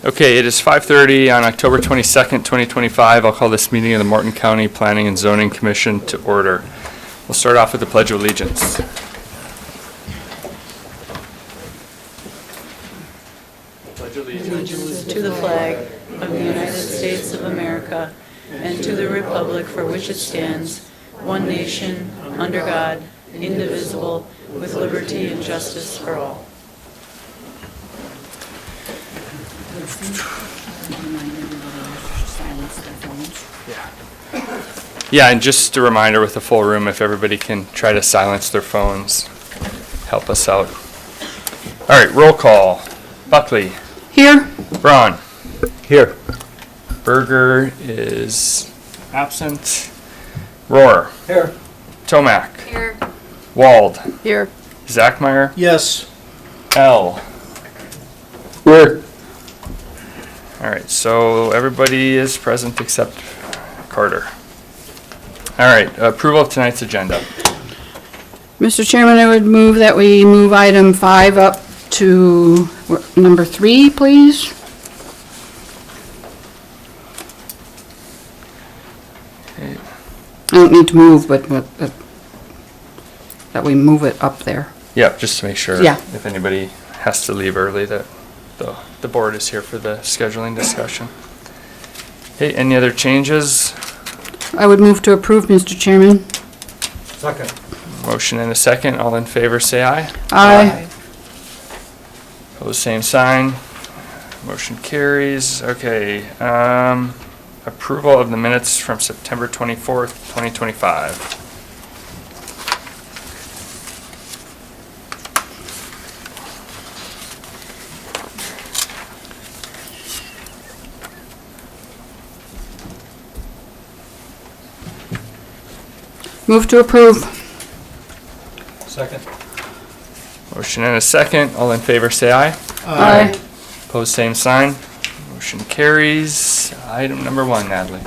Okay, it is 5:30 on October 22nd, 2025. I'll call this meeting of the Morton County Planning and Zoning Commission to order. We'll start off with the Pledge of Allegiance. Pledge Allegiance to the flag of the United States of America and to the republic for which it stands, one nation, under God, indivisible, with liberty and justice for all. Yeah, and just a reminder with the full room, if everybody can try to silence their phones, help us out. All right, roll call. Buckley. Here. Braun. Here. Berger is absent. Rohr. Here. Tomac. Here. Wald. Here. Zachmeyer. Yes. L. Here. All right, so everybody is present except Carter. All right, approval of tonight's agenda. Mr. Chairman, I would move that we move item 5 up to number 3, please. Okay. I don't need to move, but that we move it up there. Yeah, just to make sure Yeah. if anybody has to leave early that the board is here for the scheduling discussion. Okay, any other changes? I would move to approve, Mr. Chairman. Second. Motion and a second. All in favor, say aye. Aye. Opposed, same sign. Motion carries. Okay, approval of the minutes from September 24th, 2025. Move to approve. Second. Motion and a second. All in favor, say aye. Aye. Opposed, same sign. Motion carries. Item number 1, Natalie.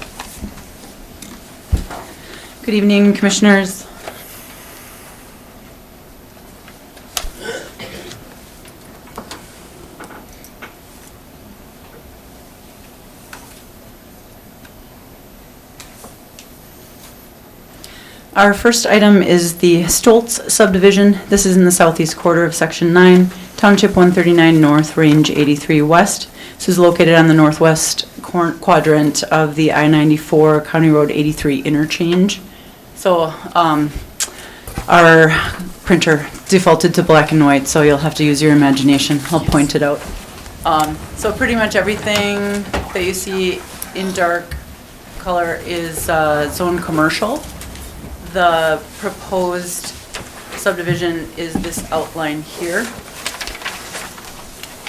Good evening, Commissioners. Our first item is the Stoltz subdivision. This is in the southeast quarter of Section 9, Township 139 North, Range 83 West. This is located on the northwest quadrant of the I-94 County Road 83 interchange. So our printer defaulted to black and white, so you'll have to use your imagination. I'll point it out. So pretty much everything that you see in dark color is zone commercial. The proposed subdivision is this outline here.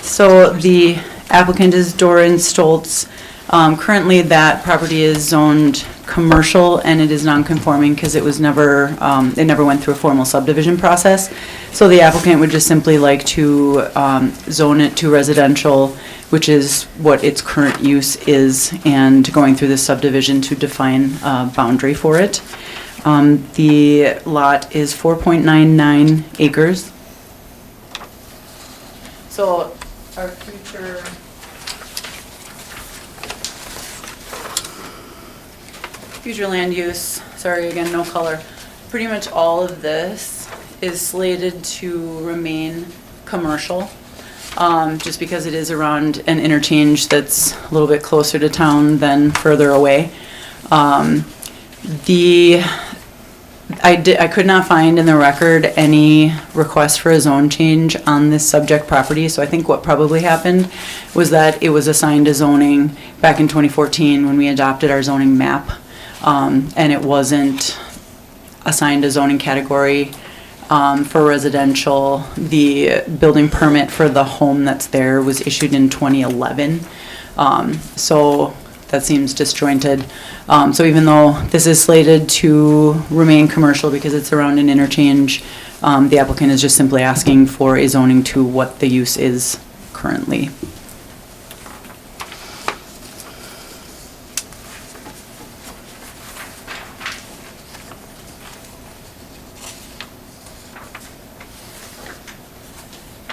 So the applicant is Doran Stoltz. Currently that property is zoned commercial and it is non-conforming because it was never, it never went through a formal subdivision process. So the applicant would just simply like to zone it to residential, which is what its current use is, and going through the subdivision to define a boundary for it. The lot is 4.99 acres. So our future land use, sorry again, no color. Pretty much all of this is slated to remain commercial, just because it is around an interchange that's a little bit closer to town than further away. I could not find in the record any request for a zone change on this subject property, so I think what probably happened was that it was assigned a zoning back in 2014 when we adopted our zoning map, and it wasn't assigned a zoning category for residential. The building permit for the home that's there was issued in 2011, so that seems disjointed. So even though this is slated to remain commercial because it's around an interchange, the applicant is just simply asking for a zoning to what the use is currently.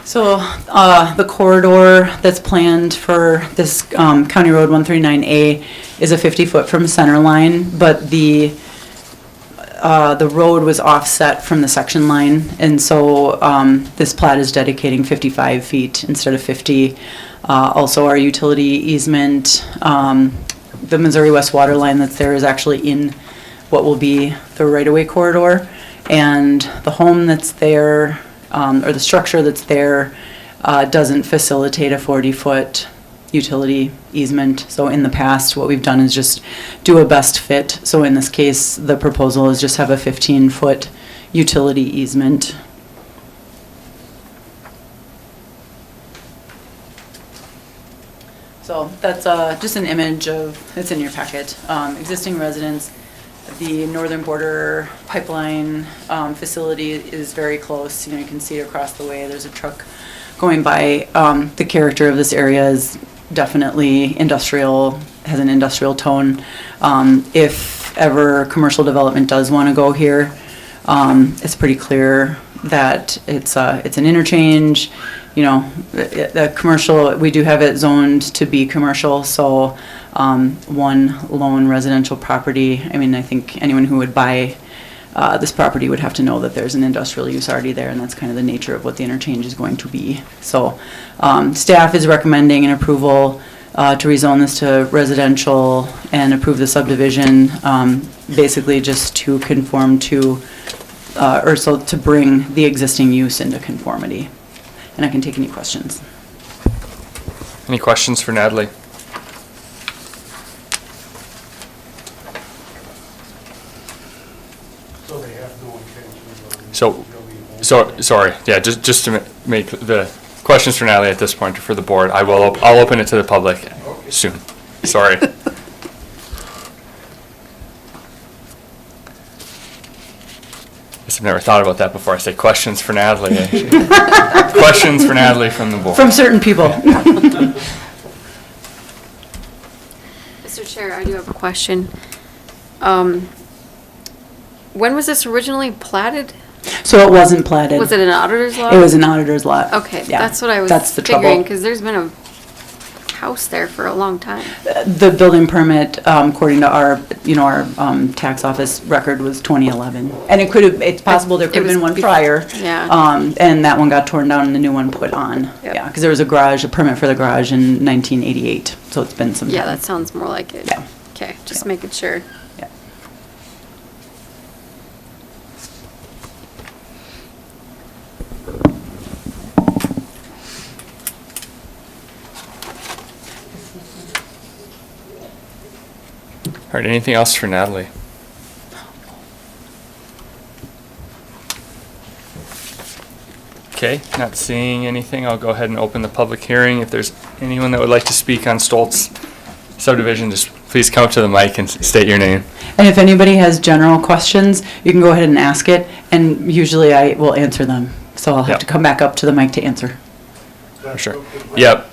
So, the corridor that's planned for this, County Road 139A is a 50-foot from center line, but the road was offset from the section line, and so, this plat is dedicating 55 feet instead of 50. Also, our utility easement, the Missouri West water line that's there is actually in what will be the right-of-way corridor, and the home that's there, or the structure that's there, doesn't facilitate a 40-foot utility easement. So in the past, what we've done is just do a best fit. So in this case, the proposal is just have a 15-foot utility easement. So that's just an image of, it's in your packet, existing residents. The northern border pipeline facility is very close. You know, you can see it across the way. There's a truck going by. The character of this area is definitely industrial, has an industrial tone. If ever commercial development does want to go here, it's pretty clear that it's an interchange. You know, the commercial, we do have it zoned to be commercial, so one lone residential property. I mean, I think anyone who would buy this property would have to know that there's an industrial use already there, and that's kind of the nature of what the interchange is going to be. So staff is recommending an approval to rezone this to residential and approve the subdivision, basically just to conform to, or so to bring the existing use into conformity. And I can take any questions. Any questions for Natalie? So they have no intention of. Sorry, yeah, just to make the questions for Natalie at this point or for the board, I'll open it to the public soon. Sorry. Guess I've never thought about that before. I say questions for Natalie. Questions for Natalie from the board. From certain people. Mr. Chair, I do have a question. When was this originally platted? So it wasn't platted. Was it an auditor's lot? It was an auditor's lot. Okay, Yeah, that's what I was that's the figuring, trouble. because there's been a house there for a long time. The building permit, according to our, our tax office record, was 2011. And it could have, it's possible there could have been one prior. Yeah. And that one got torn down and the new one put on. Yep. Yeah, because there was a permit for the garage in 1988, so it's been some time. Yeah, that sounds more like it. Yeah. Okay, just making sure. Yeah. All right, anything else for Natalie? Okay, not seeing anything, I'll go ahead and open the public hearing. If there's anyone that would like to speak on Stoltz subdivision, just please come up to the mic and state your name. And if anybody has general questions, you can go ahead and ask it, and usually I will answer them. So I'll have Yep. to come back up to the mic to answer. For sure. Yep.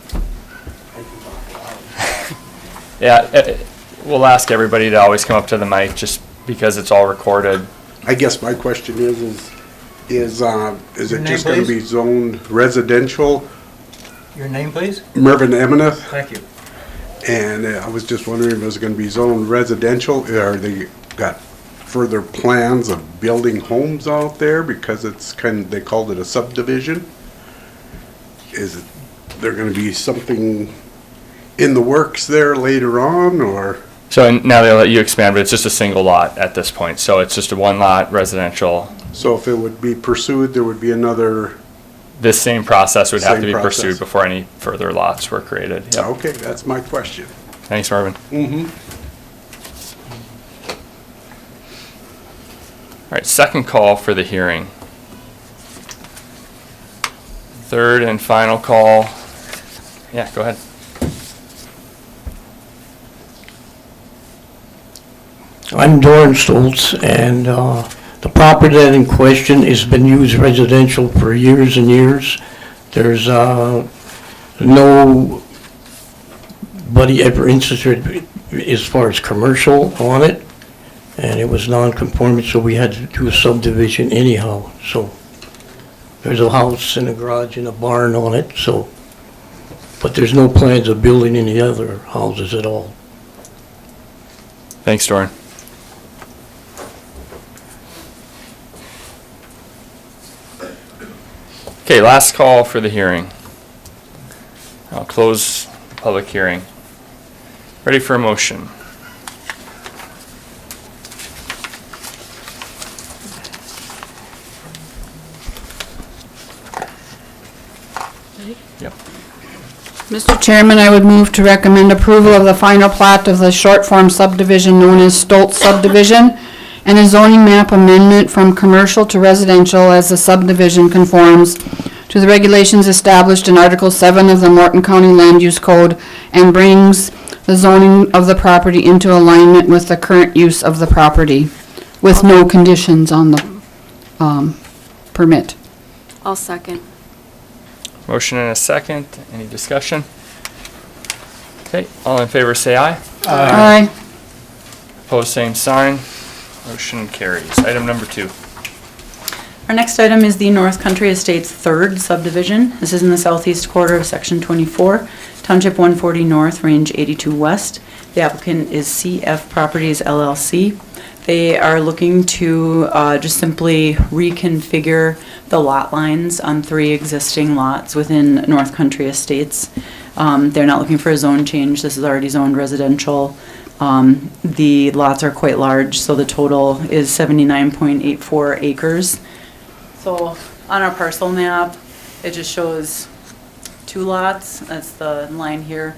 Yeah, we'll ask everybody to always come up to the mic just because it's all recorded. I guess my question is Your it name, just gonna be please? zoned residential? Your name, please? Mervyn Emineth, Thank you. and I was just wondering if it was gonna be zoned residential, or they got further plans of building homes out there, because it's they called it a subdivision? Is there gonna be something in the works there later on, or? So now they'll let you expand, but it's just a single lot at this point. So it's just a one lot residential. So if it would be pursued, there would be another, This same process would have to Same be process. pursued before any further lots were created. Yep. okay, that's my question. Thanks, Marvin. Mm-hmm. All right, second call for the hearing. Third and final call. Yeah, go ahead. I'm Doran Stoltz, and the property that in question has been used residential for years and years. There's nobody ever interested as far as commercial on it, and it was non-conforming, so we had to do a subdivision anyhow. So There's a house and a garage and a barn on it, so, but there's no plans of building any other houses at all. Thanks, Doran. Okay, last call for the hearing. I'll close public hearing. Ready for a motion? Yep. Mr. Chairman, I would move to recommend approval of the final plat of the short form subdivision known as Stoltz subdivision and a zoning map amendment from commercial to residential as the subdivision conforms to the regulations established in Article 7 of the Morton County Land Use Code and brings the zoning of the property into alignment with the current use of the property, with no conditions on the permit. I'll second. Motion and a second. Any discussion? Okay, all in favor say aye. Aye. Opposed, same sign. Motion carries. Item number 2. Our next item is the North Country Estates third subdivision. This is in the southeast quarter of Section 24, Township 140 North, Range 82 West. The applicant is CF Properties LLC. They are looking to just simply reconfigure the lot lines on 3 existing lots within North Country Estates. They're not looking for a zone change. This is already zoned residential. The lots are quite large, so the total is 79.84 acres. So on our parcel map, it just shows 2 lots. That's the line here.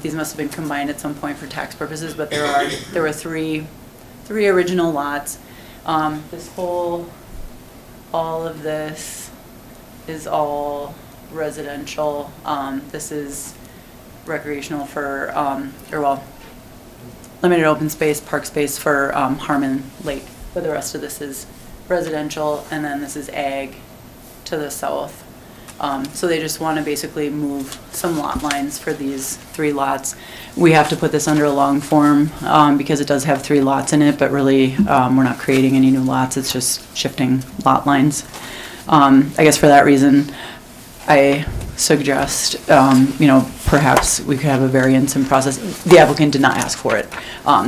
These must have been combined at some point for tax purposes, but there were three original lots. All of this is all residential. This is recreational for, limited open space, park space for Harmon Lake. But the rest of this is residential, and then this is ag to the south. So they just want to basically move some lot lines for these 3 lots. We have to put this under a long form because it does have 3 lots in it, but really we're not creating any new lots. It's just shifting lot lines. I guess for that reason, I suggest, perhaps we could have a variance in process. The applicant did not ask for it.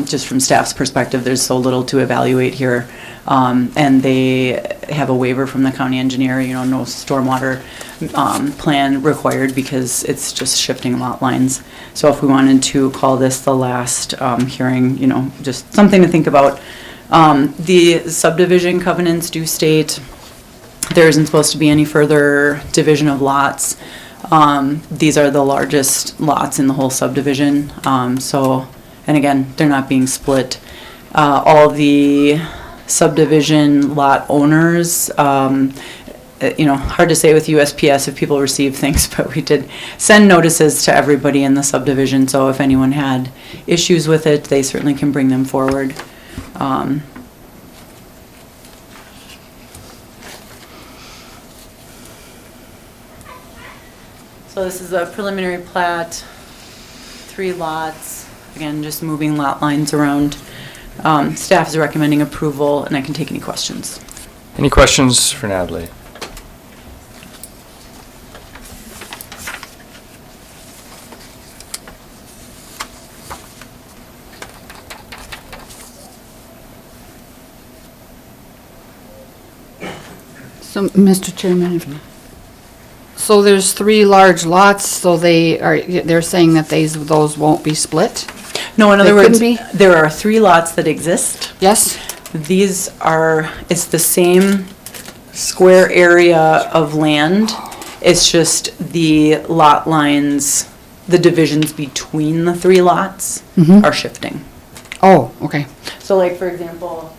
Just from staff's perspective, there's so little to evaluate here. And they have a waiver from the county engineer, no stormwater plan required because it's just shifting lot lines. So if we wanted to call this the last hearing, just something to think about. The subdivision covenants do state there isn't supposed to be any further division of lots. These are the largest lots in the whole subdivision. And again, they're not being split. All the subdivision lot owners, hard to say with USPS if people receive things, but we did send notices to everybody in the subdivision, so if anyone had issues with it, they certainly can bring them forward. So this is a preliminary plat, 3 lots, again, just moving lot lines around. Staff is recommending approval, and I can take any questions. Any questions for Natalie? So, Mr. Chairman, so there's 3 large lots, so they're saying that those won't be split? No, in other They words, couldn't be? there are 3 lots that exist. Yes? It's the same square area of land. It's just the lot lines, the divisions between the 3 lots are shifting. Oh, okay. So like, for example,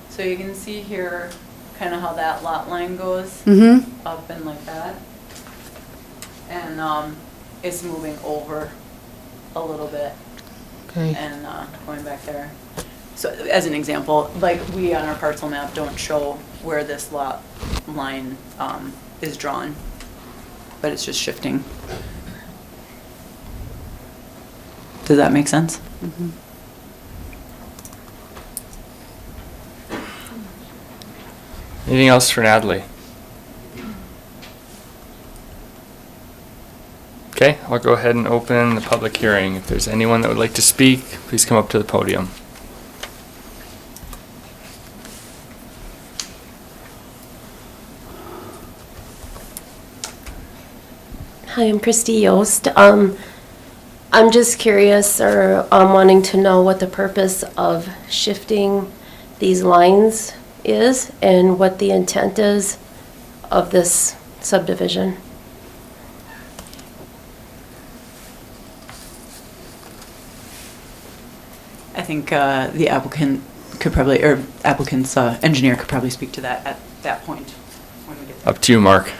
so you can see here kind of how that lot line goes up and like that. And it's moving over a little bit Okay. and going back there. So as an example, like we on our parcel map don't show where this lot line is drawn, but it's just shifting. Does that make sense? Anything else for Natalie? Okay, I'll go ahead and open the public hearing. If there's anyone that would like to speak, please come up to the podium. Hi, I'm Christy Yost. I'm just curious, or wanting to know what the purpose of shifting these lines is and what the intent is of this subdivision. I think the applicant could probably, or applicant's engineer could probably speak to that at that point. When we get there. Up to you, Mark.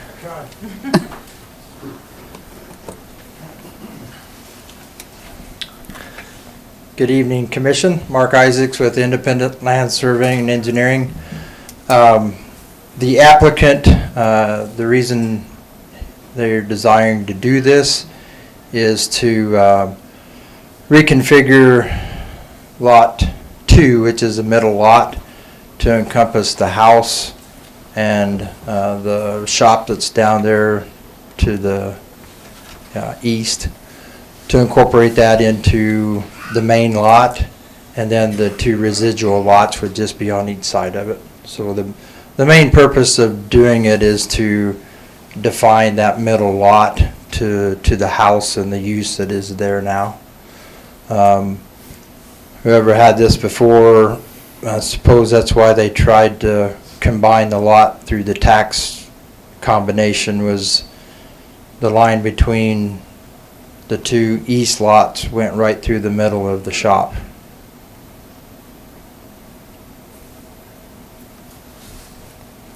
Good evening, Commission. Mark Isaacs with Independent Land Surveying and Engineering. The applicant, the reason they're desiring to do this is to reconfigure Lot 2, which is a middle lot, to encompass the house and the shop that's down there to the east, to incorporate that into the main lot, and then the two residual lots would just be on each side of it. So the main purpose of doing it is to define that middle lot to the house and the use that is there now. Whoever had this before, I suppose that's why they tried to combine the lot through the tax combination, was the line between the two east lots went right through the middle of the shop.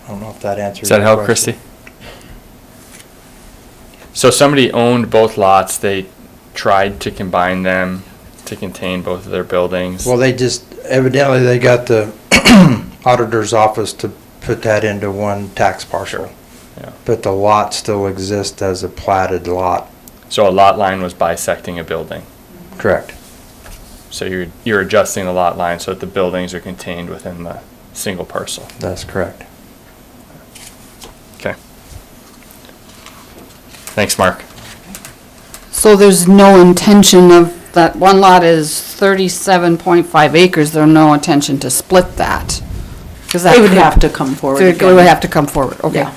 I don't know if that answers Does that your help, question. Christy? So somebody owned both lots. They tried to combine them to contain both of their buildings. Well, they just, evidently they got the auditor's office to put that into one tax parcel. Yeah. But the lot still exists as a platted lot. So a lot line was bisecting a building. Correct. So you're adjusting the lot line so that the buildings are contained within the single parcel. That's correct. Okay. Thanks, Mark. So there's no intention of, that one lot is 37.5 acres, there's no intention to split that? 'Cause that They would could- have to come forward. They again. would have to come forward, okay. Yeah.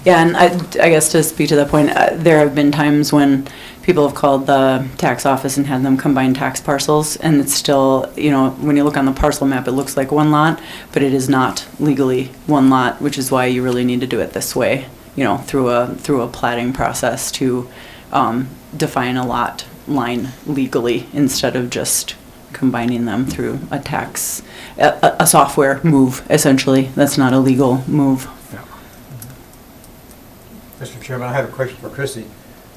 Yeah, and I guess to speak to that point, there have been times when people have called the tax office and had them combine tax parcels, and it's still, you know, when you look on the parcel map, it looks like one lot, but it is not legally one lot, which is why you really need to do it this way, you know, through a platting process to define a lot line legally instead of just combining them through a tax, a software move, essentially. That's not a legal move. Mr. Chairman, I have a question for Chrissy.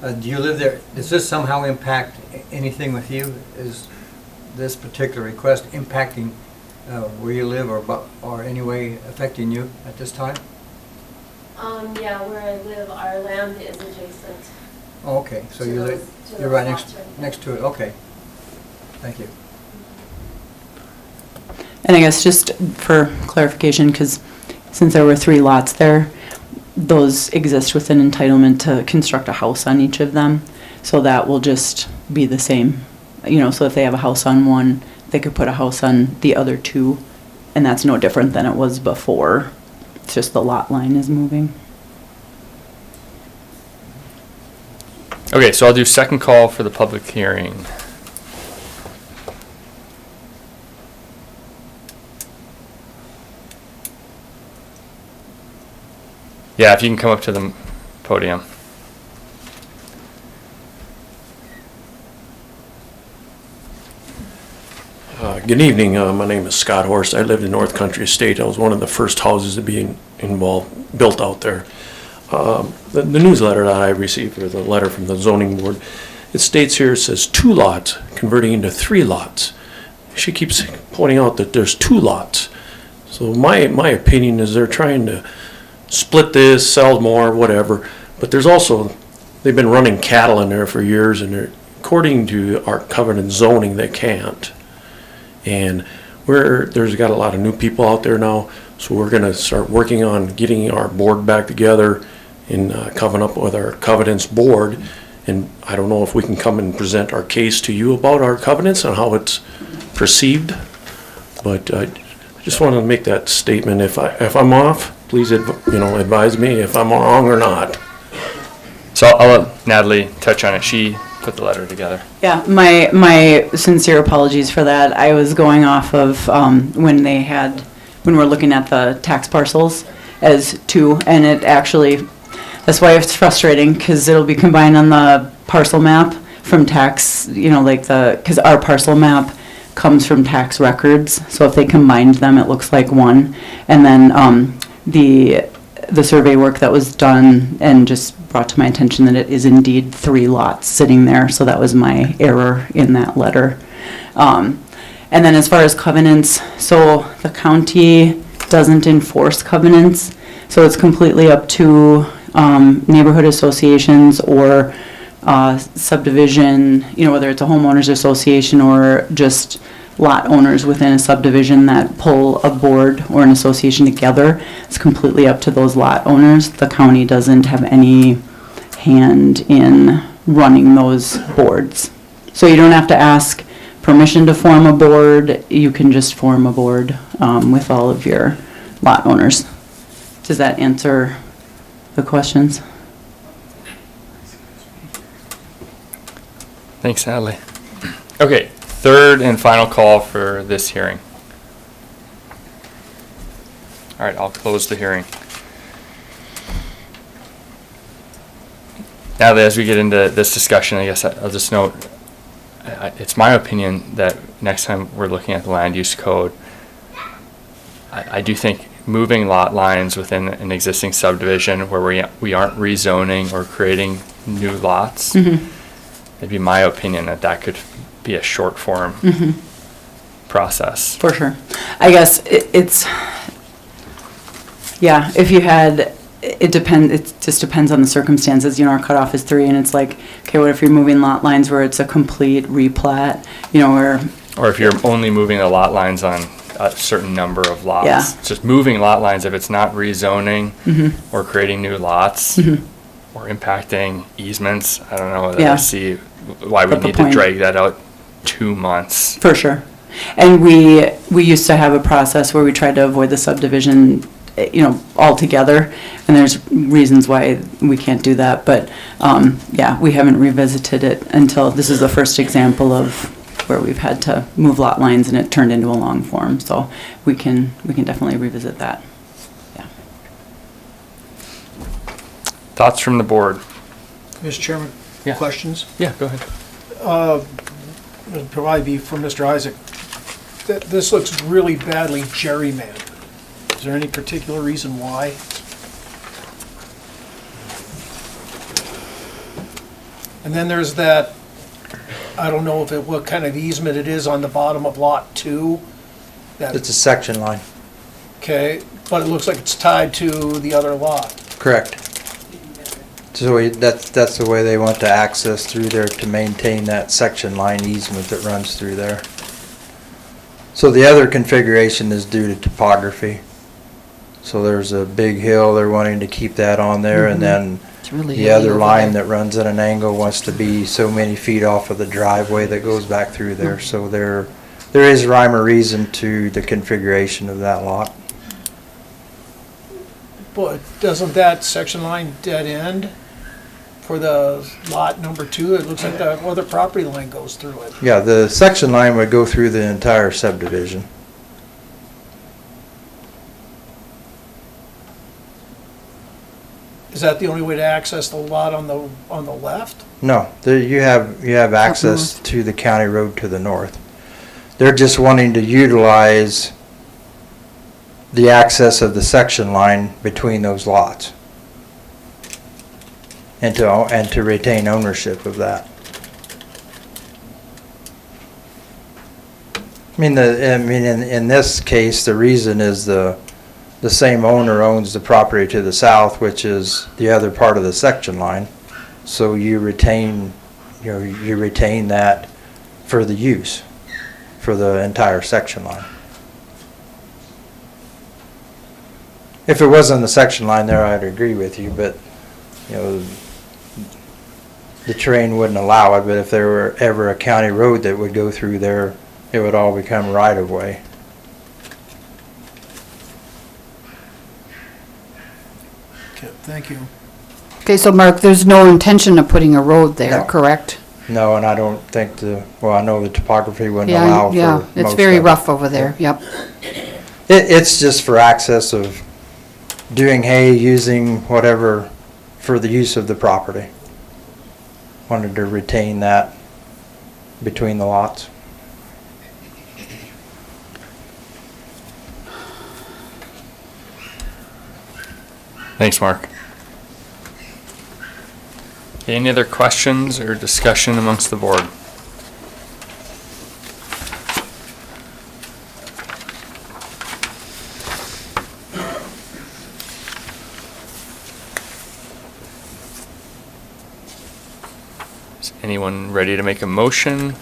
Do you live there? Does this somehow impact anything with you? Is this particular request impacting where you live or any way affecting you at this time? Yeah, where I live, our land is adjacent. Oh, okay, so To you those- live, to you're those right lots right there. next to it, okay. Thank you. And I guess just for clarification, because since there were 3 lots there, those exist with an entitlement to construct a house on each of them. So that will just be the same. You know, so if they have a house on one, they could put a house on the other 2. And that's no different than it was before. It's just the lot line is moving. Okay, so I'll do second call for the public hearing. Yeah, if you can come up to the podium. Good evening. My name is Scott Horst. I lived in North Country Estate. I was one of the first houses to be built out there. The newsletter that I received, or the letter from the zoning board, it states here, it says 2 lots converting into 3 lots. She keeps pointing out that there's 2 lots. So my opinion is they're trying to split this, sell more, whatever. But there's also, they've been running cattle in there for years, and they're according to our covenant zoning, they can't. And there's got a lot of new people out there now, so we're gonna start working on getting our board back together and coming up with our covenants board. And I don't know if we can come and present our case to you about our covenants and how it's perceived. But I just wanted to make that statement. If I'm off, please advise me if I'm wrong or not. So I'll let Natalie touch on it. She put the letter together. Yeah, my sincere apologies for that. I was going off of when we're looking at the tax parcels as two, and it actually, that's why it's frustrating, because it'll be combined on the parcel map from tax, because our parcel map comes from tax records, so if they combined them, it looks like one. And then the survey work that was done and just brought to my attention that it is indeed 3 lots sitting there, so that was my error in that letter. And then as far as covenants, so the county doesn't enforce covenants, so it's completely up to neighborhood associations or subdivision, whether it's a homeowners association or just lot owners within a subdivision that pull a board or an association together. It's completely up to those lot owners. The county doesn't have any hand in running those boards. So you don't have to ask permission to form a board. You can just form a board with all of your lot owners. Does that answer the questions? Thanks, Natalie. Okay, third and final call for this hearing. All right, I'll close the hearing. Now that as we get into this discussion, I guess I'll just note, it's my opinion that next time we're looking at the land use code, I do think moving lot lines within an existing subdivision where we aren't rezoning or creating new lots, it'd be my opinion that could be a short form process. For sure. I guess it's, yeah, if you had, it just depends on the circumstances. Our cutoff is 3, and it's like, okay, what if you're moving lot lines where it's a complete replat, or if you're only moving the lot lines on a certain number of lots. Yeah. It's just moving lot lines if it's not rezoning or creating new lots or impacting easements. I don't know that I see why we need to drag that out 2 months. For sure. And we used to have a process where we tried to avoid the subdivision, altogether, and there's reasons why we can't do that, but yeah, we haven't revisited it until this is the first example of where we've had to move lot lines and it turned into a long form, so we can definitely revisit that. Yeah. Thoughts from the board? Mr. Chairman, Yeah. questions? Yeah, go ahead. It'll probably be for Mr. Isaac. This looks really badly gerrymandered. Is there any particular reason why? And then there's that, I don't know what kind of easement it is on the bottom of lot 2. It's a section line. Okay, but it looks like it's tied to the other lot. Correct. So that's the way they want to access through there to maintain that section line easement that runs through there. So the other configuration is due to topography. So there's a big hill, they're wanting to keep that on there, and then the other line that runs at an angle wants to be so many feet off of the driveway that goes back through there. So there is rhyme or reason to the configuration of that lot. But doesn't that section line dead end for the lot number 2? It looks like the other property line goes through it. Yeah, the section line would go through the entire subdivision. Is that the only way to access the lot on the left? No, you have access to the county road to the north. They're just wanting to utilize the access of the section line between those lots and to retain ownership of that. In this case, the reason is the same owner owns the property to the south, which is the other part of the section line. So you retain you retain that for the use, for the entire section line. If it wasn't the section line there, I'd agree with you, but, the terrain wouldn't allow it, but if there were ever a county road that would go through there, it would all become right-of-way. Okay, thank you. Okay, so Mark, there's no intention of putting a road there, No. correct? No, and I don't think I know the topography wouldn't allow for Yeah, it's most very of it. rough over there, yep. It's just for access of doing hay, using whatever for the use of the property. Wanted to retain that between the lots. Thanks, Mark. Any other questions or discussion amongst the board? Is anyone ready to make a motion?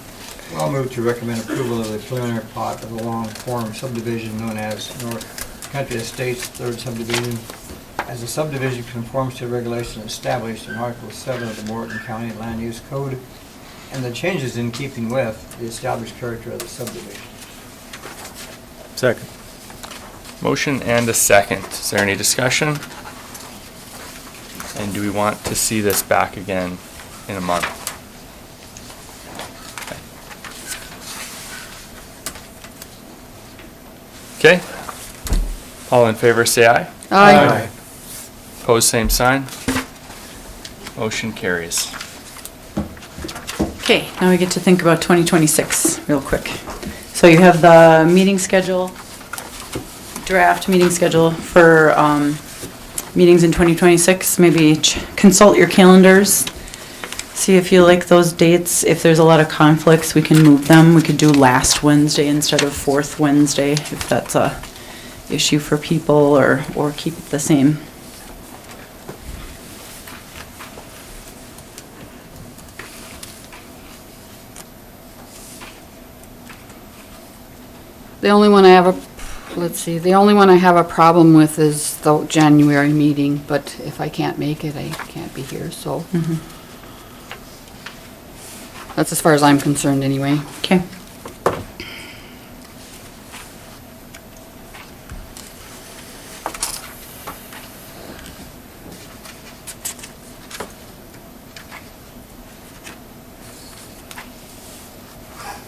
I'll move to recommend approval of the preliminary plot of the long-form subdivision known as North Country Estates Third Subdivision, as the subdivision conforms to regulations established in Article 7 of the Morton County Land Use Code, and the changes in keeping with the established character of the subdivision. Second. Motion and a second. Is there any discussion? And do we want to see this back again in a month? Okay. All in favor, say aye. Aye. Opposed, same sign. Motion carries. Okay, now we get to think about 2026 real quick. So you have the meeting schedule, draft meeting schedule for meetings in 2026. Maybe consult your calendars, see if you like those dates. If there's a lot of conflicts, we can move them. We could do last Wednesday instead of fourth Wednesday if that's a issue for people, or keep it the same. The only one I have the only one I have a problem with is the January meeting, but if I can't make it, I can't be here, so. That's as far as I'm concerned anyway. Okay.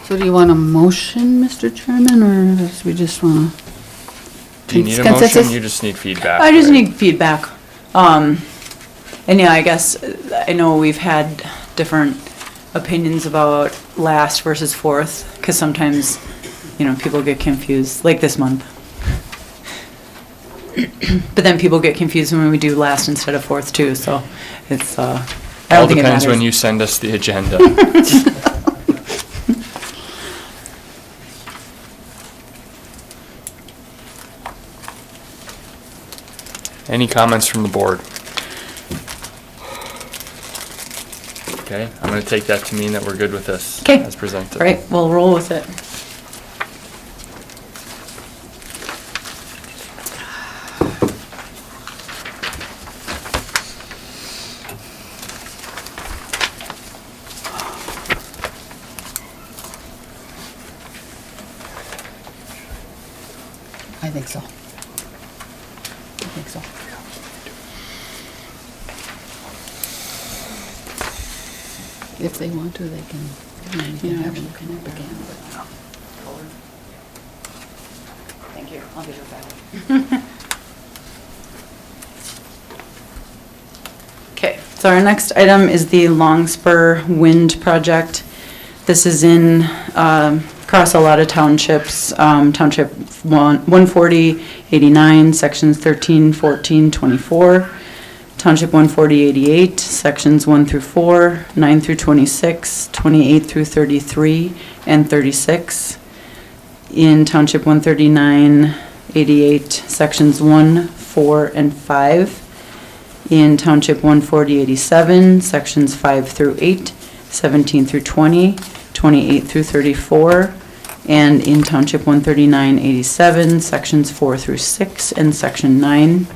So do you want a motion, Mr. Chairman, or does we just want to? Do you need a motion? You just need feedback. I just right? need feedback. And yeah, I guess, I know we've had different opinions about last versus fourth, because sometimes, people get confused, like this month. But then people get confused when we do last instead of fourth too, so it's, I don't All think it depends when matters. you send us the agenda. Any comments from the board? Okay, I'm gonna take that to mean that we're good with this. Okay. As presented. All right, we'll roll with it. I think so. I think so. If they want to, they can, you can have them come up again, but. Thank you, I'll give it back. Okay, so our next item is the Longspur Wind Project. This is in, across a lot of townships, Township 140, 89, sections 13, 14, 24. Township 140, 88, sections 1 through 4, 9 through 26, 28 through 33, and 36. In Township 139, 88, sections 1, 4, and 5. In Township 140, 87, sections 5 through 8, 17 through 20, 28 through 34, and in Township 13987, Sections 4 through 6, and Section 9.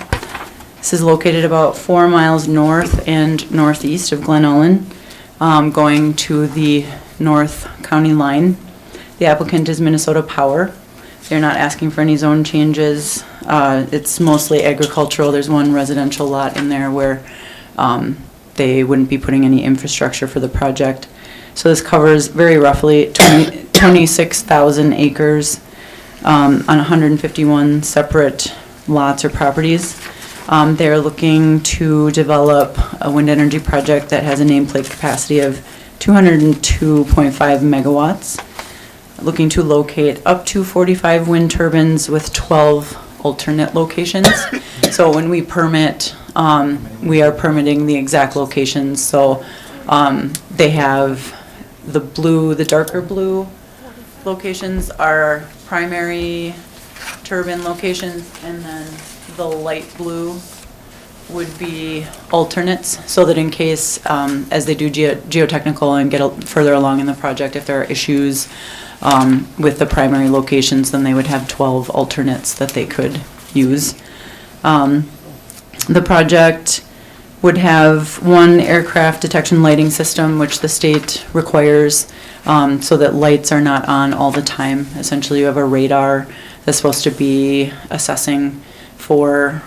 This is located about 4 miles north and northeast of Glen Ellen, going to the North County line. The applicant is Minnesota Power. They're not asking for any zone changes. It's mostly agricultural. There's one residential lot in there where they wouldn't be putting any infrastructure for the project. So this covers very roughly 26,000 acres on 151 separate lots or properties. They're looking to develop a wind energy project that has a nameplate capacity of 202.5 megawatts. Looking to locate up to 45 wind turbines with 12 alternate locations. So when we permit, we are permitting the exact locations. So they have the blue, the darker blue locations are primary turbine locations, and then the light blue would be alternates, so that in case, as they do geotechnical and get further along in the project, if there are issues with the primary locations, then they would have 12 alternates that they could use. The project would have one aircraft detection lighting system, which the state requires, so that lights are not on all the time. Essentially, you have a radar that's supposed to be assessing for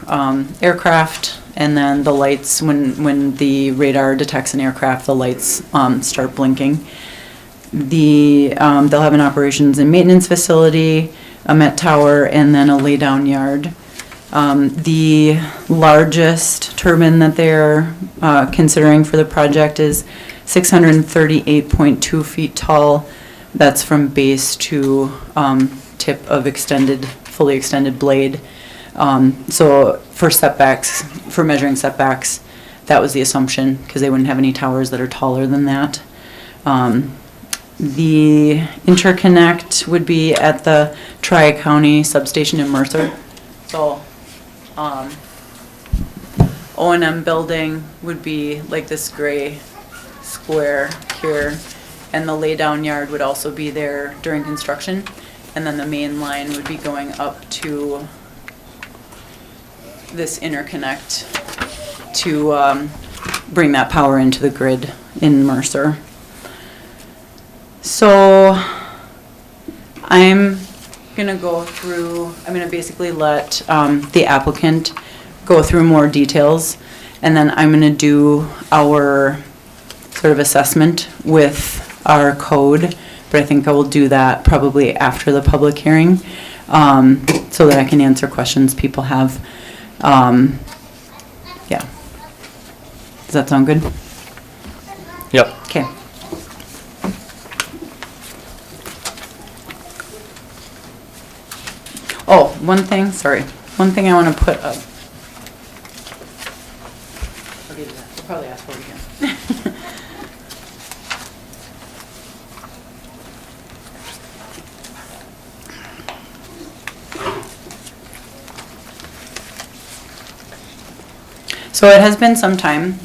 aircraft, and then the lights, when the radar detects an aircraft, the lights start blinking. They'll have an operations and maintenance facility, a Met Tower, and then a laydown yard. The largest turbine that they're considering for the project is 638.2 feet tall. That's from base to tip of fully extended blade. So for setbacks, for measuring setbacks, that was the assumption, because they wouldn't have any towers that are taller than that. The interconnect would be at the Tri-County substation in Mercer. So O&M building would be like this gray square here, and the laydown yard would also be there during construction, and then the main line would be going up to this interconnect to bring that power into the grid in Mercer. So I'm gonna basically let the applicant go through more details, and then I'm gonna do our sort of assessment with our code, but I think I will do that probably after the public hearing, so that I can answer questions people have. Yeah. Does that sound good? Yep. Okay. Oh, one thing I want to put up. I'll give you that. We'll probably ask for it again. So it has been some time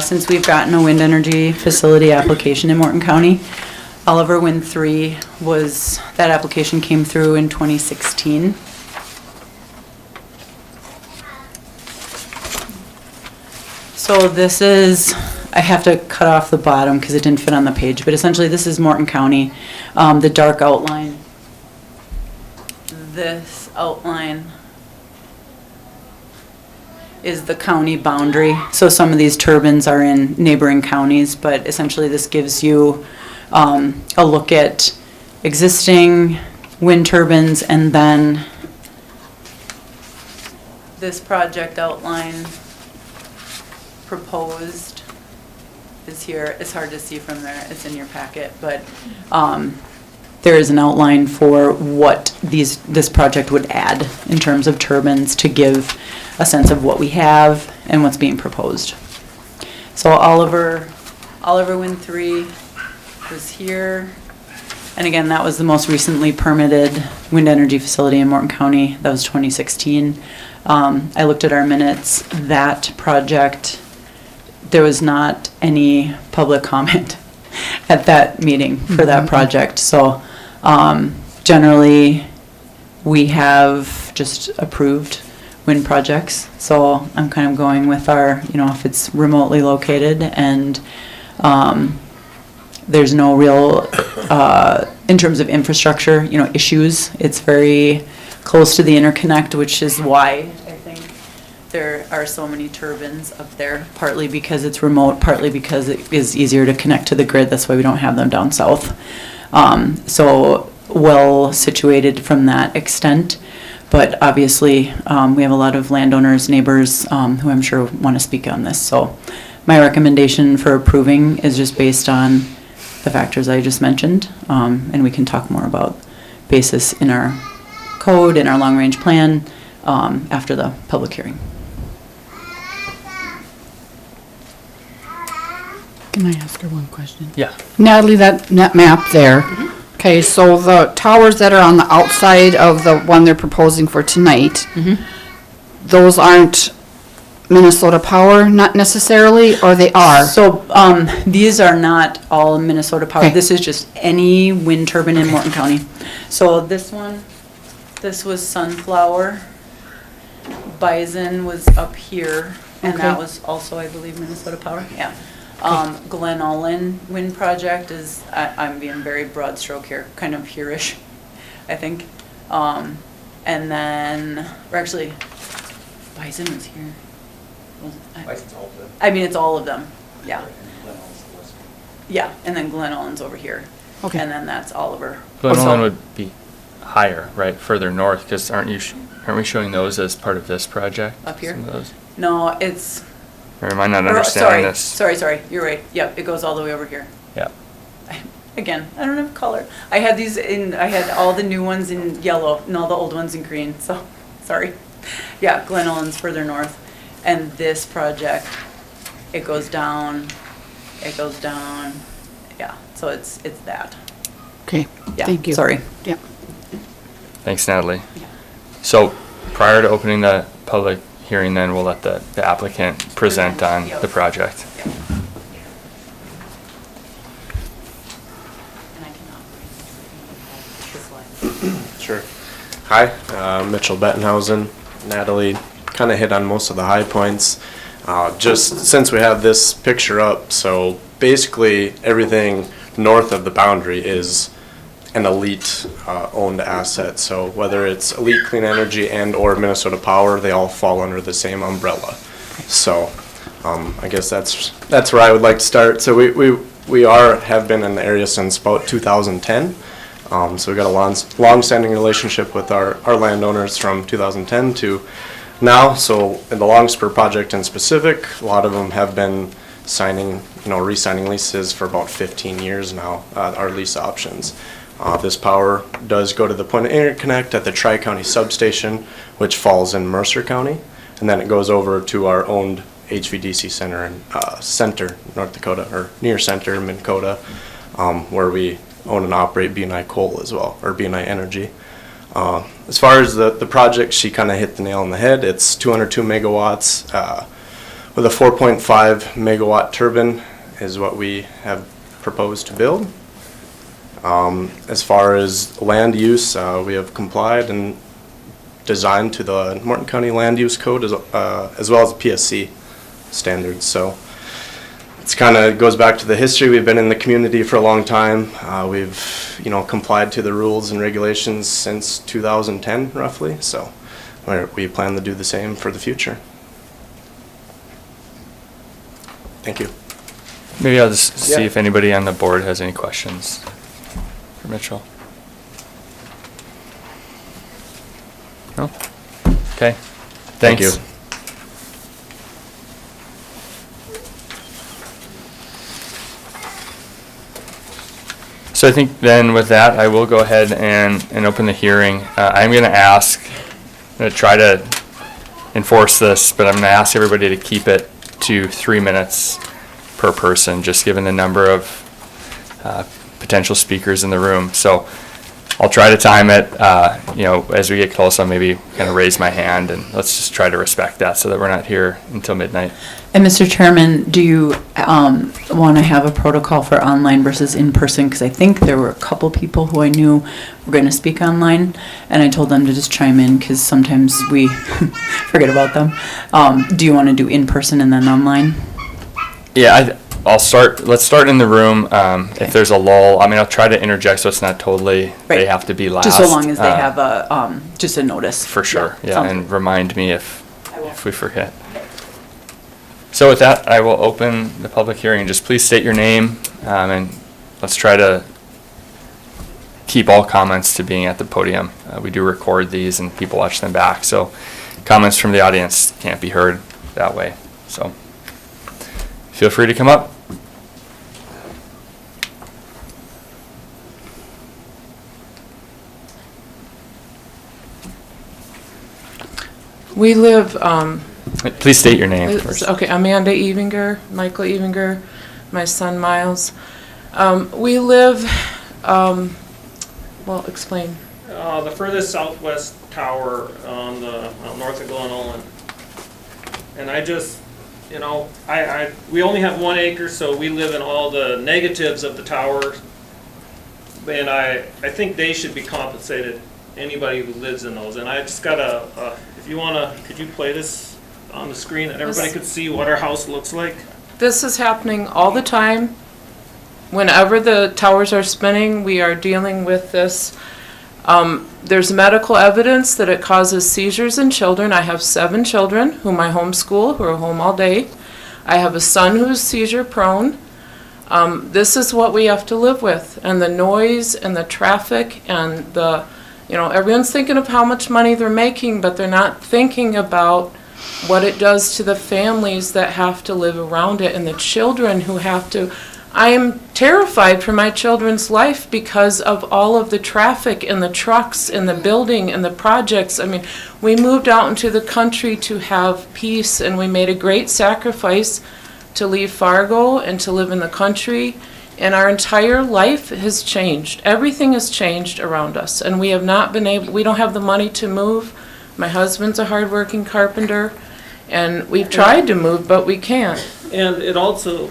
since we've gotten a wind energy facility application in Morton County. Oliver Wind 3 that application came through in 2016. So this is, I have to cut off the bottom because it didn't fit on the page, but essentially this is Morton County. The dark outline, this outline is the county boundary. So some of these turbines are in neighboring counties, but essentially this gives you a look at existing wind turbines, and then this project outline proposed is here. It's hard to see from there. It's in your packet, but there is an outline for what this project would add in terms of turbines to give a sense of what we have and what's being proposed. So Oliver Wind 3 was here. And again, that was the most recently permitted wind energy facility in Morton County. That was 2016. I looked at our minutes. That project, there was not any public comment. at that meeting for that project. So generally, we have just approved wind projects. So I'm kind of going with our, if it's remotely located and there's no real, in terms of infrastructure, issues. It's very close to the interconnect, which is why I think there are so many turbines up there, partly because it's remote, partly because it is easier to connect to the grid. That's why we don't have them down south. So well situated from that extent. But obviously, we have a lot of landowners, neighbors, who I'm sure want to speak on this. So my recommendation for approving is just based on the factors I just mentioned. And we can talk more about basis in our code, in our long-range plan, after the public hearing. Can I ask her one question? Yeah. Natalie, that map there, okay, so the towers that are on the outside of the one they're proposing for tonight, those aren't Minnesota Power, not necessarily, or they are? So these are not all Minnesota Power. Okay. This is just any wind turbine in Morton County. So this one, this was Sunflower. Bison was up here, and that Okay. was also, I believe, Minnesota Power. Yeah. Glen Ullin Wind Project is, I'm being very broad stroke here, kind of here-ish, I think. And then, or actually, Bison was here. I mean, it's all of them, yeah. Yeah, and then Glen Ullin's over here. Okay. And then that's Oliver. Glen So- Ullin would be higher, right, further north, because aren't we showing those as part of this project? Up here? Some of those? No, it's, Or am I not or, understanding this? sorry, you're right. Yep, it goes all the way over here. Yeah. Again, I don't have color. I had these I had all the new ones in yellow and all the old ones in green, so, sorry. Yeah, Glen Ullin's further north. And this project, it goes down, yeah, so it's that. Okay, Yeah, thank you. sorry. Yep. Thanks, Natalie. So prior to opening the public hearing, then we'll let the applicant present on the project. Sure. Hi, Mitchell Bettenhausen. Natalie kind of hit on most of the high points. Just since we have this picture up, so basically everything north of the boundary is an elite owned asset. So whether it's Elite Clean Energy and or Minnesota Power, they all fall under the same umbrella. So I guess that's where I would like to start. So we have been in the area since about 2010. So we got a long-standing relationship with our landowners from 2010 to now. So in the Longspur project in specific, a lot of them have been signing, re-signing leases for about 15 years now, our lease options. This power does go to the point of interconnect at the Tri-County substation, which falls in Mercer County, and then it goes over to our owned HVDC center in Center, North Dakota, or near Center, Minn Kota, where we own and operate BNI Coal as well, or BNI Energy. As far as the project, she kind of hit the nail on the head. It's 202 megawatts with a 4.5 megawatt turbine is what we have proposed to build. As far as land use, we have complied and designed to the Morton County Land Use Code as well as the PSC standards. So it's kind of goes back to the history. We've been in the community for a long time. We've complied to the rules and regulations since 2010 roughly. So we plan to do the same for the future. Thank you. Maybe I'll just see if anybody on the board has any questions for Mitchell. No? Okay. Thank Thanks. you. So I think then with that, I will go ahead and open the hearing. I'm going to try to enforce this, but I'm going to ask everybody to keep it to 3 minutes per person, just given the number of potential speakers in the room. So I'll try to time it, as we get close, I'll maybe kind of raise my hand, and let's just try to respect that so that we're not here until midnight. And Mr. Chairman, do you want to have a protocol for online versus in-person? Because I think there were a couple people who I knew were going to speak online, and I told them to just chime in because sometimes we forget about them. Do you want to do in-person and then online? Yeah, let's start in the room. If there's a lull, I'll try to interject so it's not totally, they Right. have to be last. Just so long as they have just a notice. For sure, yeah, sounds and good. remind me if we forget. So with that, I will open the public hearing. Just please state your name, and let's try to keep all comments to being at the podium. We do record these and people watch them back, so comments from the audience can't be heard that way. So feel free to come up. We live, Please state your name first. okay, Amanda Evinger, Michael Evinger, my son Miles. We live, well, explain. The furthest southwest tower on the north of Glen. And I just, we only have 1 acre, so we live in all the negatives of the tower. And I think they should be compensated, anybody who lives in those. And I just got if you want to, could you play this on the screen that everybody could see what our house looks like? This is happening all the time. Whenever the towers are spinning, we are dealing with this. There's medical evidence that it causes seizures in children. I have 7 children whom I homeschool, who are home all day. I have a son who's seizure prone. This is what we have to live with, and the noise and the traffic and everyone's thinking of how much money they're making, but they're not thinking about what it does to the families that have to live around it and the children who have to. I am terrified for my children's life because of all of the traffic and the trucks and the building and the projects. We moved out into the country to have peace, and we made a great sacrifice to leave Fargo and to live in the country. And our entire life has changed. Everything has changed around us, and we have not been able, we don't have the money to move. My husband's a hardworking carpenter, and we've tried to move, but we can't. And it also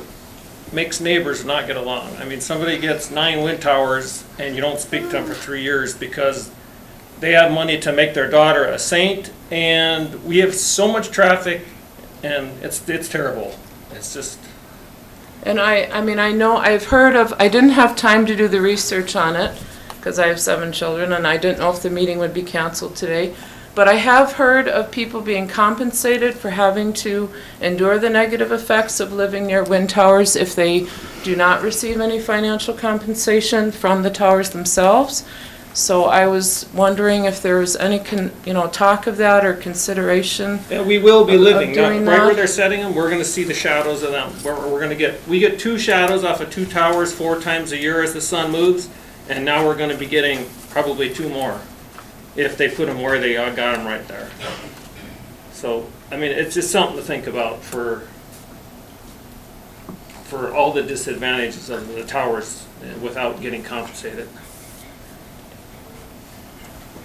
makes neighbors not get along. Somebody gets 9 wind towers and you don't speak to them for 3 years because they have money to make their daughter a saint, and we have so much traffic, and it's terrible. It's just. And I know, I've heard of, I didn't have time to do the research on it because I have 7 children, and I didn't know if the meeting would be canceled today. But I have heard of people being compensated for having to endure the negative effects of living near wind towers if they do not receive any financial compensation from the towers themselves. So I was wondering if there was any, talk of that or consideration. Yeah, we will be living doing right that. where they're setting them. We're going to see the shadows of them. We get 2 shadows off of 2 towers 4 times a year as the sun moves, and now we're going to be getting probably 2 more if they put them where they got them right there. So it's just something to think about for all the disadvantages of the towers without getting compensated.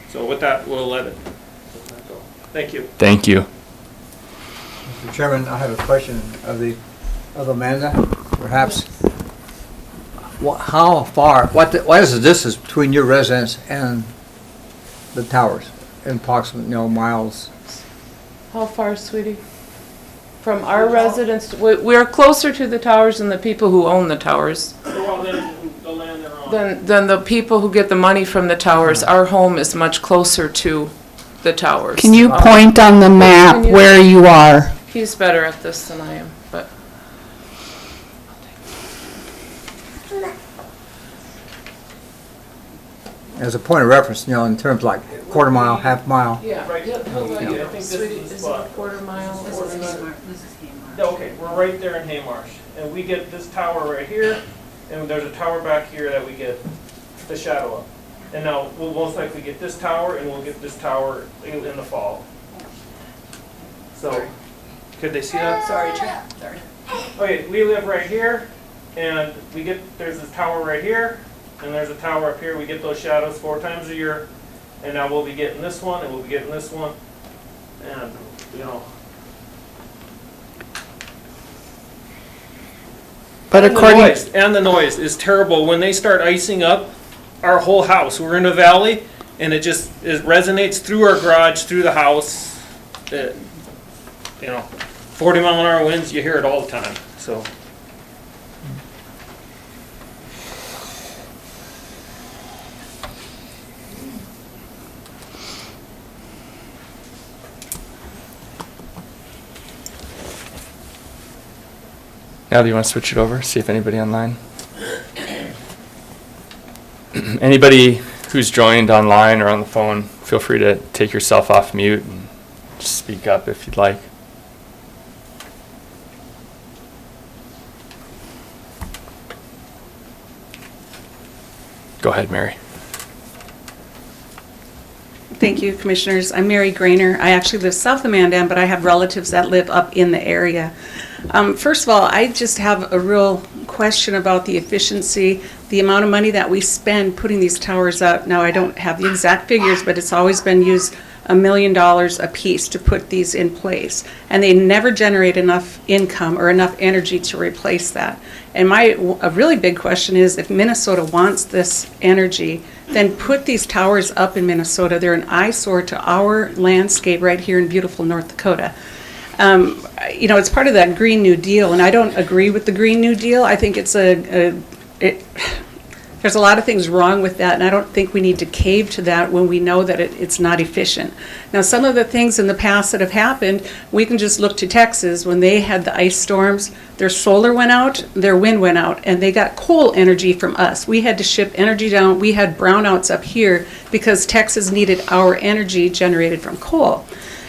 So with that, we'll let it go. Thank you. Thank you. Mr. Chairman, I have a question of Amanda, perhaps. How far, what is the distance between your residence and the towers in approximate, miles? How far, sweetie? From our residence, we're closer to the towers than the people who own the towers. Than the people who get the money from the towers. Our home is much closer to the towers. Can you point on the map where you are? He's better at this than I am, but. As a point of reference, in terms like quarter mile, half mile. Yeah, right. I think this is a quarter mile. Okay, we're right there in Haymarsh, and we get this tower right here, and there's a tower back here that we get the shadow of. And now we'll most likely get this tower, and we'll get this tower in the fall. So, could they see that? Sorry, Chair. Sorry. Okay, we live right here, and there's this tower right here, and there's a tower up here. We get those shadows 4 times a year, and now we'll be getting this one, and we'll be getting this one, and, you know. But according, And the noise is terrible. When they start icing up our whole house, we're in a valley, and it resonates through our garage, through the house. You know, 40-mile-an-hour winds, you hear it all the time, so. Now, do you want to switch it over? See if anybody online. Anybody who's joined online or on the phone, feel free to take yourself off mute and speak up if you'd like. Go ahead, Mary. Thank you, Commissioners. I'm Mary Grainer. I actually live south of Mandan, but I have relatives that live up in the area. First of all, I just have a real question about the efficiency, the amount of money that we spend putting these towers up. Now, I don't have the exact figures, but it's always been used $1 million a piece to put these in place. And they never generate enough income or enough energy to replace that. And a really big question is, if Minnesota wants this energy, then put these towers up in Minnesota. They're an eyesore to our landscape right here in beautiful North Dakota. You know, it's part of that Green New Deal, and I don't agree with the Green New Deal. I think it's there's a lot of things wrong with that, and I don't think we need to cave to that when we know that it's not efficient. Now, some of the things in the past that have happened, we can just look to Texas. When they had the ice storms, their solar went out, their wind went out, and they got coal energy from us. We had to ship energy down. We had brownouts up here because Texas needed our energy generated from coal.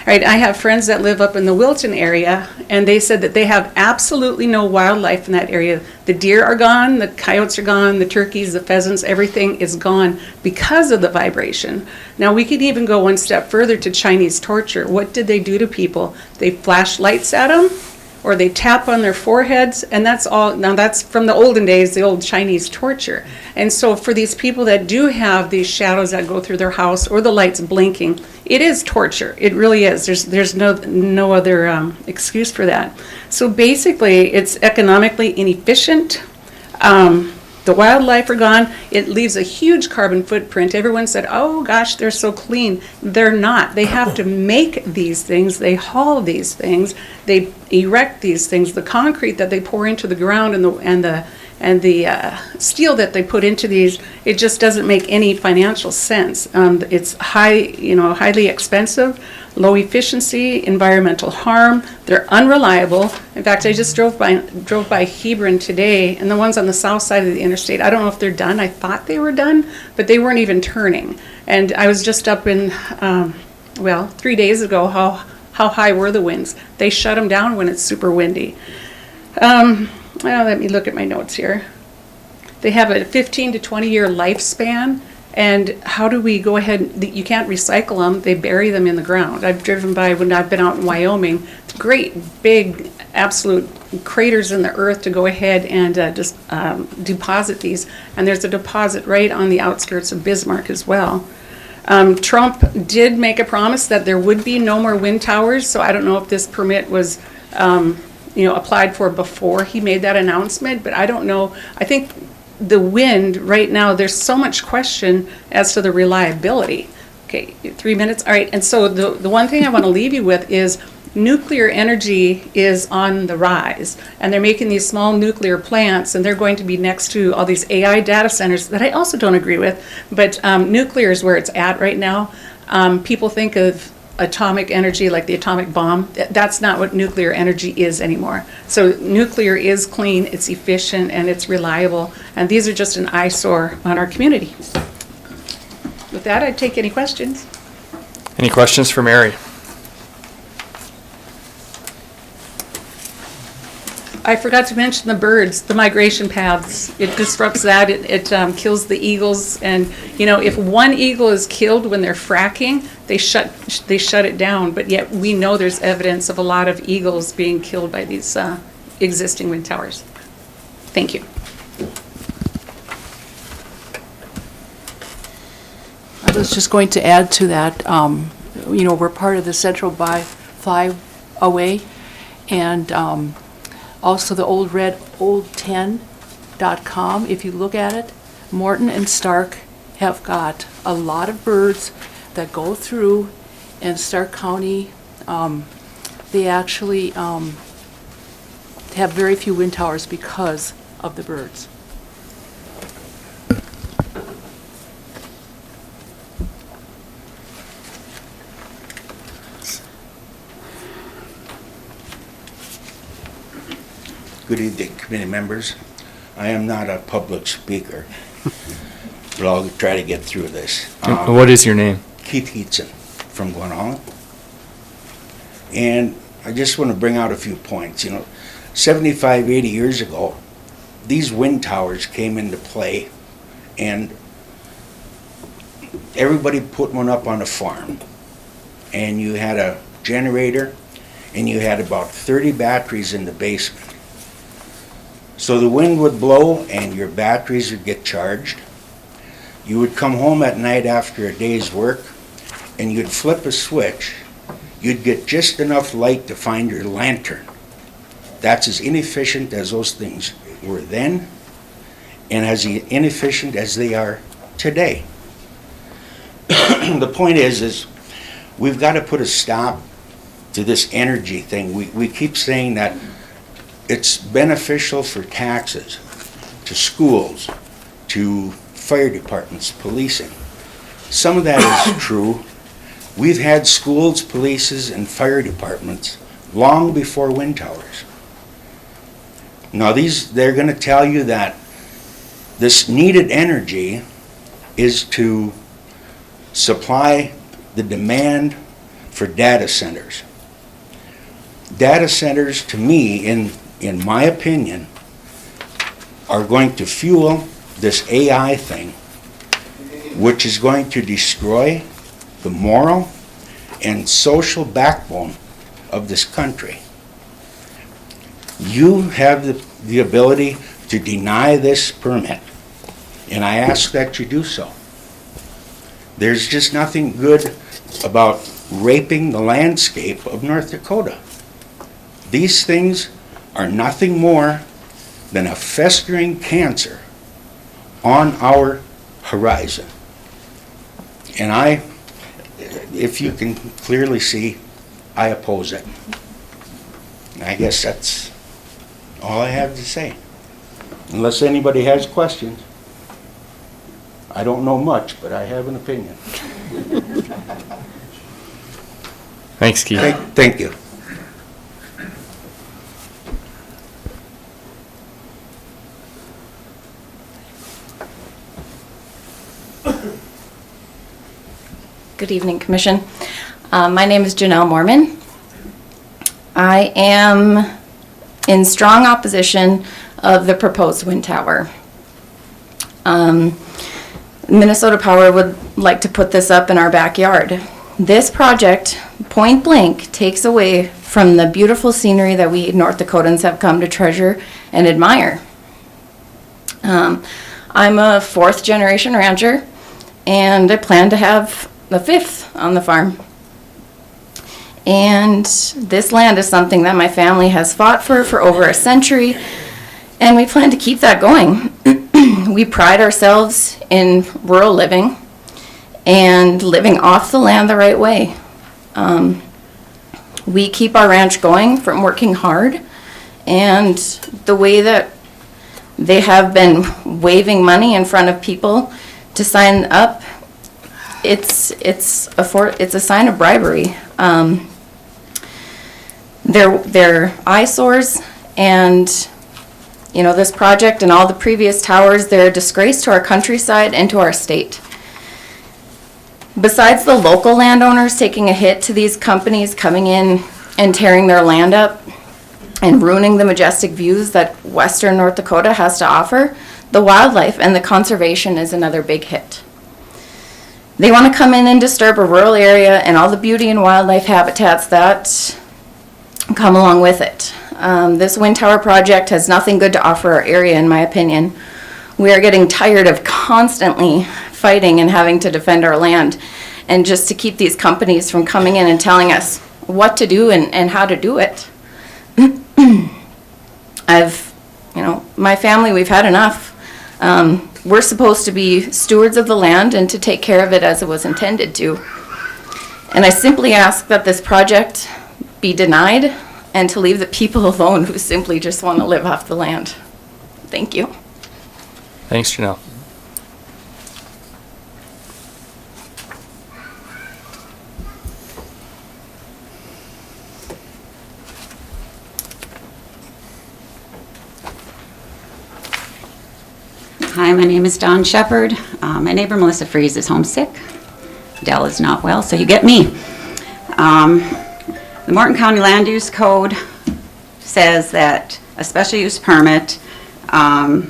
Right, I have friends that live up in the Wilton area, and they said that they have absolutely no wildlife in that area. The deer are gone, the coyotes are gone, the turkeys, the pheasants, everything is gone because of the vibration. Now, we could even go one step further to Chinese torture. What did they do to people? They flash lights at them, or they tap on their foreheads, and that's all. Now, that's from the olden days, the old Chinese torture. And so for these people that do have these shadows that go through their house or the lights blinking, it is torture. It really is. There's no other excuse for that. So basically, it's economically inefficient. The wildlife are gone. It leaves a huge carbon footprint. Everyone said, oh gosh, they're so clean. They're not. They have to make these things. They haul these things. They erect these things. The concrete that they pour into the ground and the steel that they put into these, it just doesn't make any financial sense. It's highly expensive, low efficiency, environmental harm. They're unreliable. In fact, I just drove by Hebron today, and the ones on the south side of the interstate, I don't know if they're done. I thought they were done, but they weren't even turning. And I was just up in, 3 days ago, how high were the winds? They shut them down when it's super windy. Well, let me look at my notes here. They have a 15 to 20 year lifespan, and how do we go ahead? You can't recycle them. They bury them in the ground. I've driven by when I've been out in Wyoming. Great big absolute craters in the earth to go ahead and just deposit these. And there's a deposit right on the outskirts of Bismarck as well. Trump did make a promise that there would be no more wind towers, so I don't know if this permit was applied for before he made that announcement, but I don't know. I think the wind right now, there's so much question as to the reliability. Okay, 3 minutes. All right, and so the one thing I want to leave you with is nuclear energy is on the rise, and they're making these small nuclear plants, and they're going to be next to all these AI data centers that I also don't agree with, but nuclear is where it's at right now. People think of atomic energy like the atomic bomb. That's not what nuclear energy is anymore. So nuclear is clean, it's efficient, and it's reliable, and these are just an eyesore on our community. With that, I'd take any questions. Any questions for Mary? I forgot to mention the birds, the migration paths. It disrupts that. It kills the eagles. And if one eagle is killed when they're fracking, they shut it down. But yet we know there's evidence of a lot of eagles being killed by these existing wind towers. Thank you. I was just going to add to that, we're part of the Central Flyway, and also the Old Red Old10.com. If you look at it, Morton and Stark have got a lot of birds that go through, and Stark County, they actually have very few wind towers because of the birds. Good evening, committee members. I am not a public speaker, but I'll try to get through this. What is your name? Keith Heatson from Glenholland. And I just want to bring out a few points. 75, 80 years ago, these wind towers came into play, and everybody put one up on a farm. And you had a generator, and you had about 30 batteries in the basement. So the wind would blow and your batteries would get charged. You would come home at night after a day's work and you'd flip a switch. You'd get just enough light to find your lantern. That's as inefficient as those things were then and as inefficient as they are today. The point is we've got to put a stop to this energy thing. We keep saying that it's beneficial for taxes, to schools, to fire departments, policing. Some of that is true. We've had schools, polices, and fire departments long before wind towers. Now they're going to tell you that this needed energy is to supply the demand for data centers. Data centers, to me, in my opinion, are going to fuel this AI thing, which is going to destroy the moral and social backbone of this country. You have the ability to deny this permit, and I ask that you do so. There's just nothing good about raping the landscape of North Dakota. These things are nothing more than a festering cancer on our horizon. And if you can clearly see, I oppose it. And I guess that's all I have to say. Unless anybody has questions. I don't know much, but I have an opinion. Thanks, Keith. Thank you. Good evening, Commission. My name is Janelle Mormon. I am in strong opposition of the proposed wind tower. Minnesota Power would like to put this up in our backyard. This project, point blank, takes away from the beautiful scenery that we North Dakotans have come to treasure and admire. I'm a fourth generation rancher, and I plan to have the fifth on the farm. And this land is something that my family has fought for over a century, and we plan to keep that going. We pride ourselves in rural living and living off the land the right way. We keep our ranch going from working hard, and the way that they have been waving money in front of people to sign up, it's a sign of bribery. They're eyesores, and this project and all the previous towers, they're a disgrace to our countryside and to our state. Besides the local landowners taking a hit to these companies coming in and tearing their land up and ruining the majestic views that western North Dakota has to offer, the wildlife and the conservation is another big hit. They want to come in and disturb a rural area and all the beauty and wildlife habitats that come along with it. This wind tower project has nothing good to offer our area, in my opinion. We are getting tired of constantly fighting and having to defend our land, and just to keep these companies from coming in and telling us what to do and how to do it. My family, we've had enough. We're supposed to be stewards of the land and to take care of it as it was intended to. And I simply ask that this project be denied and to leave the people alone who simply just want to live off the land. Thank you. Thanks, Janelle. Hi, my name is Dawn Shepard. My neighbor Melissa Fries is homesick. Dell is not well, so you get me. The Morton County Land Use Code says that a special use permit for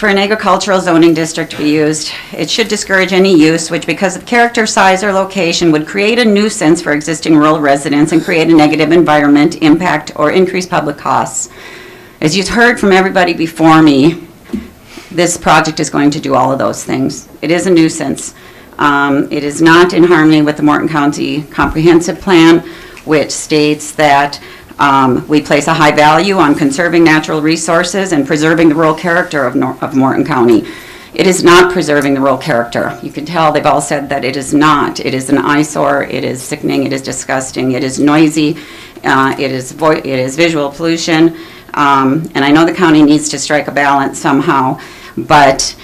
an agricultural zoning district to be used, it should discourage any use which, because of character, size, or location, would create a nuisance for existing rural residents and create a negative environment impact or increase public costs. As you've heard from everybody before me, this project is going to do all of those things. It is a nuisance. It is not in harmony with the Morton County Comprehensive Plan, which states that we place a high value on conserving natural resources and preserving the rural character of Morton County. It is not preserving the rural character. You can tell they've all said that it is not. It is an eyesore, it is sickening, it is disgusting, it is noisy, it is visual pollution, and I know the county needs to strike a balance somehow, but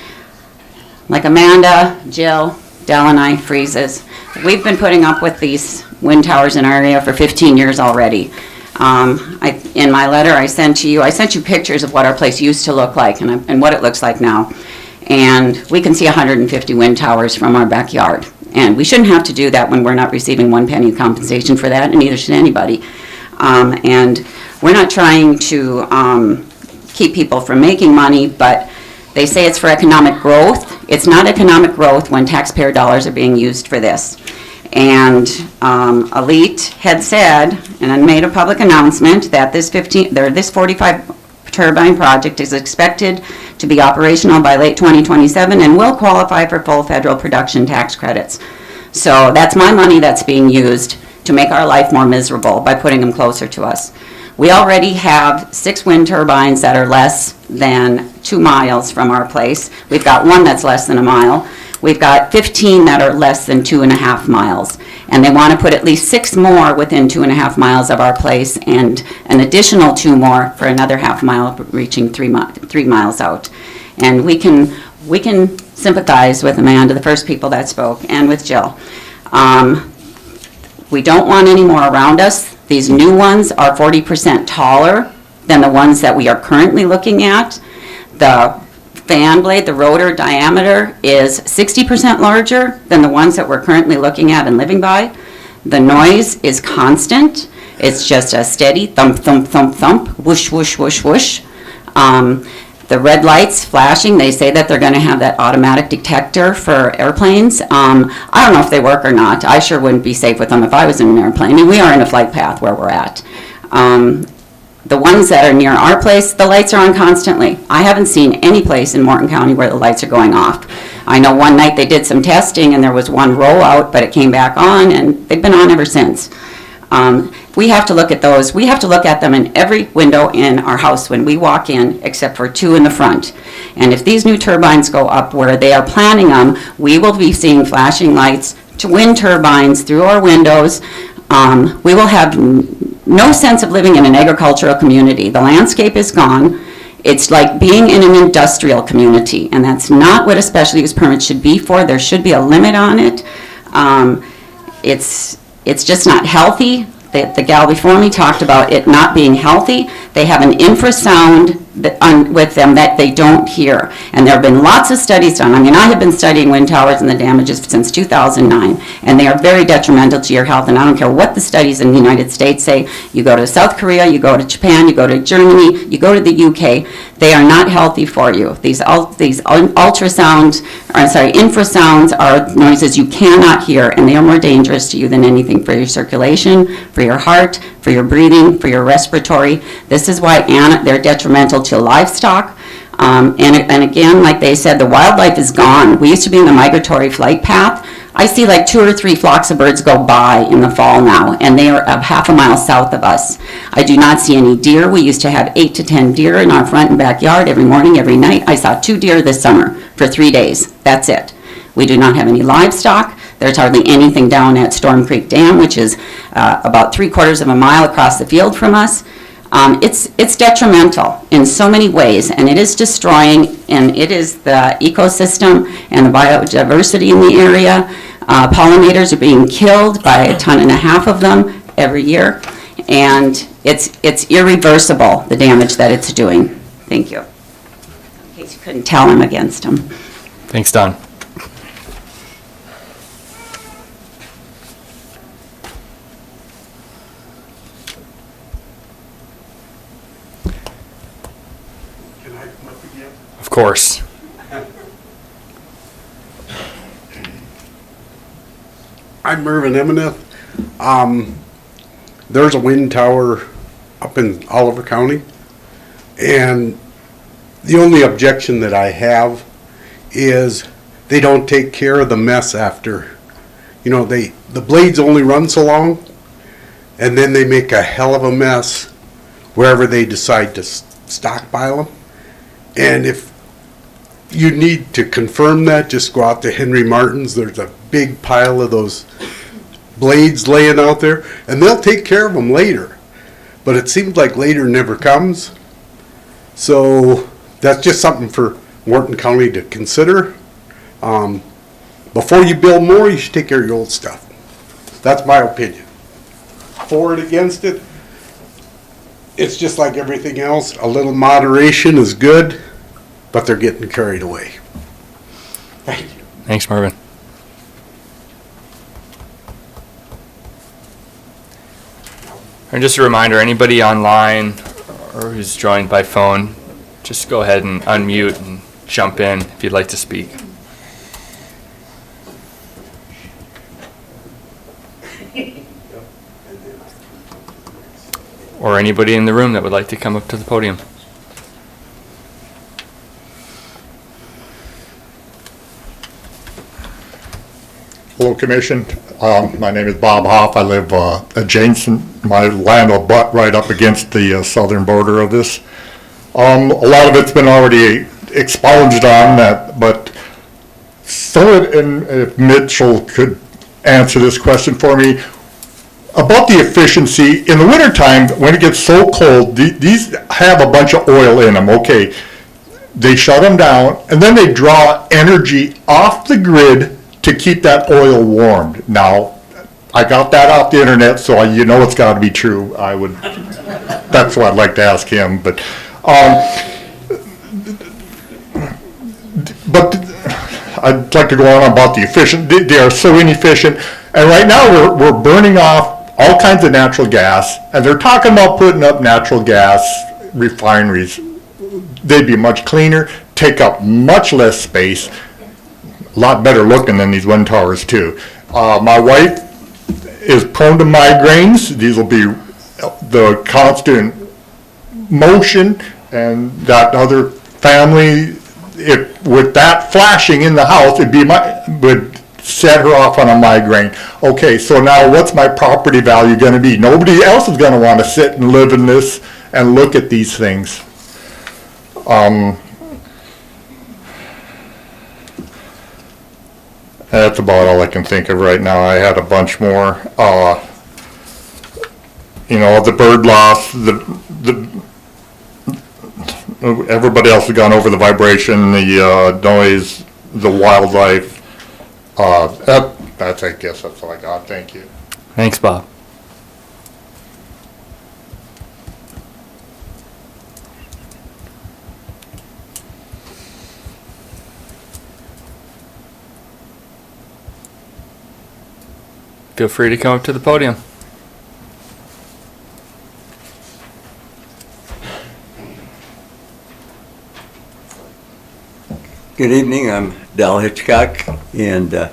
like Amanda, Jill, Dell, and I, Freezes, we've been putting up with these wind towers in our area for 15 years already. In my letter I sent you pictures of what our place used to look like and what it looks like now. And we can see 150 wind towers from our backyard. And we shouldn't have to do that when we're not receiving 1 penny compensation for that, and neither should anybody. And we're not trying to keep people from making money, but they say it's for economic growth. It's not economic growth when taxpayer dollars are being used for this. And Elite had said, and I made a public announcement, that this 45 turbine project is expected to be operational by late 2027 and will qualify for full federal production tax credits. So that's my money that's being used to make our life more miserable by putting them closer to us. We already have 6 wind turbines that are less than 2 miles from our place. We've got 1 that's less than a mile. We've got 15 that are less than 2.5 miles. And they want to put at least 6 more within 2.5 miles of our place and an additional 2 more for another half mile, reaching 3 miles out. And we can sympathize with Amanda, the first people that spoke, and with Jill. We don't want any more around us. These new ones are 40% taller than the ones that we are currently looking at. The fan blade, the rotor diameter, is 60% larger than the ones that we're currently looking at and living by. The noise is constant. It's just a steady thump, thump, thump, thump, whoosh, whoosh, whoosh, whoosh. The red lights flashing, they say that they're going to have that automatic detector for airplanes. I don't know if they work or not. I sure wouldn't be safe with them if I was in an airplane. And we are in a flight path where we're at. The ones that are near our place, the lights are on constantly. I haven't seen any place in Morton County where the lights are going off. I know one night they did some testing and there was one rollout, but it came back on and they've been on ever since. We have to look at those. We have to look at them in every window in our house when we walk in, except for 2 in the front. And if these new turbines go up where they are planning them, we will be seeing flashing lights to wind turbines through our windows. We will have no sense of living in an agricultural community. The landscape is gone. It's like being in an industrial community, and that's not what a special use permit should be for. There should be a limit on it. It's just not healthy. The gal before me talked about it not being healthy. They have an infrasound with them that they don't hear. And there have been lots of studies done. I mean, I have been studying wind towers and the damages since 2009, and they are very detrimental to your health. And I don't care what the studies in the United States say. You go to South Korea, you go to Japan, you go to Germany, you go to the UK. They are not healthy for you. These infrasounds are noises you cannot hear, and they are more dangerous to you than anything for your circulation, for your heart, for your breathing, for your respiratory. This is why they're detrimental to livestock. And again, like they said, the wildlife is gone. We used to be in the migratory flight path. I see like 2 or 3 flocks of birds go by in the fall now, and they are half a mile south of us. I do not see any deer. We used to have 8 to 10 deer in our front and backyard every morning, every night. I saw 2 deer this summer for 3 days. That's it. We do not have any livestock. There's hardly anything down at Storm Creek Dam, which is about 3/4 of a mile across the field from us. It's detrimental in so many ways, and it is destroying, and it is the ecosystem and the biodiversity in the area. Pollinators are being killed by 1.5 tons of them every year, and it's irreversible, the damage that it's doing. Thank you. In case you couldn't tell, I'm against them. Thanks, Don. Of course. I'm Mervyn Emineth. There's a wind tower up in Oliver County, and the only objection that I have is they don't take care of the mess after. You know, the blades only run so long, and then they make a hell of a mess wherever they decide to stockpile them. And if you need to confirm that, just go out to Henry Martin's. There's a big pile of those blades laying out there, and they'll take care of them later. But it seems like later never comes. So that's just something for Morton County to consider. Before you build more, you should take care of your old stuff. That's my opinion. For it, against it, it's just like everything else. A little moderation is good, but they're getting carried away. Thank you. Thanks, Marvin. And just a reminder, anybody online or who's joined by phone, just go ahead and unmute and jump in if you'd like to speak. Or anybody in the room that would like to come up to the podium. Hello, Commission. My name is Bob Hoff. I live adjacent. My land will butt right up against the southern border of this. A lot of it's been already expounded on that, but if Mitchell could answer this question for me about the efficiency in the wintertime when it gets so cold. These have a bunch of oil in them. Okay, they shut them down and then they draw energy off the grid to keep that oil warmed. Now, I got that off the internet, so you know it's got to be true. That's what I'd like to ask him. But I'd like to go on about the efficient. They are so inefficient, and right now we're burning off all kinds of natural gas, and they're talking about putting up natural gas refineries. They'd be much cleaner, take up much less space. A lot better looking than these wind towers too. My wife is prone to migraines. These will be the constant motion, and that other family, with that flashing in the house, would set her off on a migraine. Okay, so now what's my property value going to be? Nobody else is going to want to sit and live in this and look at these things. That's about all I can think of right now. I had a bunch more. The bird loss, everybody else has gone over the vibration, the noise, the wildlife. I guess that's all I got. Thank you. Thanks, Bob. Feel free to come up to the podium. Good evening, I'm Dal Hitchcock, and I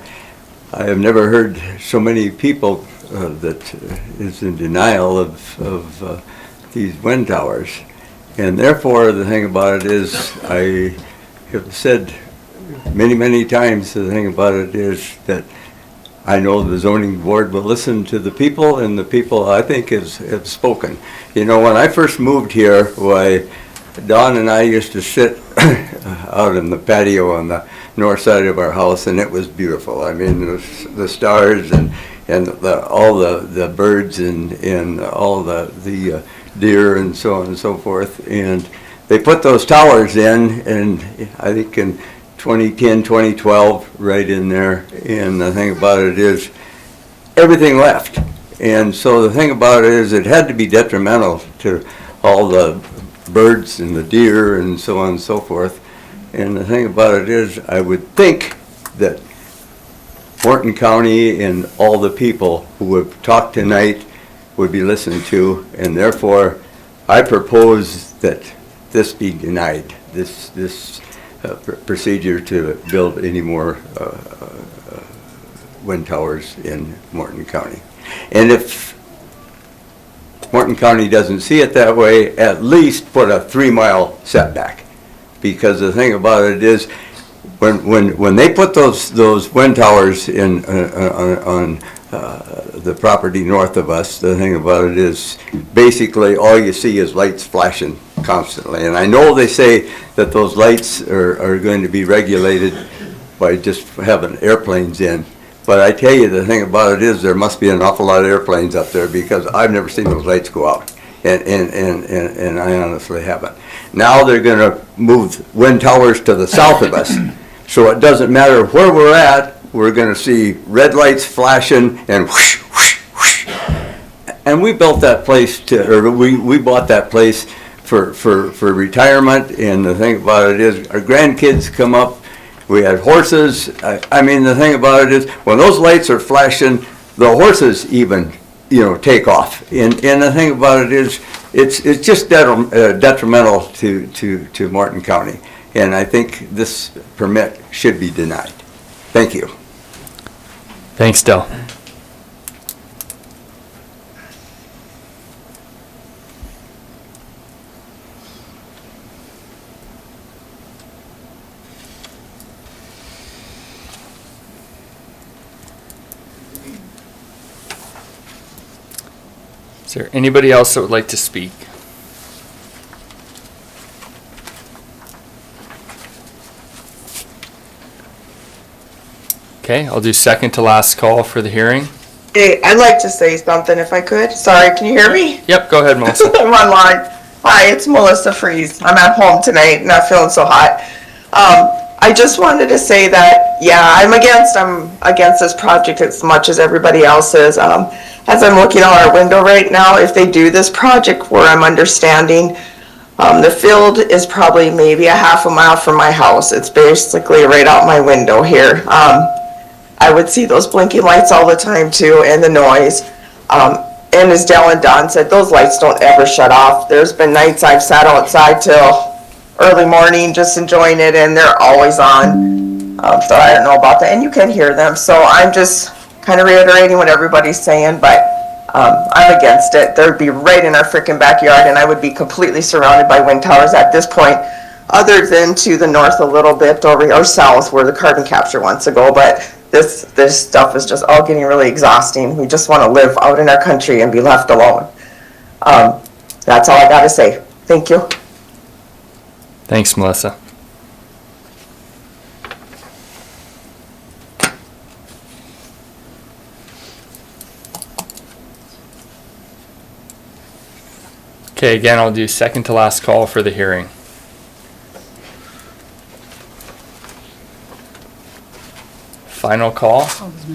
have never heard so many people that is in denial of these wind towers. And therefore, the thing about it is, I have said many, many times, the thing about it is that I know the zoning board will listen to the people, and the people, I think, have spoken. You know, when I first moved here, why, Don and I used to sit out in the patio on the north side of our house, and it was beautiful. I mean, the stars and all the birds and all the deer and so on and so forth. And they put those towers in, and I think in 2010, 2012, right in there. And the thing about it is, everything left. And so the thing about it is, it had to be detrimental to all the birds and the deer and so on and so forth. And the thing about it is, I would think that Morton County and all the people who have talked tonight would be listened to, and therefore I propose that this be denied, this procedure to build any more wind towers in Morton County. And if Morton County doesn't see it that way, at least put a 3-mile setback. Because the thing about it is, when they put those wind towers in on the property north of us, the thing about it is, basically all you see is lights flashing constantly. And I know they say that those lights are going to be regulated by just having airplanes in. But I tell you, the thing about it is, there must be an awful lot of airplanes up there, because I've never seen those lights go out. And I honestly haven't. Now they're going to move wind towers to the south of us. So it doesn't matter where we're at, we're going to see red lights flashing and whoosh, whoosh, whoosh. And we built that place we bought that place for retirement. And the thing about it is, our grandkids come up, we had horses. I mean, the thing about it is, when those lights are flashing, the horses even, take off. And the thing about it is, it's just detrimental to Morton County. And I think this permit should be denied. Thank you. Thanks, Del. Is there anybody else that would like to speak? Okay, I'll do second to last call for the hearing. Hey, I'd like to say something if I could. Sorry, can you hear me? Yep, go ahead, Melissa. I'm online. Hi, it's Melissa Freeze. I'm at home tonight, not feeling so hot. I just wanted to say that, yeah, I'm against this project as much as everybody else is. As I'm looking out our window right now, if they do this project where I'm understanding, the field is probably maybe a half a mile from my house. It's basically right out my window here. I would see those blinking lights all the time too, and the noise. And as Del and Don said, those lights don't ever shut off. There's been nights I've sat outside till early morning just enjoying it, and they're always on. So I don't know about that, and you can hear them. So I'm just kind of reiterating what everybody's saying, but I'm against it. They'd be right in our frickin' backyard, and I would be completely surrounded by wind towers at this point, other than to the north a little bit or south where the carbon capture wants to go. But this stuff is just all getting really exhausting. We just want to live out in our country and be left alone. That's all I got to say. Thank you. Thanks, Melissa. Okay, again, I'll do second to last call for the hearing. Final call. Oh, is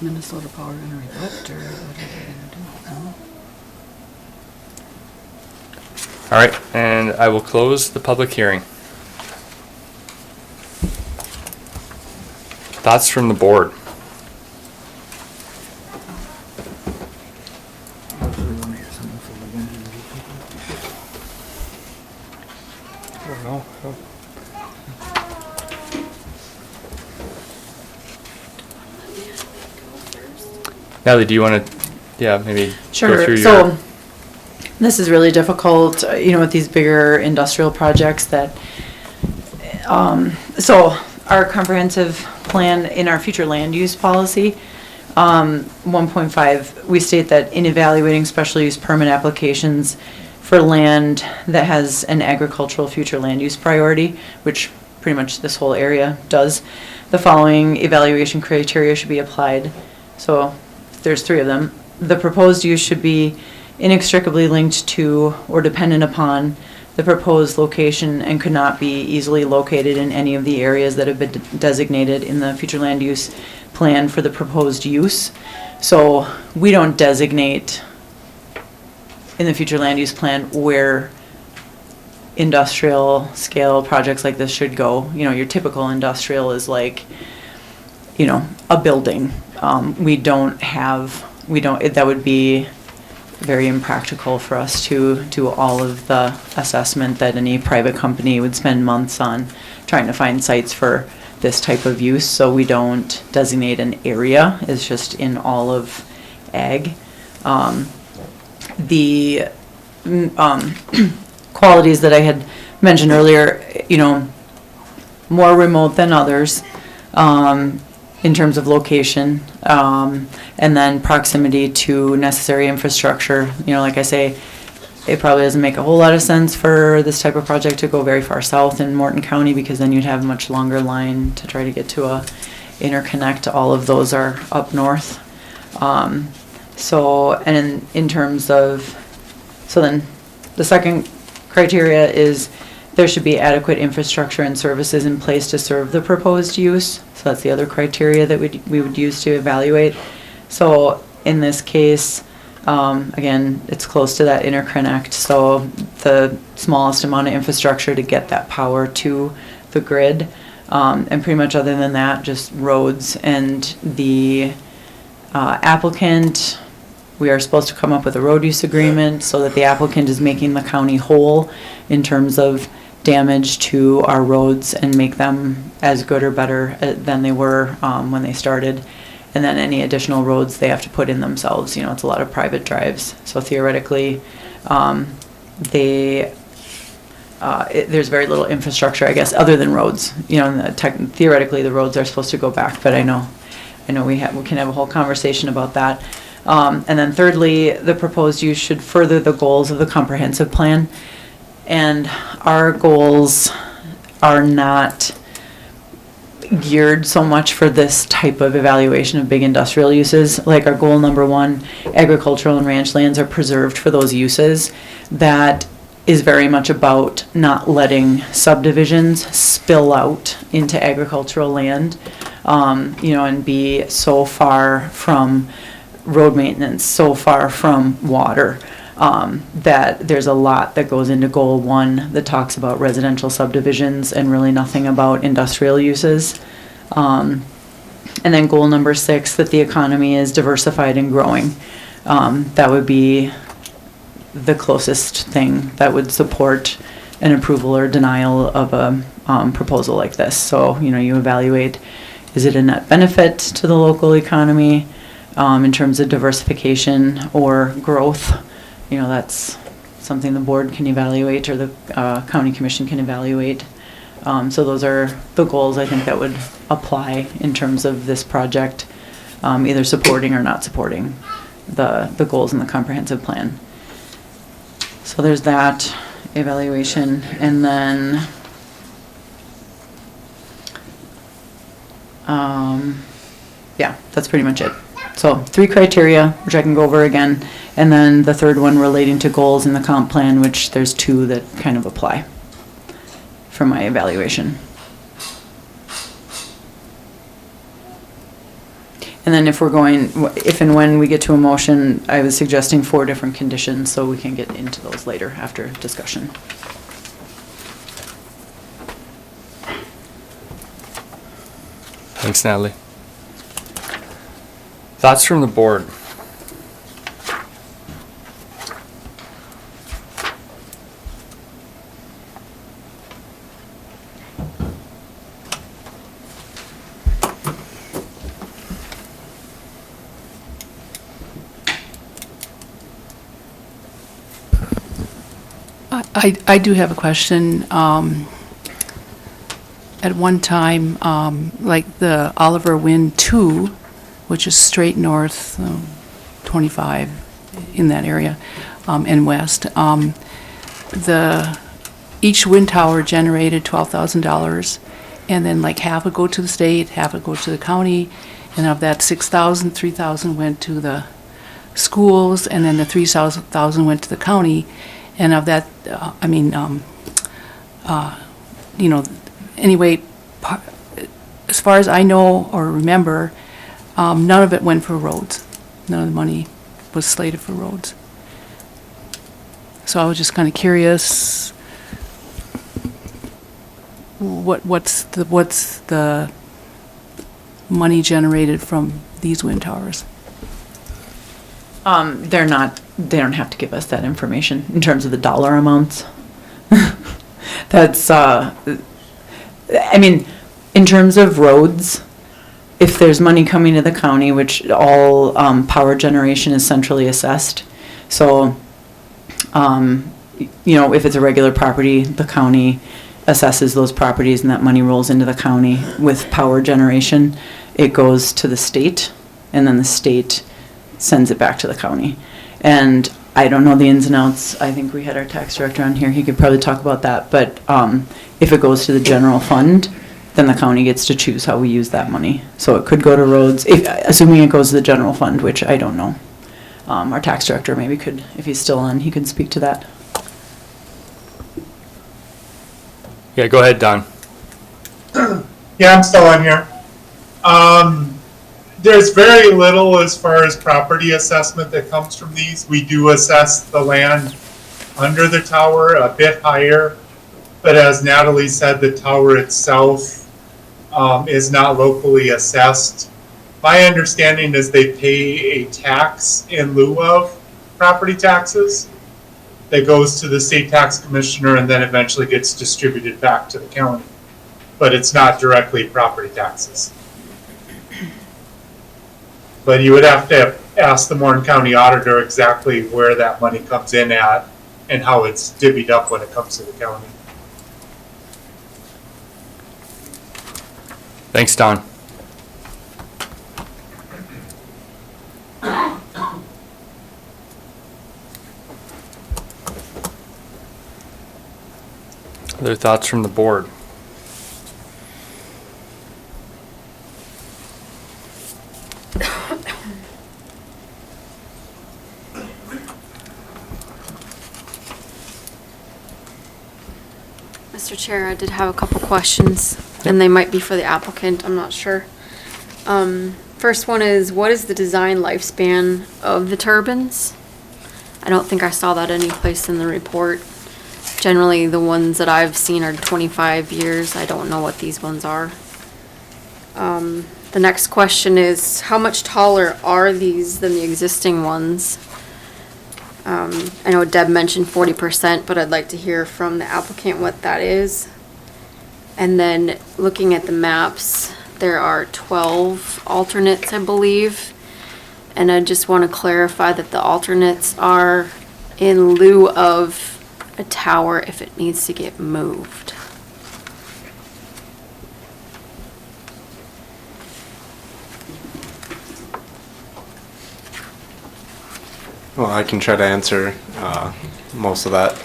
Minnesota Power going to revoke, or what are they going to do? No? All right, and I will close the public hearing. Thoughts from the board? Natalie, do you want to, maybe go through your... So, this is really difficult, with these bigger industrial projects that, so our comprehensive plan in our future land use policy, 1.5, we state that in evaluating special use permit applications for land that has an agricultural future land use priority, which pretty much this whole area does, the following evaluation criteria should be applied. So there's 3 of them. The proposed use should be inextricably linked to or dependent upon the proposed location and could not be easily located in any of the areas that have been designated in the future land use plan for the proposed use. So we don't designate in the future land use plan where industrial scale projects like this should go. Your typical industrial is like, a building. That would be very impractical for us to do all of the assessment that any private company would spend months on trying to find sites for this type of use. So we don't designate an area. It's just in all of ag. The qualities that I had mentioned earlier, more remote than others in terms of location, and then proximity to necessary infrastructure. Like I say, it probably doesn't make a whole lot of sense for this type of project to go very far south in Morton County, because then you'd have a much longer line to try to get to a interconnect. All of those are up north. And in terms of, then the second criteria is there should be adequate infrastructure and services in place to serve the proposed use. So that's the other criteria that we would use to evaluate. So in this case, again, it's close to that interconnect. So the smallest amount of infrastructure to get that power to the grid. And pretty much other than that, just roads. And the applicant, we are supposed to come up with a road use agreement so that the applicant is making the county whole in terms of damage to our roads and make them as good or better than they were when they started. And then any additional roads they have to put in themselves. It's a lot of private drives. So theoretically, there's very little infrastructure, I guess, other than roads. Theoretically, the roads are supposed to go back, but I know we can have a whole conversation about that. And then thirdly, the proposed use should further the goals of the comprehensive plan. And our goals are not geared so much for this type of evaluation of big industrial uses. Like our goal number 1, agricultural and ranch lands are preserved for those uses. That is very much about not letting subdivisions spill out into agricultural land, and be so far from road maintenance, so far from water, that there's a lot that goes into goal 1 that talks about residential subdivisions and really nothing about industrial uses. And then goal number 6, that the economy is diversified and growing. That would be the closest thing that would support an approval or denial of a proposal like this. So, you evaluate, is it a net benefit to the local economy in terms of diversification or growth? That's something the board can evaluate, or the county commission can evaluate. So those are the goals I think that would apply in terms of this project, either supporting or not supporting the goals in the comprehensive plan. So there's that evaluation, and then yeah, that's pretty much it. So 3 criteria, which I can go over again, and then the third one relating to goals in the comp plan, which there's 2 that kind of apply for my evaluation. And then if and when we get to a motion, I was suggesting 4 different conditions, so we can get into those later after discussion. Thanks, Natalie. Thoughts from the board? I do have a question. At one time, like the Oliver Wind 2, which is straight north, 25 in that area, and west, each wind tower generated $12,000, and then like half would go to the state, half would go to the county, and of that 6,000, 3,000 went to the schools, and then the 3,000 went to the county, and of that, anyway, as far as I know or remember, none of it went for roads. None of the money was slated for roads. So I was just kind of curious, what's the money generated from these wind towers? They don't have to give us that information in terms of the dollar amounts. That's, in terms of roads, if there's money coming to the county, which all power generation is centrally assessed, so, if it's a regular property, the county assesses those properties and that money rolls into the county. With power generation, it goes to the state, and then the state sends it back to the county. And I don't know the ins and outs. I think we had our tax director on here. He could probably talk about that. But if it goes to the general fund, then the county gets to choose how we use that money. So it could go to roads, assuming it goes to the general fund, which I don't know. Our tax director maybe could, if he's still on, he could speak to that. Yeah, go ahead, Don. Yeah, I'm still on here. There's very little as far as property assessment that comes from these. We do assess the land under the tower a bit higher, but as Natalie said, the tower itself is not locally assessed. My understanding is they pay a tax in lieu of property taxes that goes to the state tax commissioner and then eventually gets distributed back to the county. But it's not directly property taxes. But you would have to ask the Morton County Auditor exactly where that money comes in at and how it's divvied up when it comes to the county. Thanks, Don. Other thoughts from the board? Mr. Chair, I did have a couple questions, and they might be for the applicant, I'm not sure. First one is, what is the design lifespan of the turbines? I don't think I saw that any place in the report. Generally, the ones that I've seen are 25 years. I don't know what these ones are. The next question is, how much taller are these than the existing ones? I know Deb mentioned 40%, but I'd like to hear from the applicant what that is. And then looking at the maps, there are 12 alternates, I believe. And I just want to clarify that the alternates are in lieu of a tower if it needs to get moved. Well, I can try to answer most of that.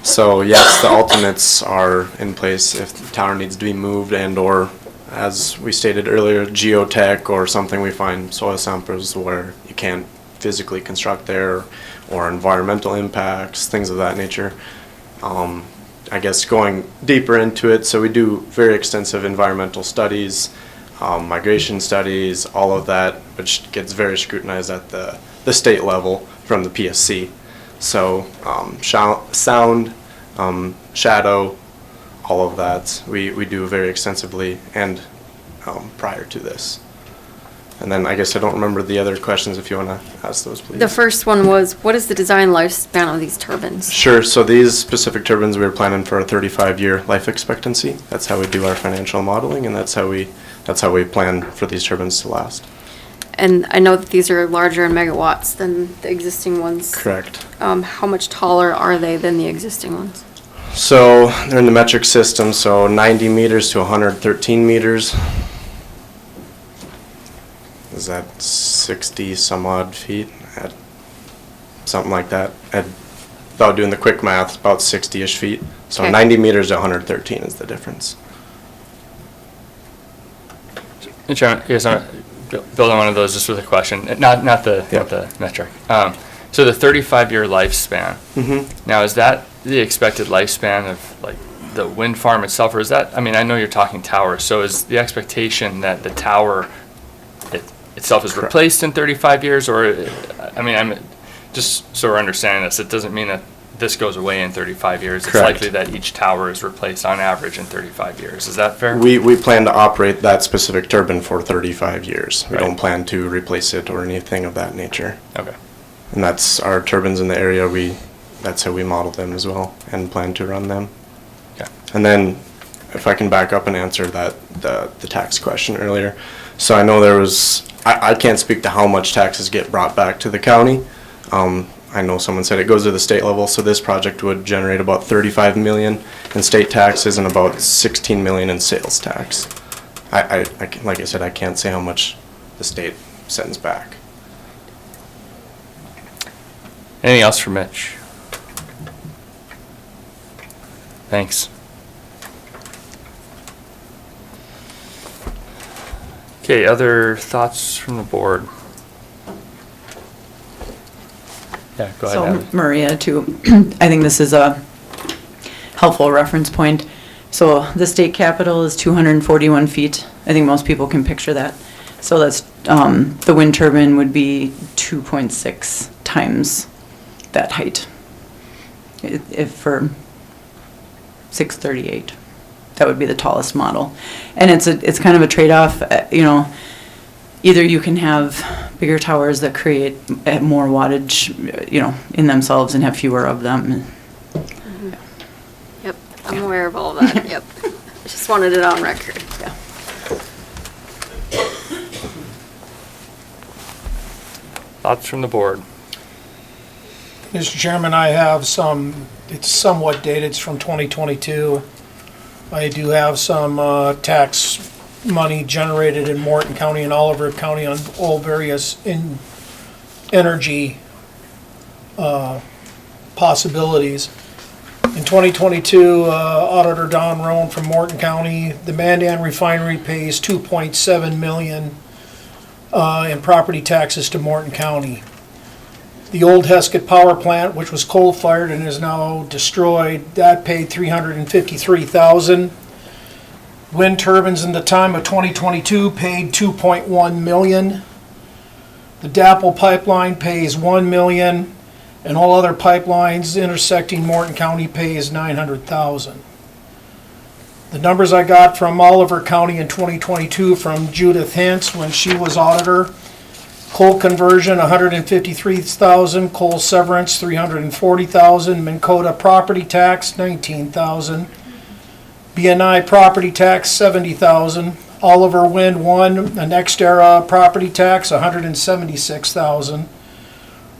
So yes, the alternates are in place if the tower needs to be moved and or, as we stated earlier, geotech or something, we find soil samples where you can't physically construct there, or environmental impacts, things of that nature. I guess going deeper into it, so we do very extensive environmental studies, migration studies, all of that, which gets very scrutinized at the state level from the PSC. So sound, shadow, all of that, we do very extensively and prior to this. And then I guess I don't remember the other questions, if you want to ask those, please. The first one was, what is the design lifespan of these turbines? Sure, so these specific turbines, we were planning for a 35-year life expectancy. That's how we do our financial modeling, and that's how we plan for these turbines to last. And I know that these are larger in megawatts than the existing ones. Correct. How much taller are they than the existing ones? So they're in the metric system, so 90 meters to 113 meters. Is that 60 some odd feet? Something like that. Without doing the quick math, about 60-ish feet. So Okay. 90 meters to 113 is the difference. Chairman, I guess I'm build on one of those just with a question, not the metric. So the 35-year lifespan. Now, is that the expected lifespan of like the wind farm itself, or is that? I mean, I know you're talking towers. So is the expectation that the tower itself is replaced in 35 years, or I mean, I'm just so we're understanding this. It doesn't mean that this goes away in 35 years. Correct. It's likely that each tower is replaced on average in 35 years. Is that fair? We plan to operate that specific turbine for 35 years. We Right. don't plan to replace it or anything of that nature. Okay. And that's our turbines in the area. That's how we model them as well and plan to run them. Okay. And then, if I can back up and answer the tax question earlier. So I know there was, I can't speak to how much taxes get brought back to the county. I know someone said it goes to the state level, so this project would generate about 35 million in state taxes and about 16 million in sales tax. Like I said, I can't say how much the state sends back. Anything else for Mitch? Thanks. Okay, other thoughts from the board? Yeah, go ahead, Abby. So Maria, too, I think this is a helpful reference point. So the state capitol is 241 feet. I think most people can picture that. So that's, the wind turbine would be 2.6 times that height. If for 638, that would be the tallest model. And it's kind of a trade-off, you know, either you can have bigger towers that create more wattage, you know, in themselves and have fewer of them. Yep, I'm aware of all of that, yep. Just wanted it on record. Yeah. Thoughts from the board? Mr. Chairman, I have it's somewhat dated, it's from 2022. I do have some tax money generated in Morton County and Oliver County on all various energy possibilities. In 2022, Auditor Don Roan from Morton County, the Mandan Refinery pays $2.7 million in property taxes to Morton County. The old Heskett Power Plant, which was coal-fired and is now destroyed, that paid $353,000. Wind turbines in the time of 2022 paid $2.1 million. The DAPL pipeline pays $1 million, and all other pipelines intersecting Morton County pays $900,000. The numbers I got from Oliver County in 2022 from Judith Hintz when she was auditor: coal conversion, $153,000, coal severance, $340,000, Minn Kota property tax, $19,000, BNI property tax, $70,000, Oliver Wind 1, a NextEra property tax, $176,000,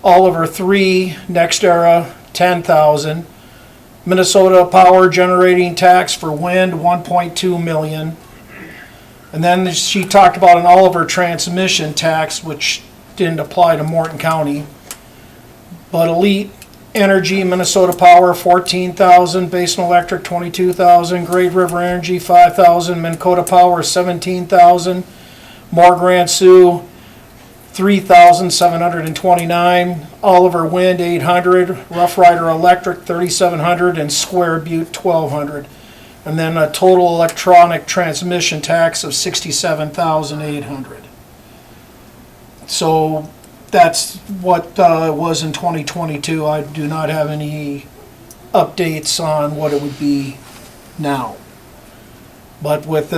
Oliver 3, NextEra, $10,000, Minnesota Power generating tax for wind, $1.2 million. And then she talked about an Oliver transmission tax, which didn't apply to Morton County. But Elite Energy, Minnesota Power, $14,000, Basin Electric, $22,000, Great River Energy, $5,000, Minn Kota Power, $17,000, Morgrant Sioux, $3,729, Oliver Wind, $800, Rough Rider Electric, $3,700, and Square Butte, $1,200. And then a total electronic transmission tax of $67,800. So that's what it was in 2022. I do not have any updates on what it would be now. But with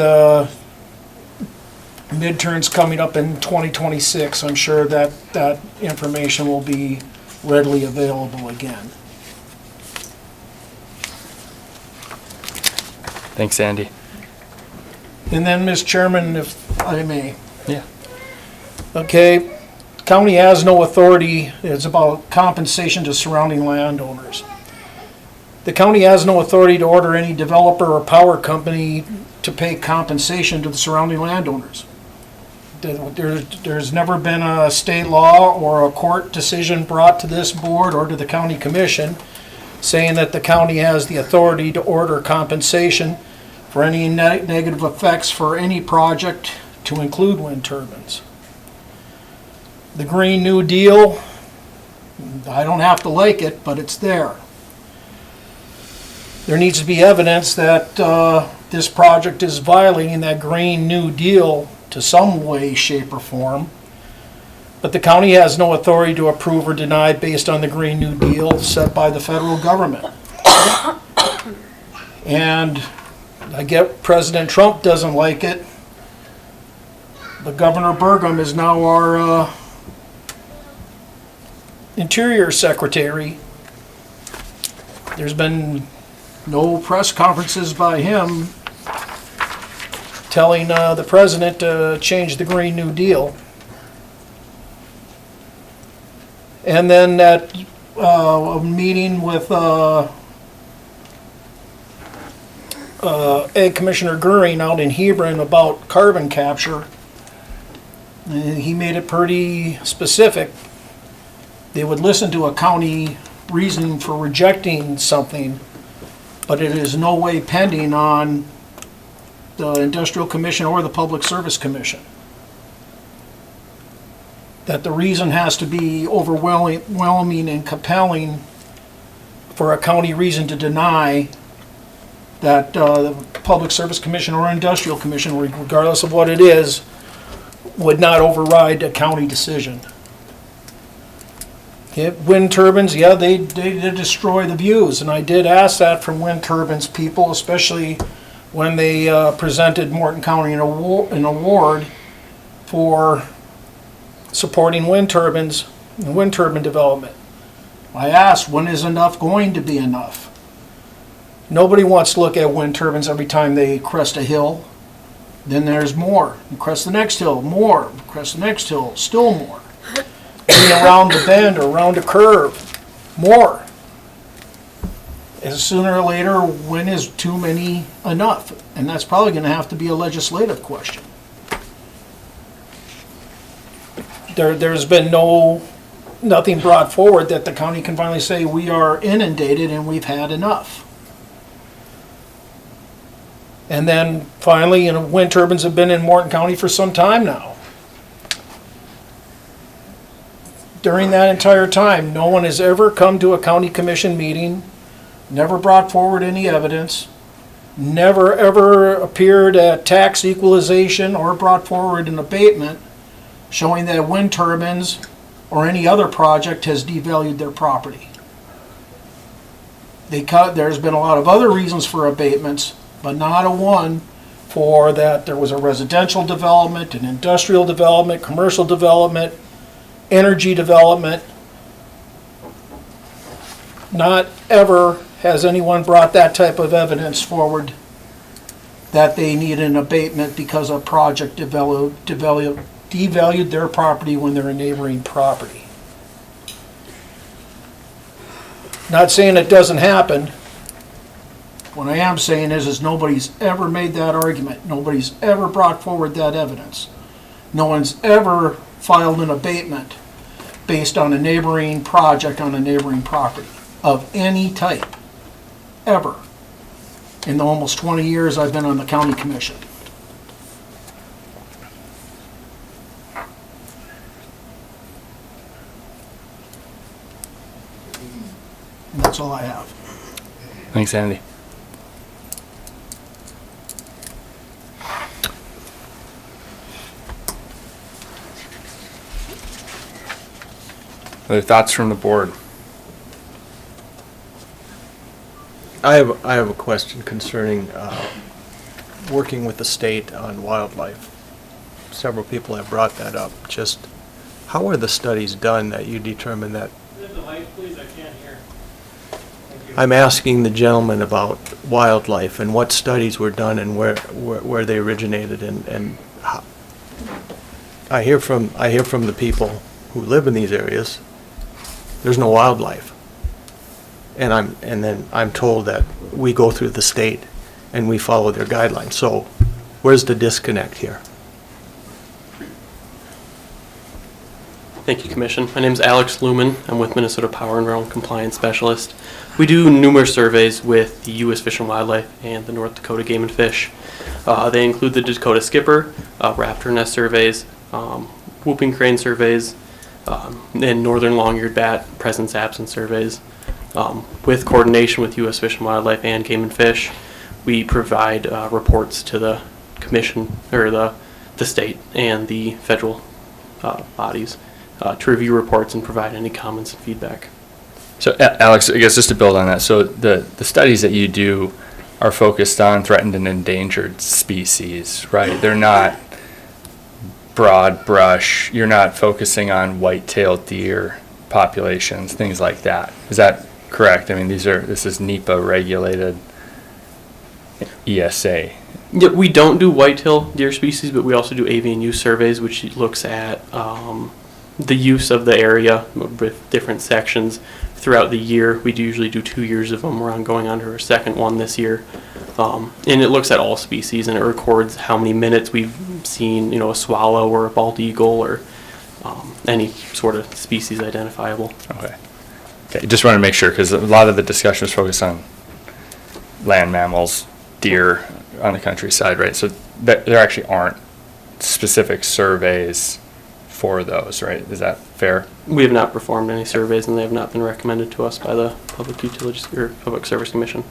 midterms coming up in 2026, I'm sure that that information will be readily available again. Thanks, Andy. And then, Mr. Chairman, if I may. Yeah. Okay, county has no authority. It's about compensation to surrounding landowners. The county has no authority to order any developer or power company to pay compensation to the surrounding landowners. There's never been a state law or a court decision brought to this board or to the county commission saying that the county has the authority to order compensation for any negative effects for any project, to include wind turbines. The Green New Deal, I don't have to like it, but it's there. There needs to be evidence that this project is violating that Green New Deal to some way, shape, or form. But the county has no authority to approve or deny based on the Green New Deal set by the federal government. And I get President Trump doesn't like it, but Governor Burgum is now our Interior Secretary. There's been no press conferences by him telling the president to change the Green New Deal. And then at a meeting with Ed Commissioner Goering out in Hebron about carbon capture, he made it pretty specific. They would listen to a county reason for rejecting something, but it is no way pending on the Industrial Commission or the Public Service Commission. That the reason has to be overwhelming and compelling for a county reason to deny that the Public Service Commission or Industrial Commission, regardless of what it is, would not override a county decision. Wind turbines, yeah, they destroy the views, and I did ask that from wind turbines people, especially when they presented Morton County an award for supporting wind turbines and wind turbine development. I asked, when is enough going to be enough? Nobody wants to look at wind turbines every time they crest a hill. Then there's more. You crest the next hill, more. Crest the next hill, still more. Maybe around the bend or around a curve, more. And sooner or later, when is too many enough? And that's probably going to have to be a legislative question. There's been nothing brought forward that the county can finally say we are inundated and we've had enough. And then finally, wind turbines have been in Morton County for some time now. During that entire time, no one has ever come to a county commission meeting, never brought forward any evidence, never ever appeared at tax equalization or brought forward an abatement showing that wind turbines or any other project has devalued their property. There's been a lot of other reasons for abatements, but not a one for that there was a residential development, an industrial development, commercial development, energy development. Not ever has anyone brought that type of evidence forward that they need an abatement because a project devalued their property when they're a neighboring property. Not saying it doesn't happen. What I am saying is nobody's ever made that argument. Nobody's ever brought forward that evidence. No one's ever filed an abatement based on a neighboring project on a neighboring property of any type, ever, in the almost 20 years I've been on the county commission. And that's all I have. Thanks, Andy. Other thoughts from the board? I have a question concerning working with the state on wildlife. Several people have brought that up. Just how are the studies done that you determine that? Please, I can't hear. I'm asking the gentleman about wildlife and what studies were done and where they originated and how. I hear from the people who live in these areas. There's no wildlife. and then I'm told that we go through the state and we follow their guidelines. So where's the disconnect here? Thank you, Commission. My name is Alex Lumen. I'm with Minnesota Power and Rail Compliance Specialist. We do numerous surveys with the U.S. Fish and Wildlife and the North Dakota Game and Fish. They include the Dakota Skipper, raptor nest surveys, whooping crane surveys, and northern long-eared bat presence absence surveys. With coordination with U.S. Fish and Wildlife and Game and Fish, we provide reports to the Commission, or the state and the federal bodies to review reports and provide any comments and feedback. So Alex, I guess just to build on that, so the studies that you do are focused on threatened and endangered species, right? They're not broad brush. You're not focusing on white-tailed deer populations, things like that. Is that correct? I mean, this is NEPA regulated ESA. Yeah, we don't do white-tailed deer species, but we also do avian use surveys, which looks at the use of the area with different sections throughout the year. We usually do 2 years of them. We're going on to our second one this year. And it looks at all species, and it records how many minutes we've seen, a swallow or a bald eagle or any sort of species identifiable. Okay, just want to make sure, because a lot of the discussion was focused on land mammals, deer on the countryside, right? So there actually aren't specific surveys for those, right? Is that fair? We have not performed any surveys, and they have not been recommended to us by the Public Utilities or Public Service Commission.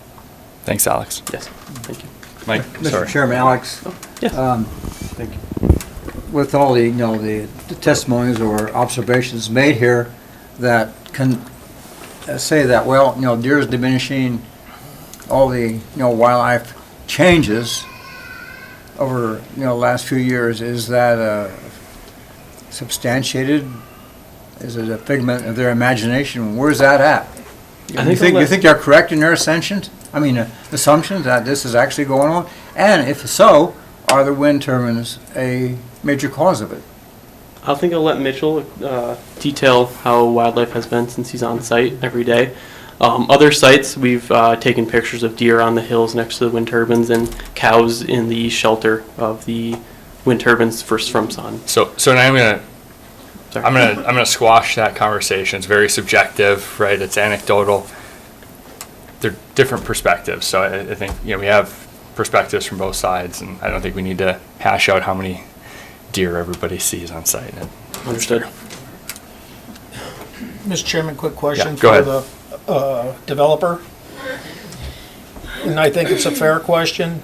Thanks, Alex. Yes, thank you. Mike, Mr. sorry. Chairman, Alex. Yes. Thank you. With all the, the testimonies or observations made here that can say that, well, deer is diminishing, all the, wildlife changes over, the last few years, is that substantiated? Is it a figment of their imagination? Where's that at? You think they're correct in their assumptions? Assumptions that this is actually going on? And if so, are the wind turbines a major cause of it? I think I'll let Mitchell detail how wildlife has been since he's on site every day. Other sites, we've taken pictures of deer on the hills next to the wind turbines and cows in the shelter of the wind turbines from sun. So now I'm gonna squash that conversation. It's very subjective, right? It's anecdotal. They're different perspectives. So I think we have perspectives from both sides, and I don't think we need to hash out how many deer everybody sees on site. Understood. Mr. Chairman, quick question go for ahead. the developer. And I think it's a fair question.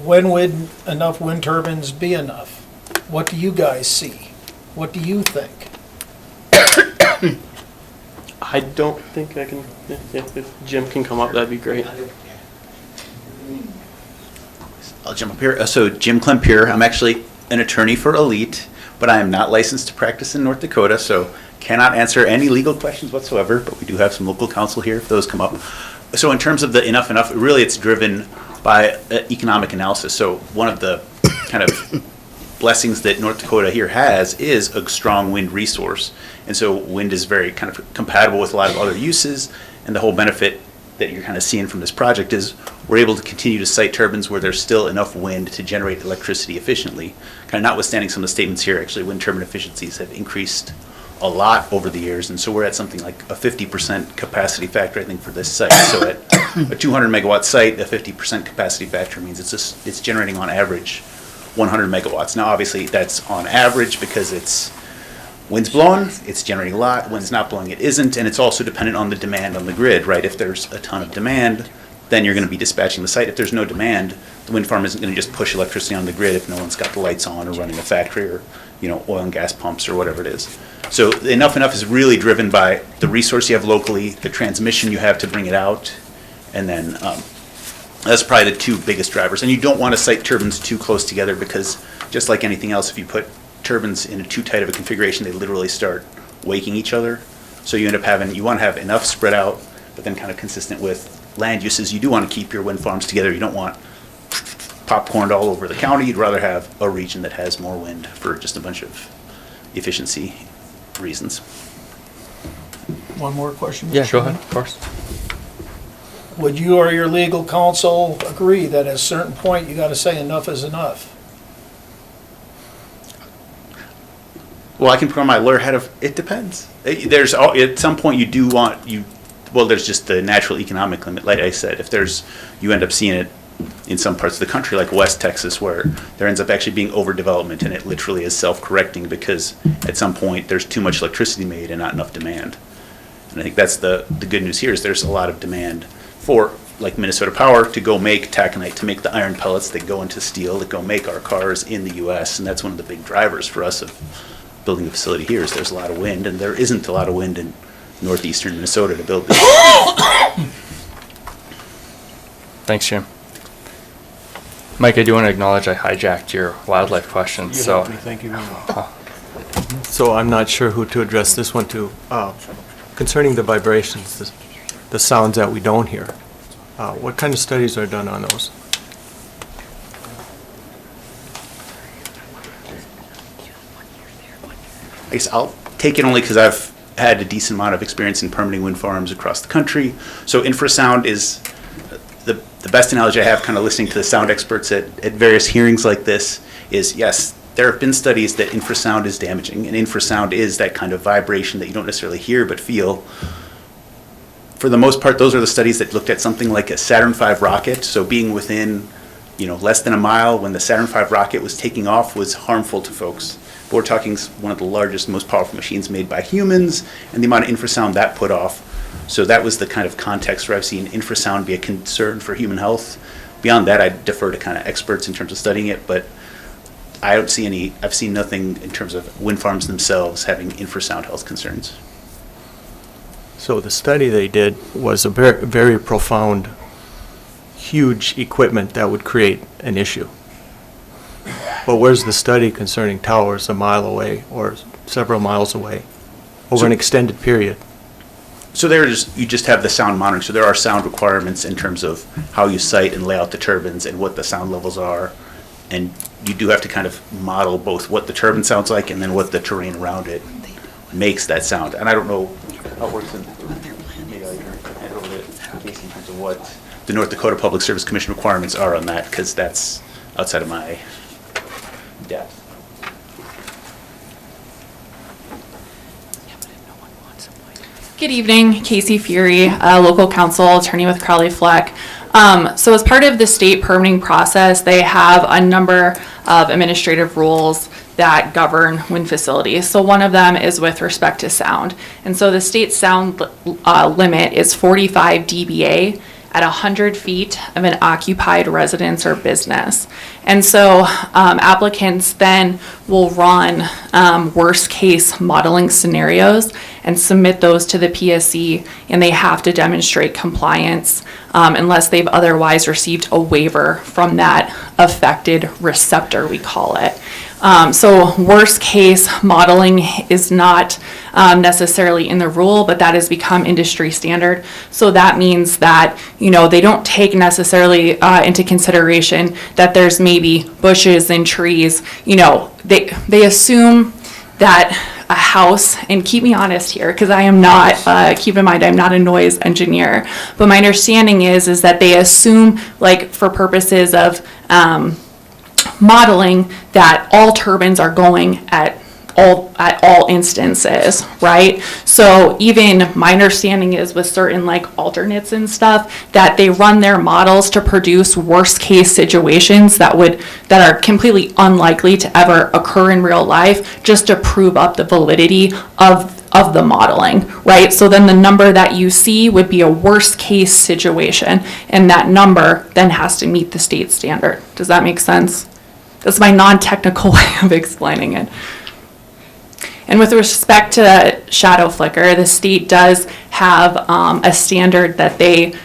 When would enough wind turbines be enough? What do you guys see? What do you think? I don't think I can, if Jim can come up, that'd be great. I'll jump up here. So Jim Klempier, I'm actually an attorney for Elite, but I am not licensed to practice in North Dakota, so cannot answer any legal questions whatsoever, but we do have some local counsel here if those come up. So in terms of the enough, really it's driven by economic analysis. So one of the kind of blessings that North Dakota here has is a strong wind resource. And so wind is very kind of compatible with a lot of other uses, and the whole benefit that you're kind of seeing from this project is we're able to continue to site turbines where there's still enough wind to generate electricity efficiently. Kind of notwithstanding some of the statements here, actually wind turbine efficiencies have increased a lot over the years, and so we're at something like a 50% capacity factor, I think, for this site. So at a 200 megawatt site, a 50% capacity factor means it's generating on average 100 megawatts. Now, obviously, that's on average because wind's blowing, it's generating a lot. Wind's not blowing, it isn't, and it's also dependent on the demand on the grid, right? If there's a ton of demand, then you're going to be dispatching the site. If there's no demand, the wind farm isn't going to just push electricity on the grid if no one's got the lights on or running a factory or oil and gas pumps or whatever it is. So enough is really driven by the resource you have locally, the transmission you have to bring it out, and then that's probably the two biggest drivers. And you don't want to site turbines too close together because just like anything else, if you put turbines in too tight of a configuration, they literally start waking each other. So you want to have enough spread out, but then kind of consistent with land uses. You do want to keep your wind farms together. You don't want popcorned all over the county. You'd rather have a region that has more wind for just a bunch of efficiency reasons. One more question. Mr. Yeah, go Chairman. ahead, of course. Would you or your legal counsel agree that at a certain point, you gotta say enough is enough? Well, I can put on my lawyer hat of, it depends. There's, at some point you do want, well, there's just the natural economic limit, like I said. If there's, you end up seeing it in some parts of the country, like West Texas, where there ends up actually being overdevelopment and it literally is self-correcting because at some point there's too much electricity made and not enough demand. And I think that's the good news here is there's a lot of demand for, like Minnesota Power, to go make taconite, to make the iron pellets that go into steel, that go make our cars in the U.S. And that's one of the big drivers for us of building a facility here is there's a lot of wind, and there isn't a lot of wind in northeastern Minnesota to build this. Thanks, Jim. Mike, I do want to acknowledge I hijacked your wildlife questions, You so. helped me, thank you very much. So I'm not sure who to address this one to. Concerning the vibrations, the sounds that we don't hear, what kind of studies are done on those? I guess I'll take it only because I've had a decent amount of experience in permitting wind farms across the country. So infrasound is the best analogy I have, kind of listening to the sound experts at various hearings like this, is yes, there have been studies that infrasound is damaging, and infrasound is that kind of vibration that you don't necessarily hear but feel. For the most part, those are the studies that looked at something like a Saturn V rocket, so being within, less than a mile when the Saturn V rocket was taking off was harmful to folks. But we're talking one of the largest, most powerful machines made by humans, and the amount of infrasound that put off. So that was the kind of context where I've seen infrasound be a concern for human health. Beyond that, I defer to kind of experts in terms of studying it, but I don't see any, I've seen nothing in terms of wind farms themselves having infrasound health concerns. So the study they did was a very, very profound, huge equipment that would create an issue. But where's the study concerning towers a mile away or several miles away over an extended period? So you just have the sound monitoring. So there are sound requirements in terms of how you site and lay out the turbines and what the sound levels are. And you do have to kind of model both what the turbine sounds like and then what the terrain around it makes that sound. And I don't know how it works in, maybe I can hand over to Casey in terms of what the North Dakota Public Service Commission requirements are on that, because that's outside of my depth. Good evening, Casey Fury, local council attorney with Crowley Fleck. So as part of the state permitting process, they have a number of administrative rules that govern wind facilities. So one of them is with respect to sound. And so the state sound limit is 45 dBA at 100 feet of an occupied residence or business. And so applicants then will run worst case modeling scenarios and submit those to the PSC, and they have to demonstrate compliance unless they've otherwise received a waiver from that affected receptor, we call it. So worst case modeling is not necessarily in the rule, but that has become industry standard. So that means that, they don't take necessarily into consideration that there's maybe bushes and trees. They assume that a house, and keep me honest here, because I am not, keep in mind, I'm not a noise engineer, but my understanding is that they assume, like, for purposes of modeling, that all turbines are going at all instances, right? So even my understanding is with certain like alternates and stuff, that they run their models to produce worst case situations that are completely unlikely to ever occur in real life, just to prove up the validity of the modeling, right? So then the number that you see would be a worst case situation, and that number then has to meet the state standard. Does that make sense? That's my non-technical way of explaining it. And with respect to shadow flicker, the state does have a standard that they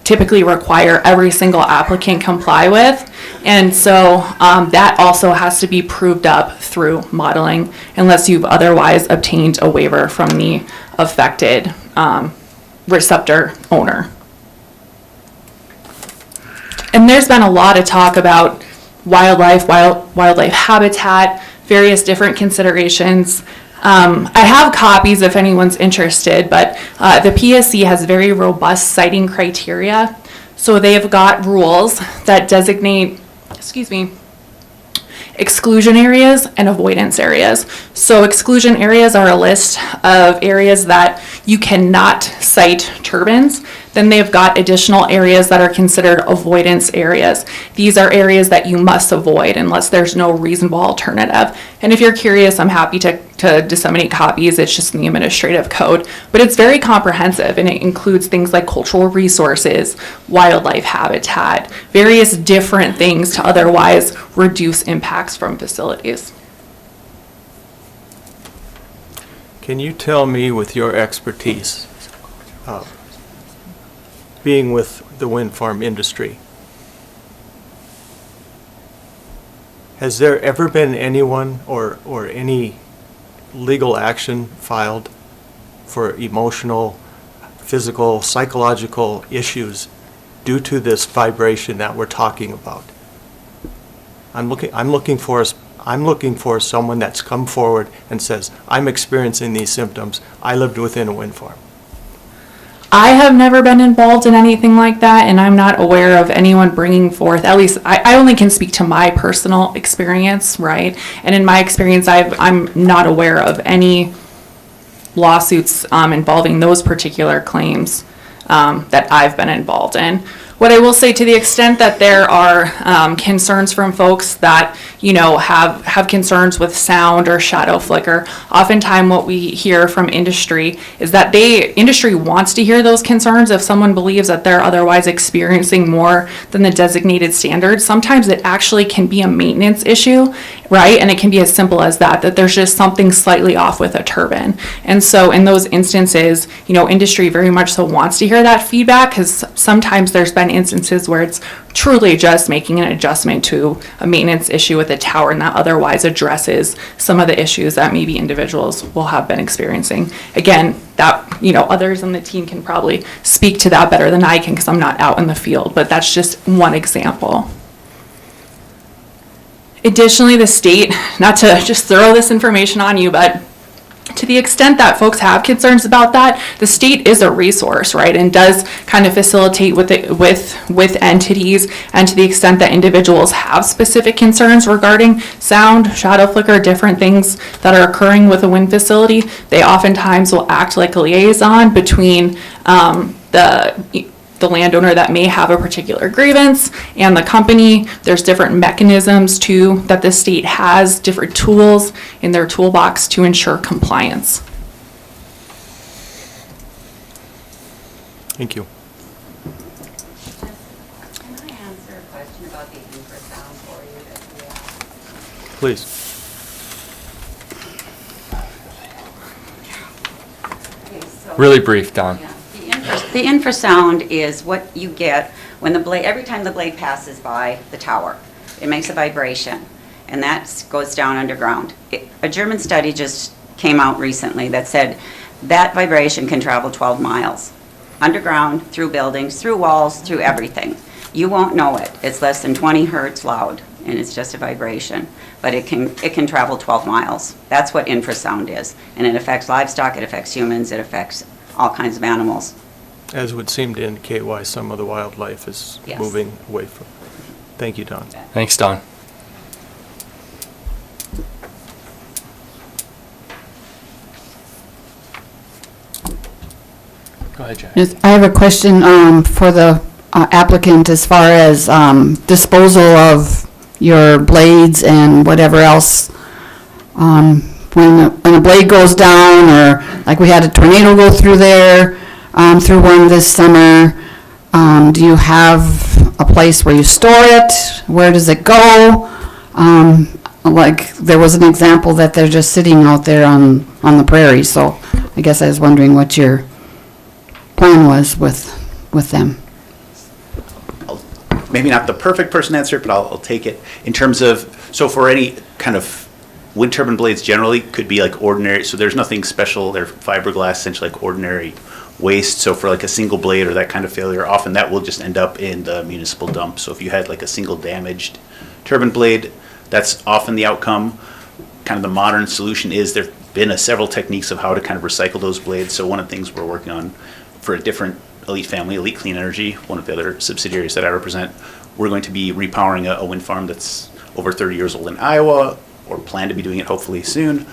typically require every single applicant comply with. And so that also has to be proved up through modeling unless you've otherwise obtained a waiver from the affected receptor owner. And there's been a lot of talk about wildlife habitat, various different considerations. I have copies if anyone's interested, but the PSC has very robust siting criteria. So they've got rules that designate, exclusion areas and avoidance areas. So exclusion areas are a list of areas that you cannot site turbines. Then they've got additional areas that are considered avoidance areas. These are areas that you must avoid unless there's no reasonable alternative. And if you're curious, I'm happy to disseminate copies. It's just in the administrative code. But it's very comprehensive, and it includes things like cultural resources, wildlife habitat, various different things to otherwise reduce impacts from facilities. Can you tell me, with your expertise, being with the wind farm industry, has there ever been anyone or any legal action filed for emotional, physical, psychological issues due to this vibration that we're talking about? I'm looking for someone that's come forward and says, I'm experiencing these symptoms. I lived within a wind farm. I have never been involved in anything like that, and I'm not aware of anyone bringing forth, at least I only can speak to my personal experience, right? And in my experience, I'm not aware of any lawsuits involving those particular claims that I've been involved in. What I will say, to the extent that there are concerns from folks that, you know, have concerns with sound or shadow flicker, oftentimes what we hear from industry is that industry wants to hear those concerns. If someone believes that they're otherwise experiencing more than the designated standards, sometimes it actually can be a maintenance issue, right? And it can be as simple as that there's just something slightly off with a turbine. And so in those instances, you know, industry very much so wants to hear that feedback, because sometimes there's been instances where it's truly just making an adjustment to a maintenance issue with a tower, and that otherwise addresses some of the issues that maybe individuals will have been experiencing. Again, that, you know, others on the team can probably speak to that better than I can, because I'm not out in the field, but that's just one example. Additionally, the state, not to just throw this information on you, but to the extent that folks have concerns about that, the state is a resource, right, and does kind of facilitate with entities. And to the extent that individuals have specific concerns regarding sound, shadow flicker, different things that are occurring with a wind facility, they oftentimes will act like a liaison between the landowner that may have a particular grievance and the company. There's different mechanisms too that the state has, different tools in their toolbox to ensure compliance. Thank you. Can I answer a question about the infrasound for you that we asked? Please. Really brief, Don. Yeah. The infrasound is what you get when the blade, every time the blade passes by the tower. It makes a vibration, and that goes down underground. A German study just came out recently that said that vibration can travel 12 miles. Underground, through buildings, through walls, through everything. You won't know it. It's less than 20 hertz loud, and it's just a vibration. But it can travel 12 miles. That's what infrasound is. And it affects livestock, it affects humans, it affects all kinds of animals. As would seem to indicate why some of the wildlife is moving away from. Thank you, Don. Thanks, Don. Go ahead, Jack. Yes, I have a question for the applicant as far as disposal of your blades and whatever else. When a blade goes down, or like we had a tornado go through there, through one this summer, do you have a place where you store it? Where does it go? Like there was an example that they're just sitting out there on the prairie, so I guess I was wondering what your plan was with them. Maybe not the perfect person to answer it, but I'll take it. In terms of, so for any kind of wind turbine blades generally could be like ordinary, so there's nothing special, they're fiberglass, essentially like ordinary waste. So for like a single blade or that kind of failure, often that will just end up in the municipal dump. So if you had like a single damaged turbine blade, that's often the outcome. kind of the modern solution is there've been several techniques of how to kind of recycle those blades. So one of the things we're working on for a different Elite family, Elite Clean Energy, one of the other subsidiaries that I represent, we're going to be repowering a wind farm that's over 30 years old in Iowa, or plan to be doing it hopefully soon.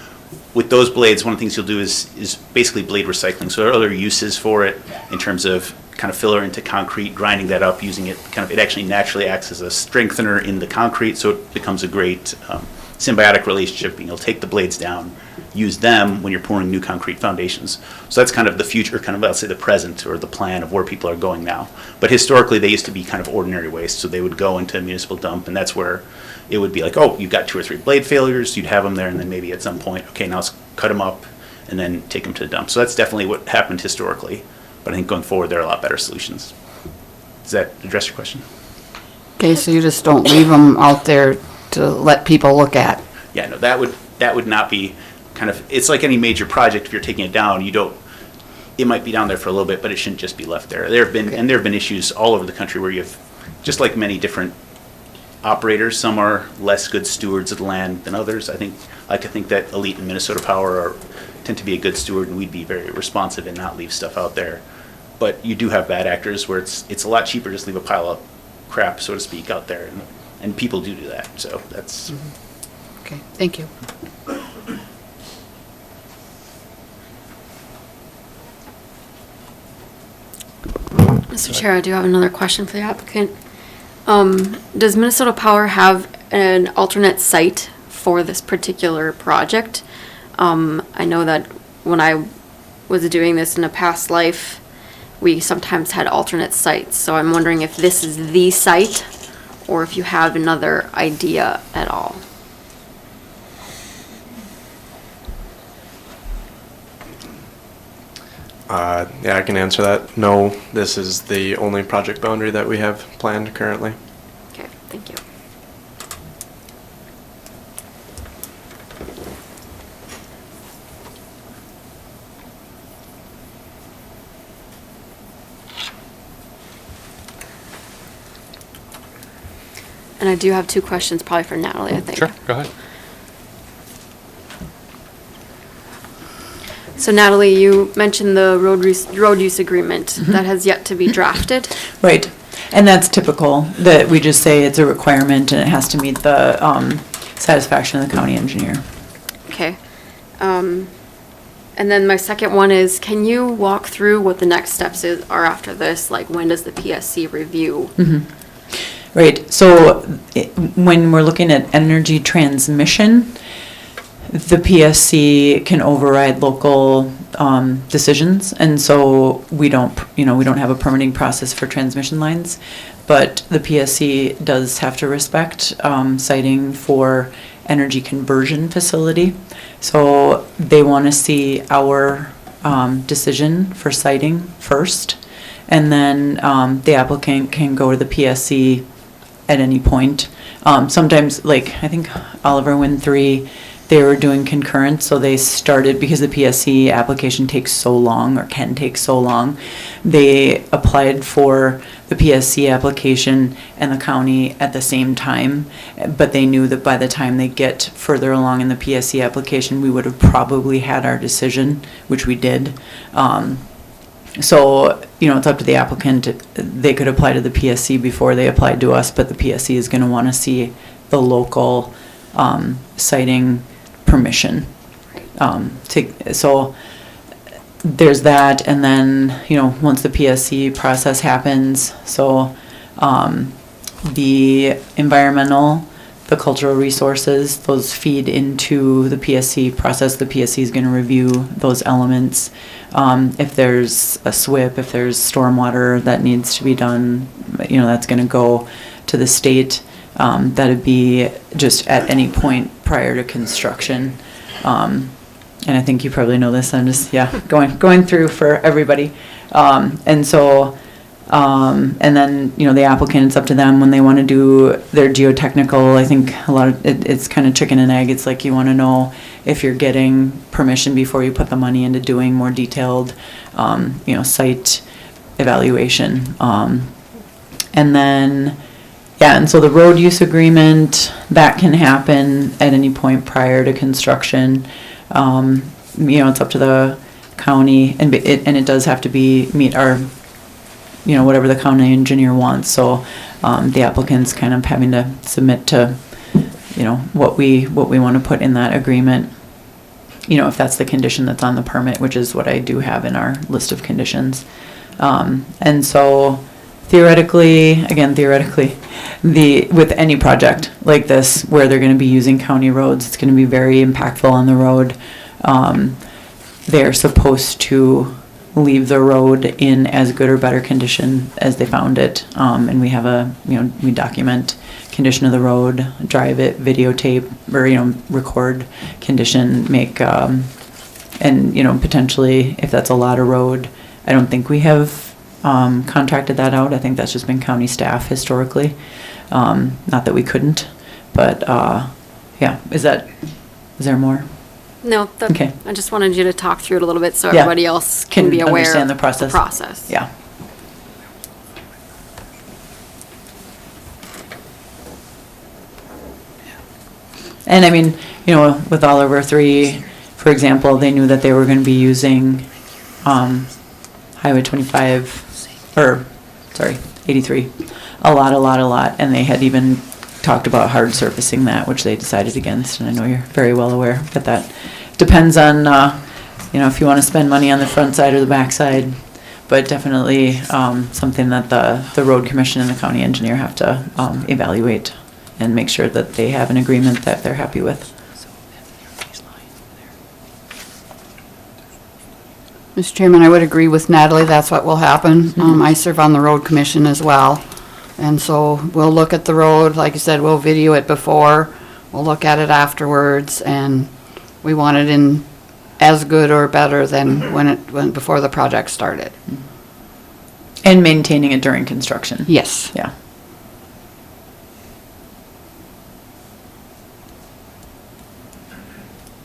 With those blades, one of the things you'll do is basically blade recycling. So there are other uses for it in terms of kind of filler into concrete, grinding that up, using it it actually naturally acts as a strengthener in the concrete, so it becomes a great symbiotic relationship. Being able to take the blades down, use them when you're pouring new concrete foundations. So that's kind of the future, kind of, I'll say, the present or the plan of where people are going now. But historically, they used to be kind of ordinary waste, so they would go into a municipal dump, and that's where it would be like, oh, you've got 2 or 3 blade failures, you'd have them there, and then maybe at some point, okay, now let's cut them up and then take them to the dump. So that's definitely what happened historically. But I think going forward, there are a lot better solutions. Does that address your question? Okay, so you just don't leave them out there to let people look at? Yeah, no, that would not be kind of, it's like any major project. If you're taking it down, it might be down there for a little bit, but it shouldn't just be left there. There have been issues all over the country where you have, just like many different operators, some are less good stewards of the land than others. I like to think that Elite and Minnesota Power tend to be a good steward, and we'd be very responsive and not leave stuff out there. But you do have bad actors where it's a lot cheaper to just leave a pile of crap, so to speak, out there, and people do that. So that's. Okay, thank you. Mr. Chair, I do have another question for the applicant. Does Minnesota Power have an alternate site for this particular project? I know that when I was doing this in a past life, we sometimes had alternate sites. So I'm wondering if this is the site or if you have another idea at all. Yeah, I can answer that. No, this is the only project boundary that we have planned currently. Okay, thank you. And I do have 2 questions probably for Natalie, I think. Sure, go ahead. So Natalie, you mentioned the road use agreement that has yet to be drafted. Right, and that's typical, that we just say it's a requirement and it has to meet the satisfaction of the county engineer. Okay. And then my second one is, can you walk through what the next steps are after this? Like, when does the PSC review? Mm-hmm. Right, so when we're looking at energy transmission, the PSC can override local decisions, and so we don't have a permitting process for transmission lines, but the PSC does have to respect siting for energy conversion facility. So they want to see our decision for siting first, and then the applicant can go to the PSC at any point. Sometimes, like I think Oliver Wind 3, they were doing concurrent, so they started, because the PSC application takes so long, or can take so long, they applied for the PSC application and the county at the same time, but they knew that by the time they get further along in the PSC application, we would have probably had our decision, which we did. So, it's up to the applicant. They could apply to the PSC before they applied to us, but the PSC is going to want to see the local siting permission. So there's that, and then, once the PSC process happens, so the environmental, the cultural resources, those feed into the PSC process. The PSC is going to review those elements. If there's a SWIP, if there's stormwater that needs to be done, that's going to go to the state. That'd be just at any point prior to construction. And I think you probably know this, I'm just, going through for everybody. And so, and then, the applicant, it's up to them when they want to do their geotechnical. I think a lot of it's kind of chicken and egg. It's like you want to know if you're getting permission before you put the money into doing more detailed, site evaluation. And then Yeah, and so the road use agreement, that can happen at any point prior to construction. It's up to the county, and it does have to meet our, whatever the county engineer wants. So the applicant's kind of having to submit to, what we want to put in that agreement. If that's the condition that's on the permit, which is what I do have in our list of conditions. And so theoretically, with any project like this, where they're going to be using county roads, it's going to be very impactful on the road. They're supposed to leave the road in as good or better condition as they found it. And we have we document condition of the road, drive it, videotape, or, record condition, make, and, potentially if that's a lot of road, I don't think we have contracted that out. I think that's just been county staff historically. Not that we couldn't, but yeah, is there more? No, Okay. I just wanted you to talk through it a little bit so Yeah. everybody else can be aware understand of the process. process. Yeah. And I mean, with Oliver 3, for example, they knew that they were going to be using Highway 83 a lot, and they had even talked about hard surfacing that, which they decided against, and I know you're very well aware, but that depends on, if you want to spend money on the front side or the back side, but definitely something that the road commission and the county engineer have to evaluate and make sure that they have an agreement that they're happy with. Mr. Chairman, I would agree with Natalie, that's what will happen. I serve on the road commission as well. And so we'll look at the road, like you said, we'll video it before, we'll look at it afterwards, and we want it in as good or better than when before the project started. And maintaining it during construction. Yes. Yeah.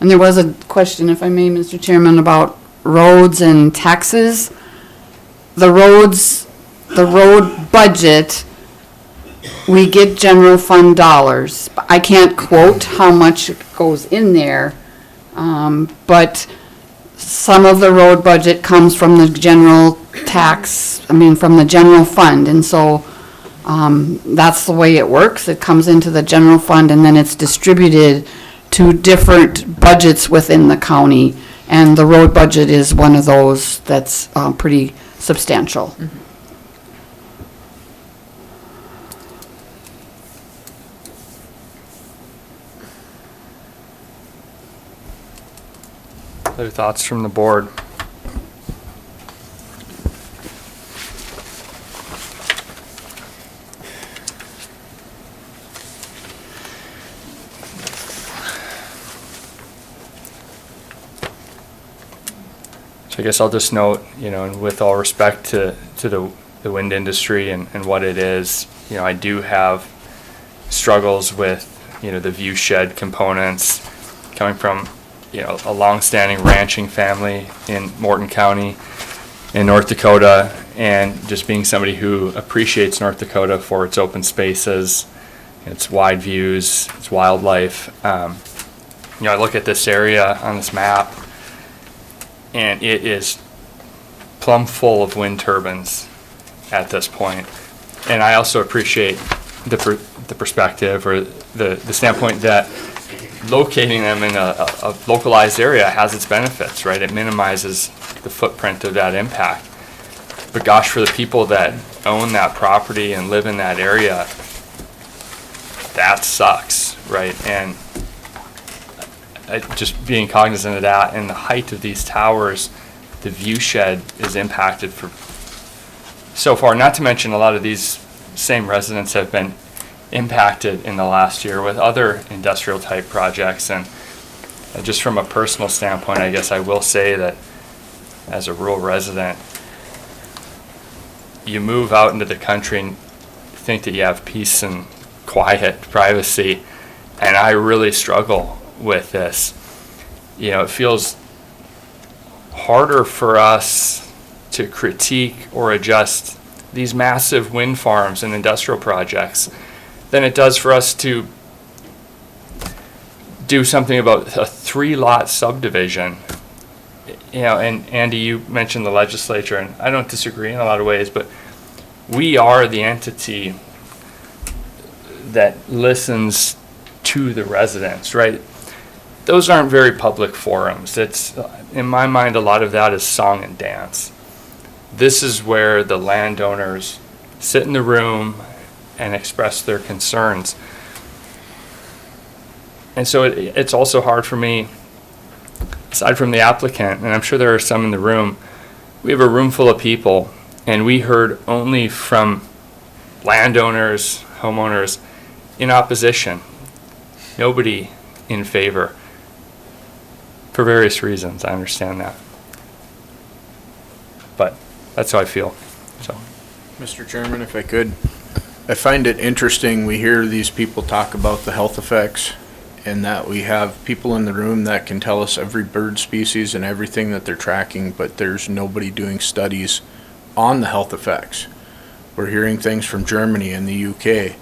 And there was a question, if I may, Mr. Chairman, about roads and taxes. The road budget, we get general fund dollars. I can't quote how much goes in there, but some of the road budget comes from the general from the general fund, and so that's the way it works. It comes into the general fund, and then it's distributed to different budgets within the county, and the road budget is one of those that's pretty substantial. Mm-hmm. Other thoughts from the board? So I guess I'll just note, and with all respect to the wind industry and what it is, I do have struggles with, the view shed components coming from, a long-standing ranching family in Morton County in North Dakota, and just being somebody who appreciates North Dakota for its open spaces, its wide views, its wildlife. I look at this area on this map, and it is plumb full of wind turbines at this point. And I also appreciate the perspective or the standpoint that locating them in a localized area has its benefits, right? It minimizes the footprint of that impact. But gosh, for the people that own that property and live in that area, that sucks, right? And just being cognizant of that, and the height of these towers, the view shed is impacted for so far. Not to mention a lot of these same residents have been impacted in the last year with other industrial type projects. And just from a personal standpoint, I guess I will say that as a rural resident, you move out into the country and think that you have peace and quiet, privacy, and I really struggle with this. It feels harder for us to critique or adjust these massive wind farms and industrial projects than it does for us to do something about a 3-lot subdivision. You know, and Andy, you mentioned the legislature, and I don't disagree in a lot of ways, but we are the entity that listens to the residents, right? Those aren't very public forums. It's, in my mind, a lot of that is song and dance. This is where the landowners sit in the room and express their concerns. And so it's also hard for me, aside from the applicant, and I'm sure there are some in the room, we have a room full of people, and we heard only from landowners, homeowners in opposition, nobody in favor, for various reasons. I understand that. But that's how I feel. So, Mr. Chairman, if I could, I find it interesting we hear these people talk about the health effects, and that we have people in the room that can tell us every bird species and everything that they're tracking, but there's nobody doing studies on the health effects. We're hearing things from Germany and the UK.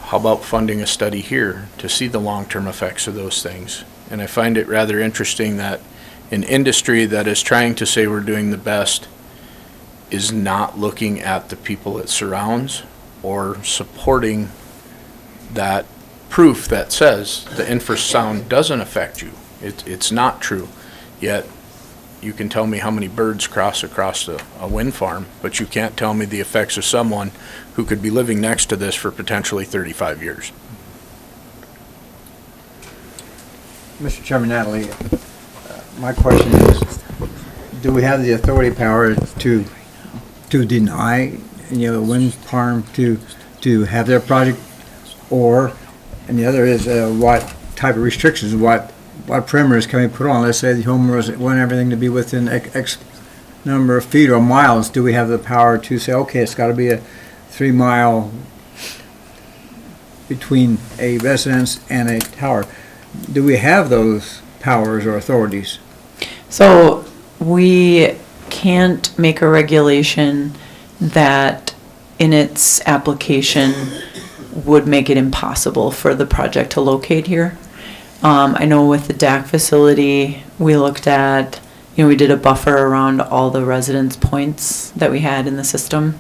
How about funding a study here to see the long-term effects of those things? And I find it rather interesting that an industry that is trying to say we're doing the best is not looking at the people it surrounds or supporting that proof that says the infrasound doesn't affect you. It's not true. Yet you can tell me how many birds cross across a wind farm, but you can't tell me the effects of someone who could be living next to this for potentially 35 years. Mr. Chairman, Natalie, my question is, do we have the authority power to deny, a wind farm to have their project, or, and the other is, what type of restrictions, what parameters can we put on? Let's say the homeowners want everything to be within X number of feet or miles. Do we have the power to say, okay, it's got to be a 3-mile between a residence and a tower? Do we have those powers or authorities? So we can't make a regulation that in its application would make it impossible for the project to locate here. I know with the DAC facility, we looked at, we did a buffer around all the residence points that we had in the system.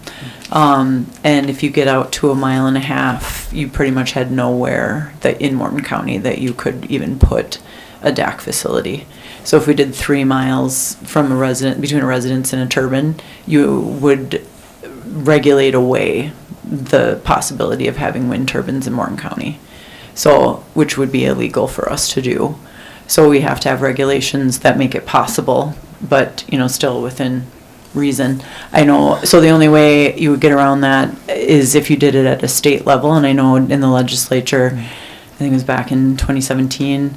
And if you get out to 1.5 miles, you pretty much had nowhere that in Morton County that you could even put a DAC facility. So if we did 3 miles from between a residence and a turbine, you would regulate away the possibility of having wind turbines in Morton County. So, which would be illegal for us to do. So we have to have regulations that make it possible, but, still within reason. I know, so the only way you would get around that is if you did it at a state level, and I know in the legislature, I think it was back in 2017,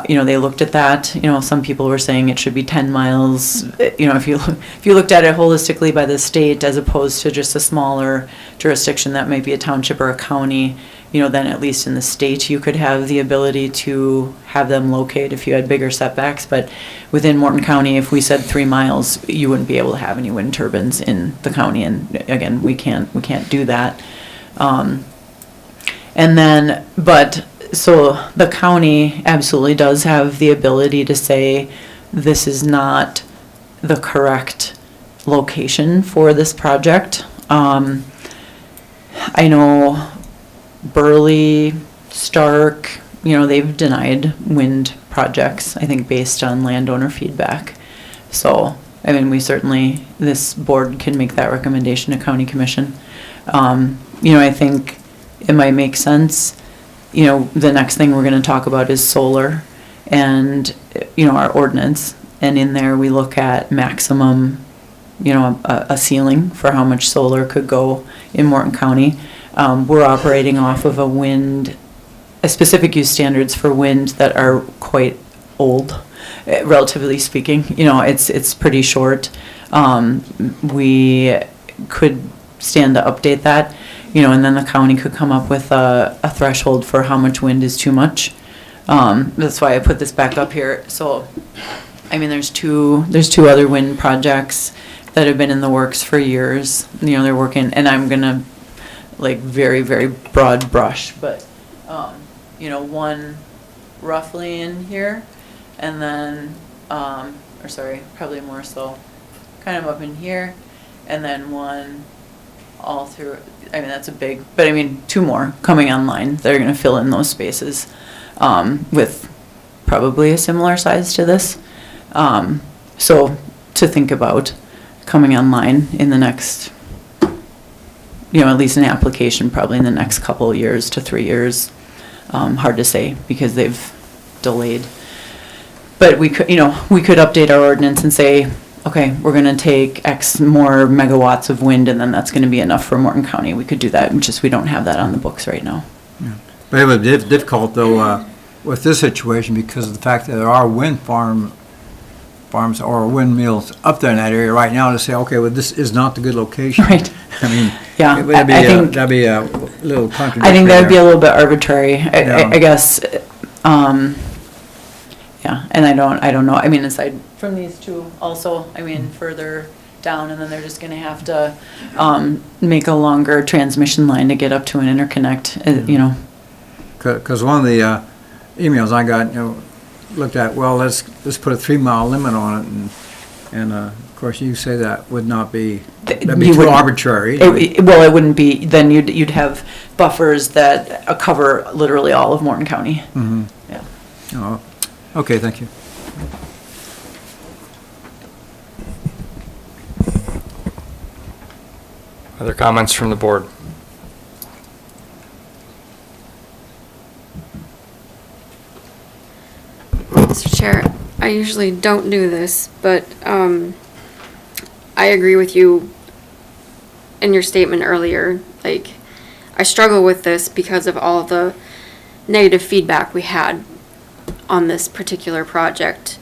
they looked at that. Some people were saying it should be 10 miles. If you looked at it holistically by the state as opposed to just a smaller jurisdiction that might be a township or a county, then at least in the state you could have the ability to have them locate if you had bigger setbacks. But within Morton County, if we said 3 miles, you wouldn't be able to have any wind turbines in the county. And again, we can't do that. So the county absolutely does have the ability to say this is not the correct location for this project. I know Burley, Stark, they've denied wind projects, I think based on landowner feedback. So, we certainly, this board can make that recommendation to county commission. I think it might make sense. The next thing we're going to talk about is solar and, our ordinance. And in there we look at maximum, a ceiling for how much solar could go in Morton County. We're operating off of a specific use standards for wind that are quite old, relatively speaking. It's pretty short. We could stand to update that. And then the county could come up with a threshold for how much wind is too much. That's why I put this back up here. So, there's two other wind projects that have been in the works for years. They're working, and I'm gonna like very, very broad brush, but, you know, one roughly in here, and then, or sorry, probably more so, kind of up in here, and then one all through, I mean, that's a big, but I mean, two more coming online that are gonna fill in those spaces, with probably a similar size to this. So to think about coming online in the next, you know, at least an application probably in the next couple of years to 3 years. Hard to say because they've delayed. But we could, you know, we could update our ordinance and say, okay, we're gonna take X more megawatts of wind and then that's gonna be enough for Morton County. We could do that, just we don't have that on the books right now. Yeah. But it was difficult though, with this situation because of the fact that there are wind farms or windmills up there in that area right now to say, okay, well, this is not the good location. Right. I mean, yeah, that'd be a little contradiction. I think that'd be a little bit arbitrary, Yeah. I guess. Yeah, and I don't know. I mean, aside from these two also, I mean, further down, and then they're just gonna have to, make a longer transmission line to get up to an interconnect, you know. Because one of the emails I got, you know, looked at, well, let's put a 3-mile limit on it, and of course you say that would not be, that'd be too arbitrary. Well, it wouldn't be, then you'd have buffers that cover literally all of Morton County. Mm-hmm. Yeah. Oh, okay, thank you. Other comments from the board? Mr. Chair, I usually don't do this, but I agree with you in your statement earlier. Like, I struggle with this because of all the negative feedback we had on this particular project.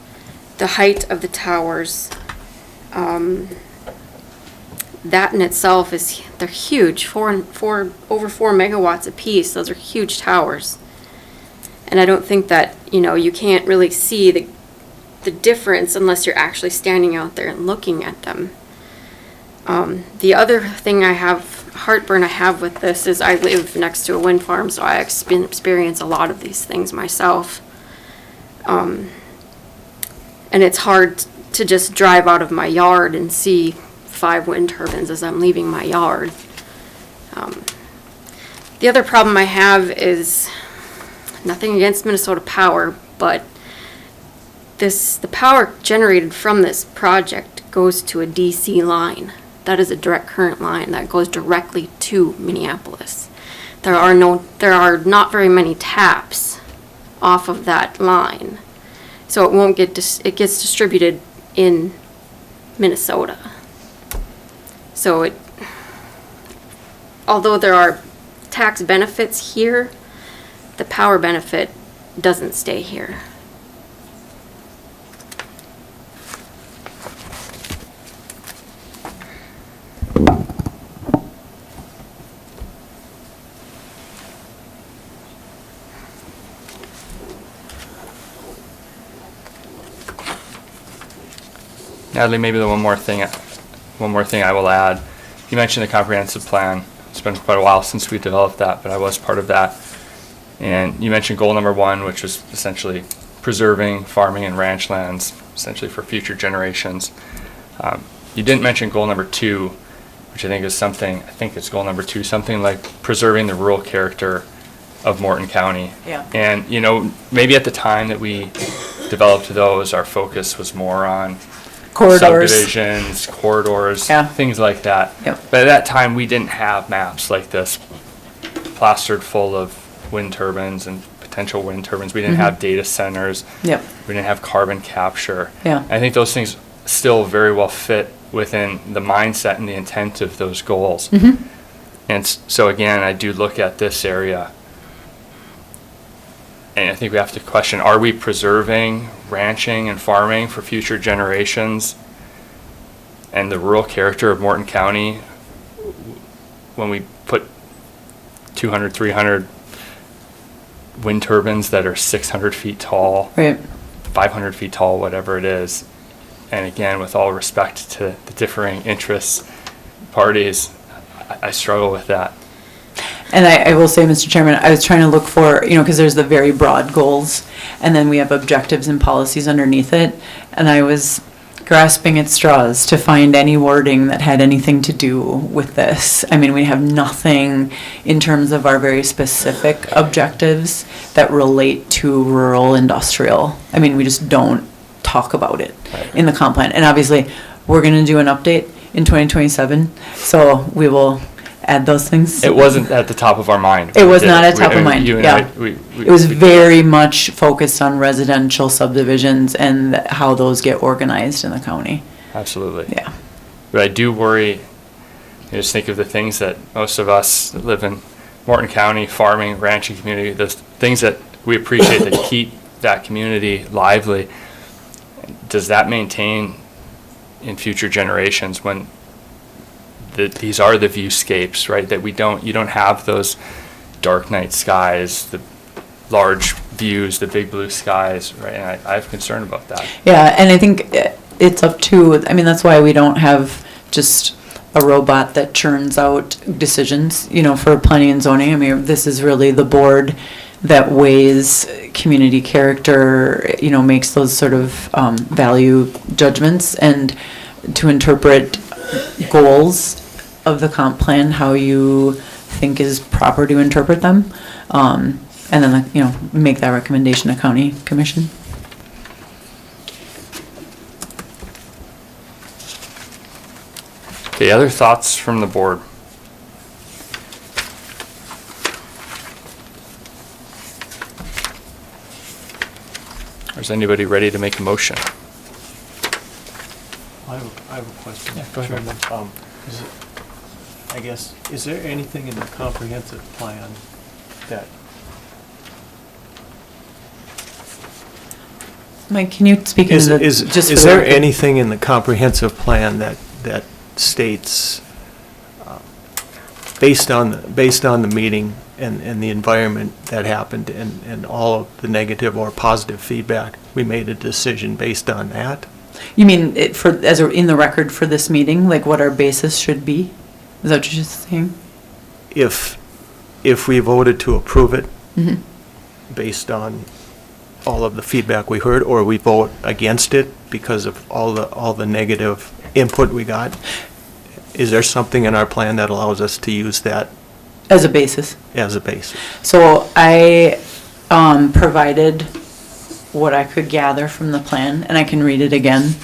The height of the towers, that in itself they're huge, over 4 megawatts apiece. Those are huge towers. And I don't think that, you know, you can't really see the difference unless you're actually standing out there and looking at them. The other thing heartburn I have with this is I live next to a wind farm, so I experience a lot of these things myself. And it's hard to just drive out of my yard and see 5 wind turbines as I'm leaving my yard. The other problem I have is nothing against Minnesota Power, but the power generated from this project goes to a DC line. That is a direct current line that goes directly to Minneapolis. There are not very many taps off of that line, so it won't get it gets distributed in Minnesota. So although there are tax benefits here, the power benefit doesn't stay here. Natalie, maybe the one more thing I will add. You mentioned the comprehensive plan. It's been quite a while since we developed that, but I was part of that. And you mentioned goal number 1, which was essentially preserving farming and ranch lands, essentially for future generations. You didn't mention goal number 2, which I think it's goal number 2, something like preserving the rural character of Morton County. Yeah. And, you know, maybe at the time that we developed those, our focus was more on Corridors. subdivisions, corridors, Yeah. things like that. Yep. But at that time, we didn't have maps like this plastered full of wind turbines and potential wind turbines. We didn't have data centers. Yep. We didn't have carbon capture. Yeah. I think those things still very well fit within the mindset and the intent of those goals. Mm-hmm. And so again, I do look at this area, and I think we have to question, are we preserving ranching and farming for future generations and the rural character of Morton County when we put 200, 300 wind turbines that are 600 feet tall, right, 500 feet tall, whatever it is. And again, with all respect to the differing interests, parties, I struggle with that. And I will say, Mr. Chairman, I was trying to look for, because there's the very broad goals, and then we have objectives and policies underneath it, and I was grasping at straws to find any wording that had anything to do with this. I mean, we have nothing in terms of our very specific objectives that relate to rural industrial. I mean, we just don't talk about it in the comp plan. And obviously, we're going to do an update in 2027, so we will add those things. It wasn't at the top of our mind. It was not at top of mind, You and yeah. I, It was very much focused on residential subdivisions and how those get organized in the county. Absolutely. Yeah. But I do worry, just think of the things that most of us that live in Morton County, farming, ranching community, those things that we appreciate that keep that community lively. Does that maintain in future generations when these are the viewscapes, right? That you don't have those dark night skies, the large views, the big blue skies, right? And I have concern about that. Yeah, and I think it's up to, I mean, that's why we don't have just a robot that churns out decisions, for planning and zoning. I mean, this is really the board that weighs community character, makes those sort of value judgments, and to interpret goals of the comp plan, how you think is proper to interpret them, and then, make that recommendation to county commission. Okay, other thoughts from the board? Or is anybody ready to make a motion? I have a question, Yeah, go ahead. Chairman. Is there anything in the comprehensive plan that, Mike, can you speak into the, is there anything in the comprehensive plan that states, based on the meeting and the environment that happened and all of the negative or positive feedback, we made a decision based on that? You mean in the record for this meeting, like what our basis should be? Is that what you're saying? If we voted to approve it Mm-hmm. based on all of the feedback we heard, or we vote against it because of all the negative input we got, is there something in our plan that allows us to use that As a basis. as a basis? So I provided what I could gather from the plan, and I can read it again.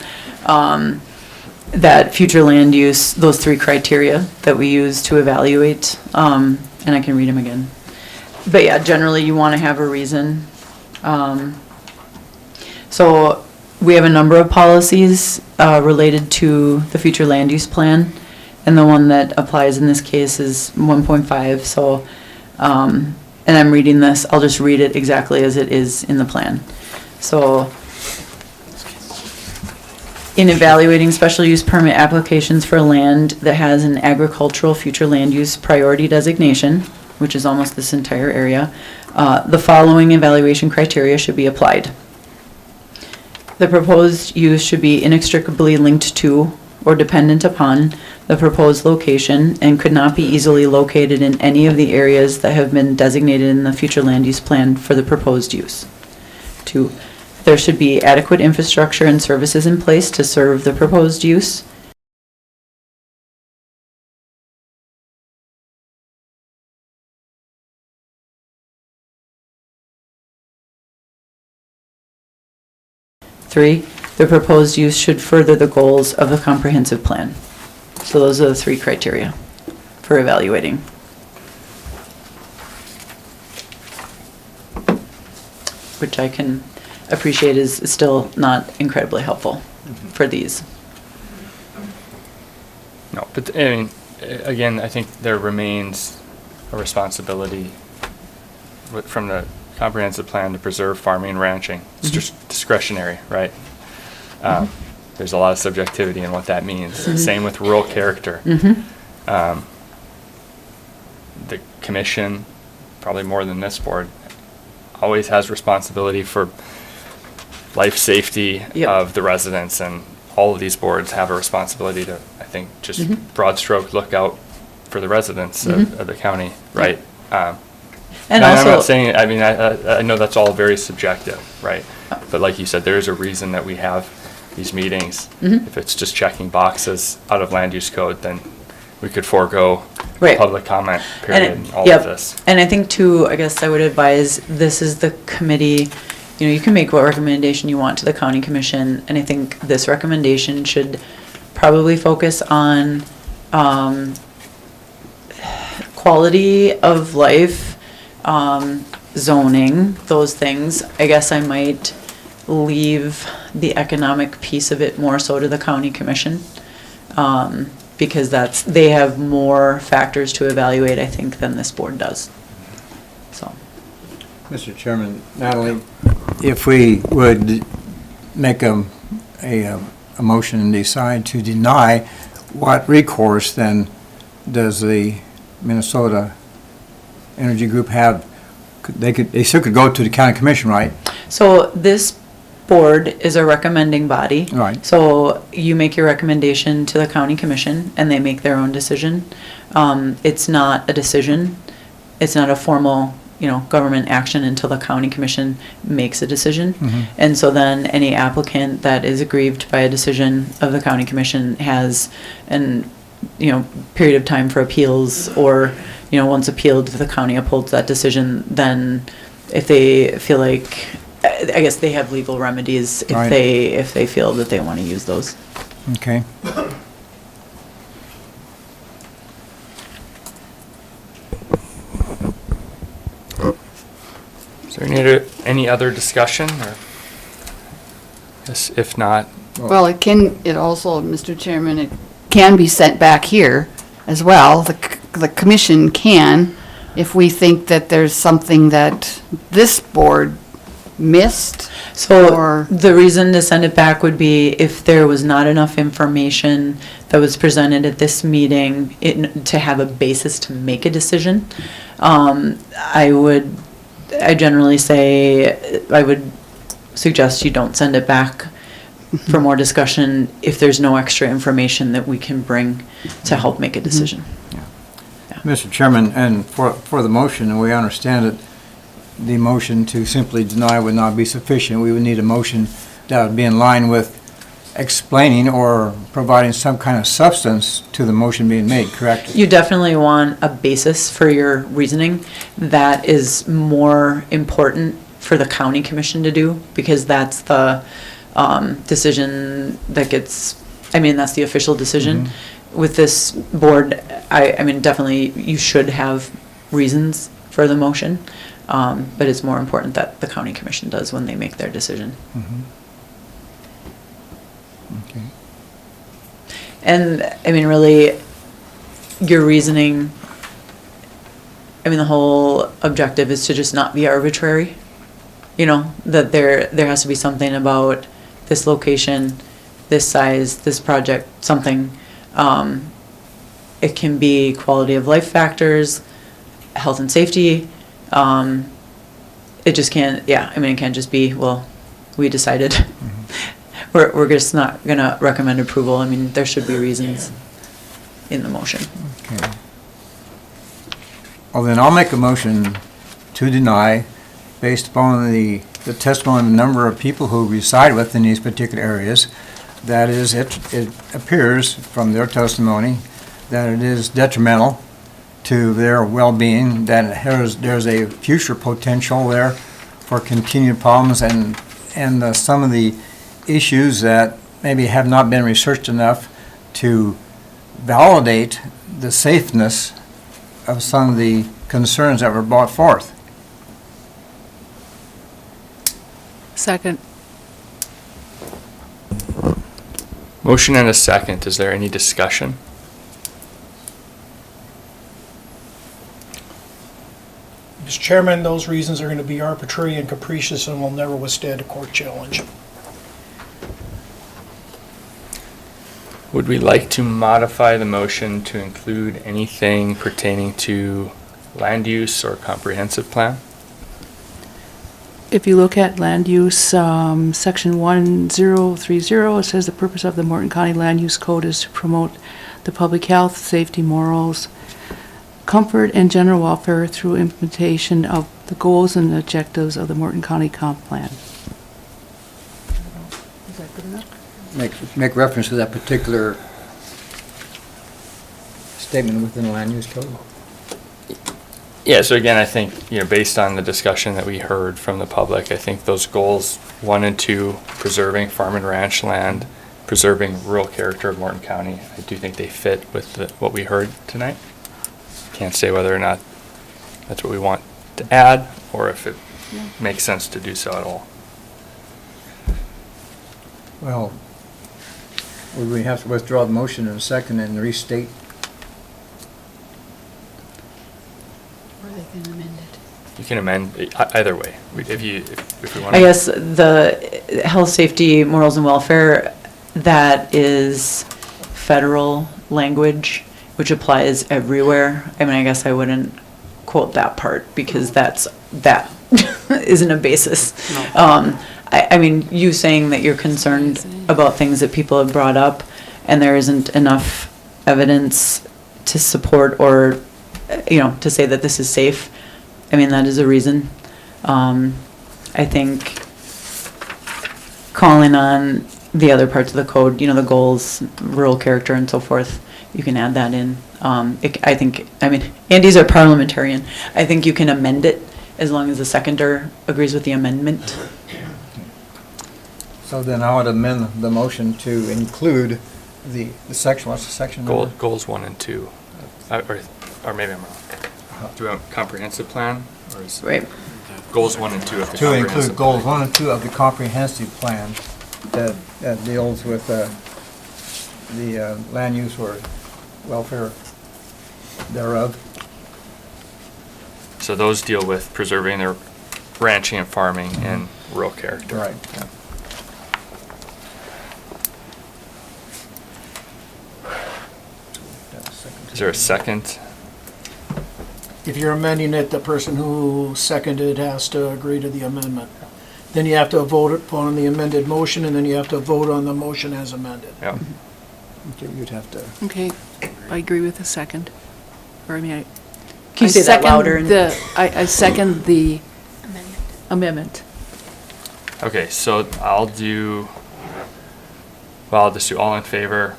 That future land use, those 3 criteria that we use to evaluate, and I can read them again. But yeah, generally you want to have a reason. So we have a number of policies related to the future land use plan, and the one that applies in this case is 1.5. So, and I'm reading this, I'll just read it exactly as it is in the plan. So, in evaluating special use permit applications for land that has an agricultural future land use priority designation, which is almost this entire area, the following evaluation criteria should be applied. The proposed use should be inextricably linked to or dependent upon the proposed location and could not be easily located in any of the areas that have been designated in the future land use plan for the proposed use. 2, there should be adequate infrastructure and services in place to serve the proposed use. Three, the proposed use should further the goals of the comprehensive plan. So those are the 3 criteria for evaluating. Which I can appreciate is still not incredibly helpful for these. No, but I mean, again, I think there remains a responsibility from the comprehensive plan to preserve farming and ranching. It's just discretionary, right? There's a lot of subjectivity in what that means. Same with rural character. The commission, probably more than this board, always has responsibility for life safety of the residents, and all of these boards have a responsibility to, I think, just broad stroke look out for the residents of the county, right? And I'm also- not saying, I mean, I know that's all very subjective, right? But like you said, there is a reason that we have these meetings. Mhm. If it's just checking boxes out of land use code, then we could forego Right. public comment And period and all yep. of this. And I think too, I guess I would advise, this is the committee, you can make what recommendation you want to the county commission, and I think this recommendation should probably focus on, quality of life, zoning, those things. I guess I might leave the economic piece of it more so to the county commission. Because they have more factors to evaluate, I think, than this board does. So. Mr. Chairman, Natalie, if we would make a motion and decide to deny, what recourse then does the Minnesota Energy Group have? They still could go to the county commission, right? So this board is a recommending body. Right. So you make your recommendation to the county commission and they make their own decision. It's not a decision. It's not a formal, government action until the county commission makes a decision. Mhm. And so then any applicant that is aggrieved by a decision of the county commission has an, period of time for appeals, or, once appealed, if the county upholds that decision, then if they feel like, I guess they have legal remedies if Right. they feel that they want to use those. Okay. Is there any other discussion, or if not? Well, it also, Mr. Chairman, it can be sent back here as well. The commission can, if we think that there's something that this board missed. So the reason to send it back would be if there was not enough information that was presented at this meeting to have a basis to make a decision. I generally say, I would suggest you don't send it back for more discussion if there's no extra information that we can bring to help make a decision. Mr. Chairman, and for the motion, we understand that the motion to simply deny would not be sufficient. We would need a motion that would be in line with explaining or providing some kind of substance to the motion being made, correct? You definitely want a basis for your reasoning. That is more important for the county commission to do, because that's the decision that gets, that's the official decision. With this board, definitely you should have reasons for the motion, but it's more important that the county commission does when they make their decision. Okay. And, really, your reasoning, the whole objective is to just not be arbitrary. That there has to be something about this location, this size, this project, something. It can be quality of life factors, health and safety. It just can't, it can't just be, well, we decided. We're just not gonna recommend approval. There should be reasons in the motion. Okay. Well, then I'll make a motion to deny based upon the testimony of the number of people who reside within these particular areas. That is, it appears from their testimony that it is detrimental to their well-being, that there's a future potential there for continued problems, and some of the issues that maybe have not been researched enough to validate the safeness of some of the concerns that were brought forth. Second. Motion and a second. Is there any discussion? Mr. Chairman, those reasons are going to be arbitrary and capricious and will never withstand a court challenge. Would we like to modify the motion to include anything pertaining to land use or comprehensive plan? If you look at land use, section 1030, it says the purpose of the Morton County Land Use Code is to promote the public health, safety, morals, comfort and general welfare through implementation of the goals and objectives of the Morton County Comp Plan. Is that good enough? Make reference to that particular statement within the land use code. Yeah, so again, I think, based on the discussion that we heard from the public, I think those goals 1 and 2, preserving farm and ranch land, preserving rural character of Morton County, I do think they fit with what we heard tonight. Can't say whether or not that's what we want to add, or if it makes sense to do so at all. Well, would we have to withdraw the motion in a second and restate? Or they can amend it. You can amend either way, if we want. I guess the health, safety, morals, and welfare, that is federal language, which applies everywhere. I mean, I guess I wouldn't quote that part because that isn't a basis. I mean, you saying that you're concerned about things that people have brought up and there isn't enough evidence to support or, to say that this is safe. I mean, that is a reason. I think calling on the other parts of the code, the goals, rural character and so forth, you can add that in. Andy's our parliamentarian. I think you can amend it as long as the seconder agrees with the amendment. So then I would amend the motion to include the section, what's the section number? Goals 1 and 2, or maybe I'm wrong. Do we want comprehensive plan, or is right? Goals 1 and 2 of the To comprehensive include goals plan? 1 and 2 of the comprehensive plan that deals with the land use or welfare thereof. So those deal with preserving their ranching and farming and rural character. Right. Yeah. Is there a second? If you're amending it, the person who seconded has to agree to the amendment. Then you have to vote upon the amended motion, and then you have to vote on the motion as amended. Yeah. Okay, you'd have to. Okay, I agree with the second. Or I mean, I. Can you say that louder? I second the amendment. Okay, so I'll just do all in favor.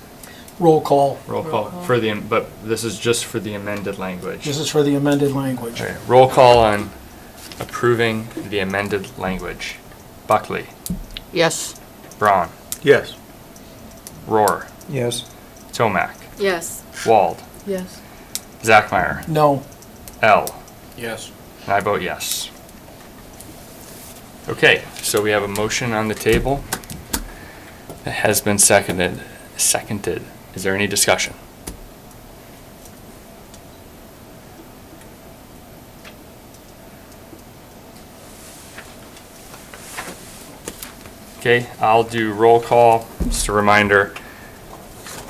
Roll call. Roll call for but this is just for the amended language. This is for the amended language. Okay, roll call on approving the amended language. Buckley. Yes. Braun. Yes. Rohr. Yes. Tomac. Yes. Wald. Yes. Zachmeyer. No. L. Yes. And I vote yes. Okay, so we have a motion on the table that has been seconded. Is there any discussion? Okay, I'll do roll call. Just a reminder,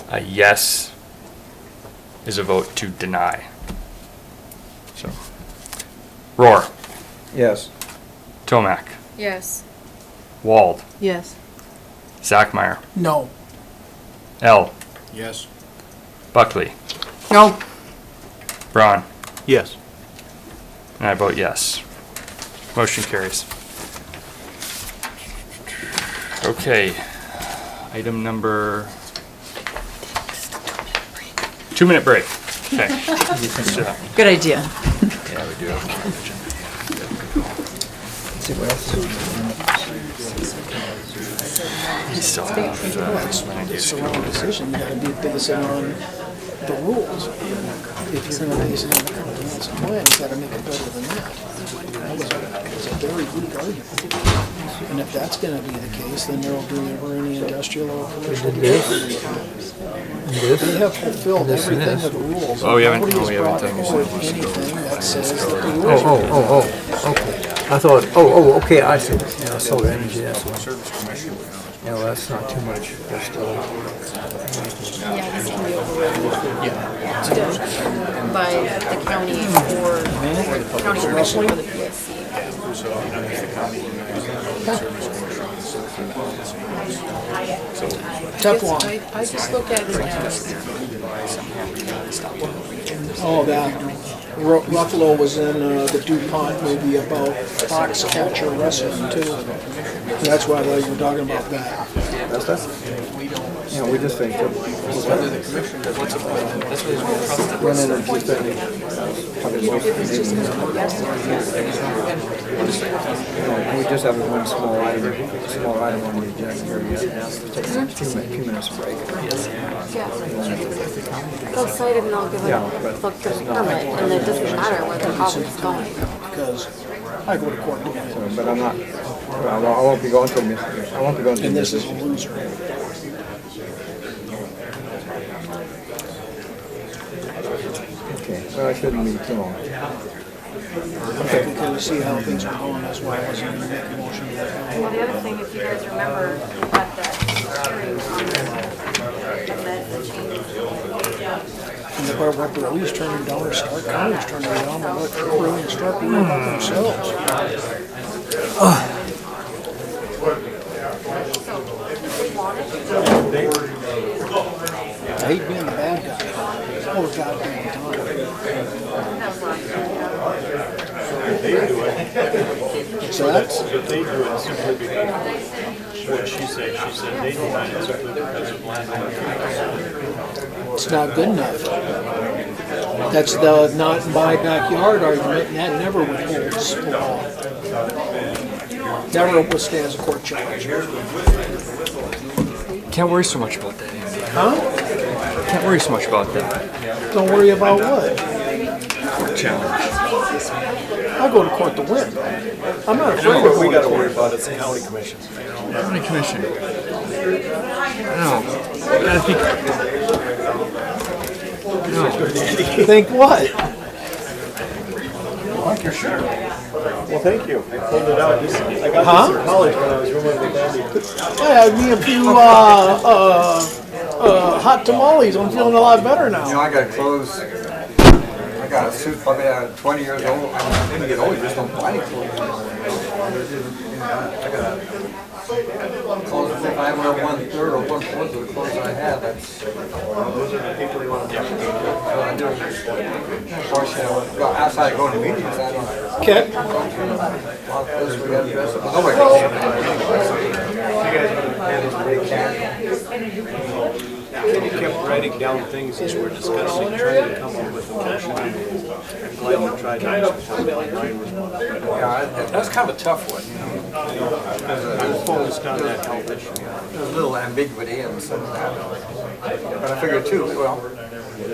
a yes is a vote to deny. So, Rohr. Yes. Tomac. Yes. Wald. Yes. Zachmeyer. No. L. Yes. Buckley. No. Braun. Yes. And I vote yes. Motion carries. Okay, item number 2-minute break. Okay. Good idea. Yeah, we do have an agenda. See what else We still have land use So code. on the decision, you gotta be basing on the rules. If you're gonna base it on the comprehensive plan, you gotta make it better than that. It's a very weak argument. And if that's gonna be the case, then there'll be never any industrial or commercial development. We have fulfilled everything of the rules. Oh, we haven't Nobody has brought done forward anything that says that the rules. okay. I thought, okay, I see. Yeah, solar energy, that's one. Yeah, well, that's not too much. That's Yeah, this can be overridden by the county or county commission or the PSC. Step one. I just look at it as Oh, that Ruffalo was in the DuPont movie about Foxcatcher wrestling too. That's why I thought you were talking about that. That's that? Yeah, we just think that. Run in and keep that. We just have one small item on the agenda here yet. Take a few minutes break. They'll cite it and they'll give Yeah, a but look for the permit, and it doesn't matter where the property's going. Because I go to court to get it. But I'm not, I won't be going to, I won't be going to. And this is a loser. Okay, so I shouldn't be too long. Okay. Because you see how things are going, that's why I wasn't going to make a motion. Well, the other thing, if you guys remember, we had that hearing on the med change. And the Barbara Burley's turning down, or Stark County's turning down, but let Burley and Stark worry about themselves. I hate being the bad guy all the goddamn time. So that's But they do it simply because what she said they do it simply because of land. it's not good enough. That's the not in my backyard argument, and that never withholds law. Never withstands a court challenge. Can't worry so much about that, Andy. Huh? Can't worry so much about that. Don't worry about what? Court challenge. I go to court to win. I'm not afraid of What we going got to to worry court. about is the county commissions. County commission. I know. You gotta think. No. Think what? Like your shirt. Well, thank you. I pulled it out. I got this in college when I was rooming with Andy. I had me a few hot tamales. I'm feeling a lot better now. You know, I got clothes. I got a suit probably 20 years old. I didn't get old, you just don't buy any clothes. I got clothes, if I wear 1/3 or 1/4 of the clothes I have, that's. Those are the people you want to what I do. Of course, you know, go outside going to meetings, I don't. Okay. A lot of places we got to dress up. Nobody can stand it. You guys want to handle the big cat? You kept writing down things as we're discussing, trying to come up with a motion. I'm glad you tried to Yeah, that's kind of a tough one, you know. I'm focused on that health issue. There's a little ambiguity in some of that. But I figure too, well, you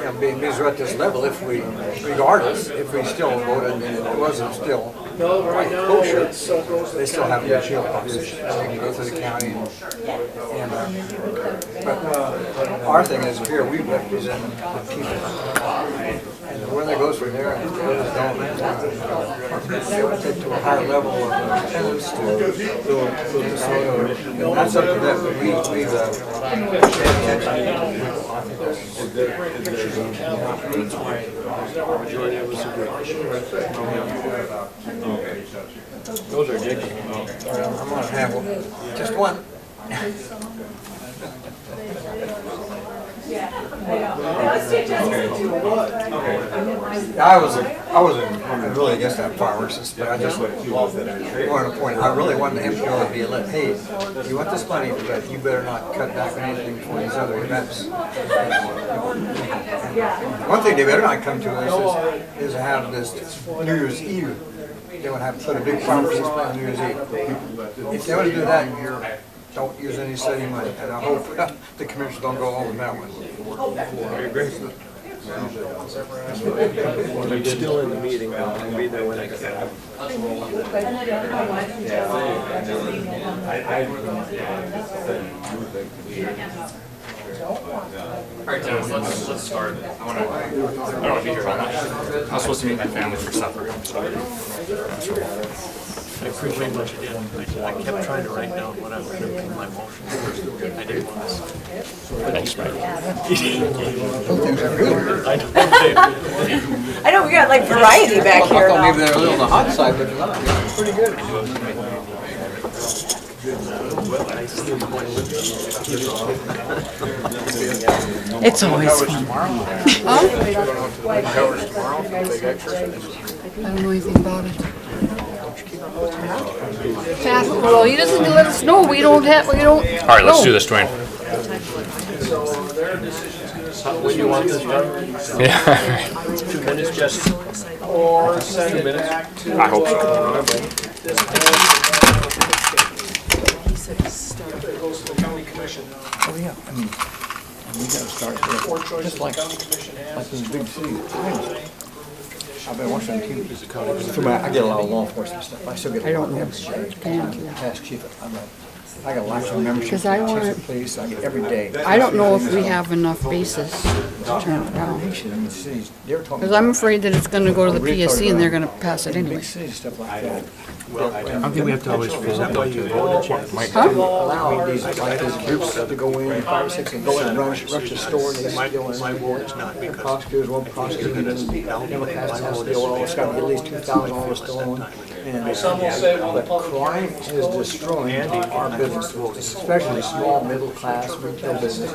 know, because we're at this level, if we, regardless, if we still voted and it wasn't still quite kosher, they still have to appeal process. They can go through the county and but our thing is here, we represent the people. And where that goes from there, it goes down. They would take to a higher level of attendance to and that's something that we pay Majority of us agree. Those are ridiculous. I'm gonna have just one. I wasn't really against that fireworks, but I just wanted to point, I really wanted the MPO to be let, hey, you want this money, but you better not cut back on anything for these other events. One thing they better not come to us is have this New Year's Eve. They would have to put a big fireworks display on New Year's Eve. If they want to do that, don't use any city money, and I hope the commissioners don't go home with that one. I agree. I'm still in the meeting, but I'll be there when I get out. All right, Dennis, let's start. I don't want to be here all night. I was supposed to meet my family for supper. I appreciate what you did. I kept trying to write down what I was going to do in my motion. I didn't want to. Thanks, Mike. I know, we got like variety back here I thought maybe now. they're a little on the hot side, but they're not. Pretty good. It's always fun. I don't know anything about it. Well, he doesn't let us know. We don't. All right, let's do this, Dwayne. When you want this done? Yeah. 2 minutes, just, or send it back to. I hope so. It goes to the county commission. Oh, yeah, I mean, we gotta start there. Four choices Just like, the county commission has. like in the big cities. I've been watching TV. I get a lot of law enforcement stuff. I still get a lot of membership. Past chief, I got lots of membership. Because I want Chiefs of police, I get every day. I don't know if we have enough bases to turn it around. Because I'm afraid that it's gonna go to the PSC and they're gonna pass it anyway. Big cities, stuff like that. I don't think we have to always form though too. Allow these, like these groups to go in, 5 or 6, and go in and rush the store, and they steal in. My ward is not because. Prosecutors won't prosecute, and then Democrats have to steal, it's gotta be at least $2,000 stolen. And Some will say, well, the but public. crime is destroying our business, especially small, middle class retail business.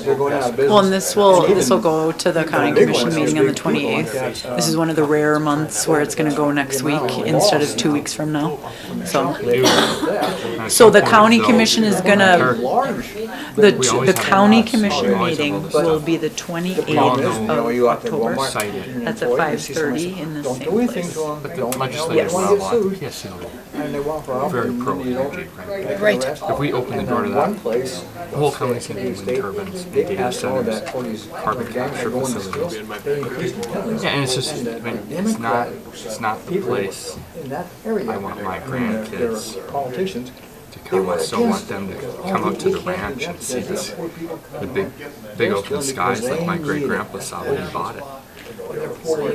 They're going out of business. Well, and this will go to the county commission meeting on the 28th. This is one of the rare months where it's gonna go next week instead of 2 weeks from now. So the county commission is gonna, the county commission meeting will be the 28th of October. That's at 5:30 in the Don't same do anything place. to them. But the Don't legislative want to get outlaw, sued. yes, you know, And they walk around. very and pro you don't energy, right? get Right. arrested. If we open the door to And that, one place, the whole county's gonna be wind turbines, they data passed all centers, that, all these carbon gangs capture are going to facilities. steal. They increased the penalties. Yeah, and it's just, I mean, it's not the place In that area. I want my I mean, they're grandkids politicians. to come. I still want them to come out to the ranch and see this, the big open skies like my great grandpa saw when he bought it.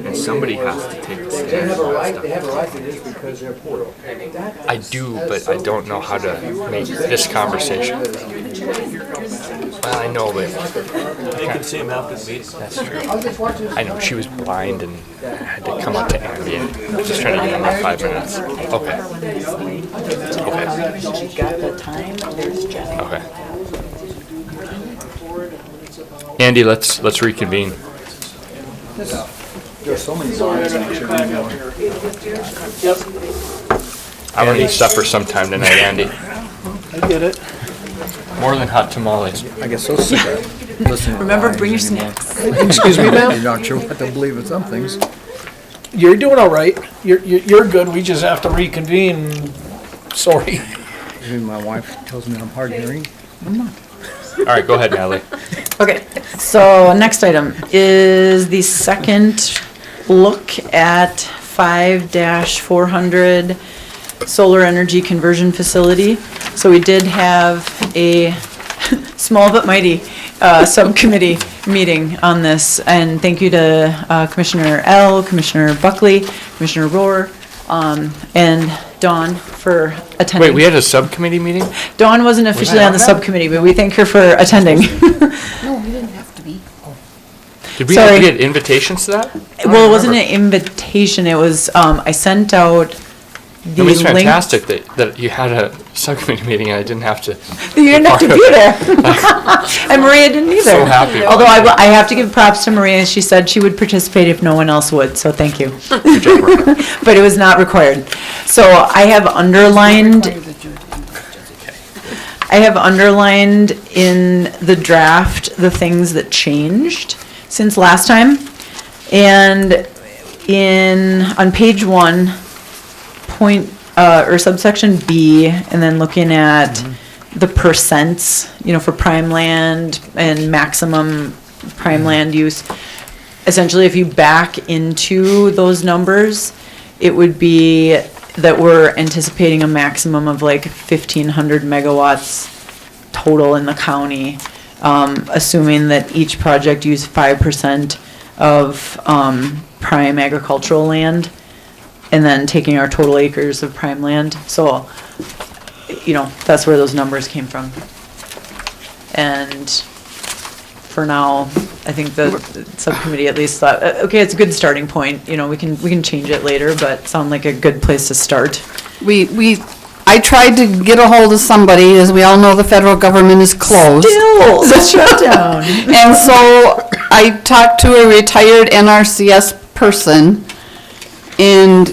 And somebody has to take the They stand have for a that right, they have a stuff. right to this because they're poor. I do, but I don't know how to make this conversation. Well, I know, but You can see him after the meeting. that's true. I know, she was blind and had to come up to Andy and just trying to give him about 5 minutes. Okay. Okay. She got the time, there's Jeff. Okay. Andy, let's reconvene. There's so many signs that you should read more. I'm gonna need supper sometime tonight, Andy. I get it. More than hot tamales. I get so sick of listening to Remember, lies bring your anymore. snacks. Excuse me, ma'am? You're not sure what to believe in some things. You're doing all right. You're good. We just have to reconvene. Sorry. Even my wife tells me I'm hard of hearing. I'm not. All right, go ahead, Natalie. Okay, so next item is the second look at 5-400 solar energy conversion facility. So we did have a small but mighty subcommittee meeting on this, and thank you to Commissioner L., Commissioner Buckley, Commissioner Rohr, and Dawn for attending. Wait, we had a subcommittee meeting? Dawn wasn't officially on the subcommittee, but we thank her for attending. No, he didn't have to be. Did we Sorry. get invitations to that? Well, it wasn't an invitation, it was, I sent out the I mean, it's link. fantastic that you had a subcommittee meeting and I didn't have to. You didn't have to be there. And Maria didn't either. So happy about Although that. I have to give props to Maria, she said she would participate if no one else would, so thank you. But it was not required. So I have underlined in the draft the things that changed since last time. And on page 1, or subsection B, and then looking at the percents, for prime land and maximum prime land use. Essentially, if you back into those numbers, it would be that we're anticipating a maximum of like 1,500 megawatts total in the county, assuming that each project used 5% of prime agricultural land, and then taking our total acres of prime land. So, that's where those numbers came from. And for now, I think the subcommittee at least thought, okay, it's a good starting point. We can change it later, but sound like a good place to start. I I tried to get a hold of somebody, as we all know, the federal government is closed. Still, shut down. And so I talked to a retired NRCS person, and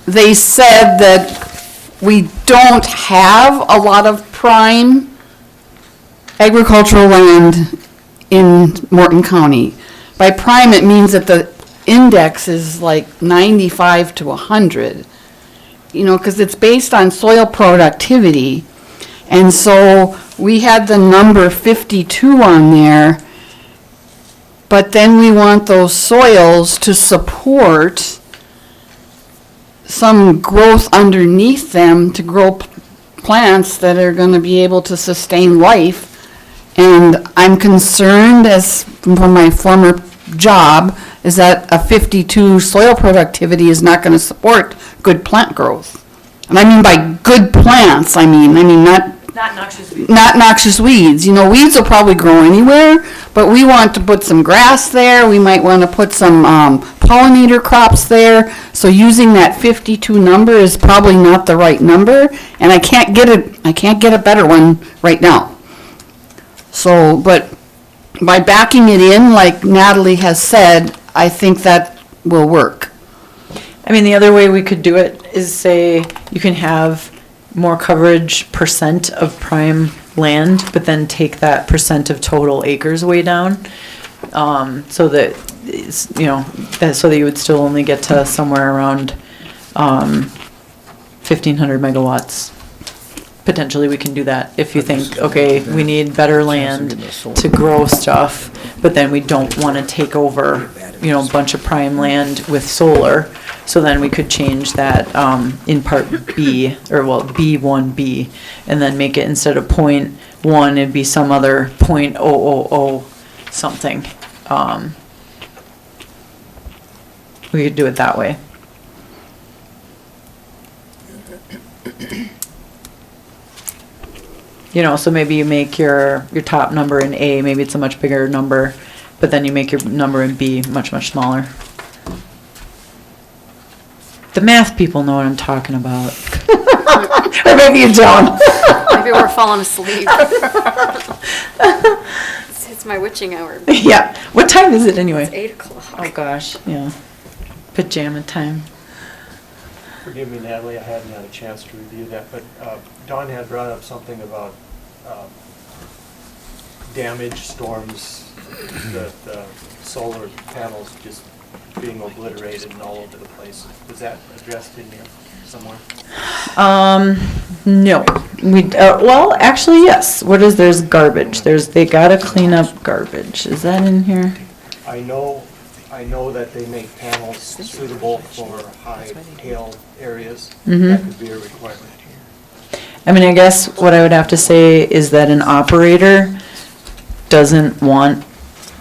they said that we don't have a lot of prime agricultural land in Morton County. By prime, it means that the index is like 95 to 100, you know, because it's based on soil productivity. And so we had the number 52 on there, but then we want those soils to support some growth underneath them to grow plants that are going to be able to sustain life. And I'm concerned, as from my former job, is that a 52 soil productivity is not going to support good plant growth. And I mean by good plants, I mean not noxious weeds. Not noxious weeds. You know, weeds will probably grow anywhere, but we want to put some grass there. We might want to put some pollinator crops there. So using that 52 number is probably not the right number, and I can't get a better one right now. So, but by backing it in, like Natalie has said, I think that will work. I mean, the other way we could do it is say you can have more coverage percent of prime land, but then take that percent of total acres way down. So that, it's, you know, so that you would still only get to somewhere around 1,500 megawatts. Potentially, we can do that if you think, okay, we need better land to grow stuff, but then we don't want to take over, you know, a bunch of prime land with solar. So then we could change that in part B, or well, B1B, and then make it, instead of 0.1, it'd be some other 0.000 something. We could do it that way. You know, so maybe you make your top number in A, maybe it's a much bigger number, but then you make your number in B much, much smaller. The math people know what I'm talking about. Or maybe you don't. Maybe we're falling asleep. It's my witching hour. Yeah. What time is it anyway? It's 8 o'clock. Oh gosh, yeah. Pajama time. Forgive me, Natalie, I hadn't had a chance to review that, but Dawn had brought up something about damage, storms, the solar panels just being obliterated and all over the place. Was that addressed in here somewhere? No. Well, actually, yes. There's garbage. They gotta clean up garbage. Is that in here? I know that they make panels suitable for high hail areas. Mhm. That could be a requirement. I mean, I guess what I would have to say is that an operator doesn't want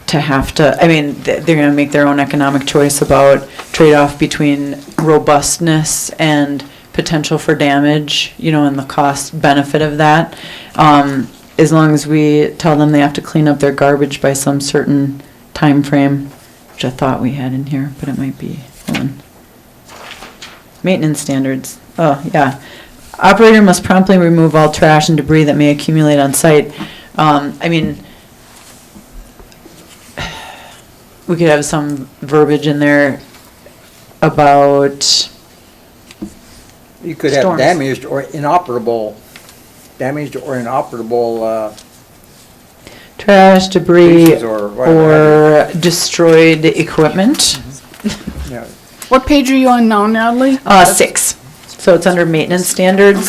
to have to, I mean, they're gonna make their own economic choice about trade-off between robustness and potential for damage, you know, and the cost benefit of that. As long as we tell them they have to clean up their garbage by some certain time frame, which I thought we had in here, but it might be, hold on. Maintenance standards, oh, yeah. Operator must promptly remove all trash and debris that may accumulate on site. I mean, we could have some verbiage in there about You could have storms. damaged or inoperable trash, debris, Pieces or whatever. or destroyed equipment. Yeah. What page are you on now, Natalie? 6. So it's under maintenance standards.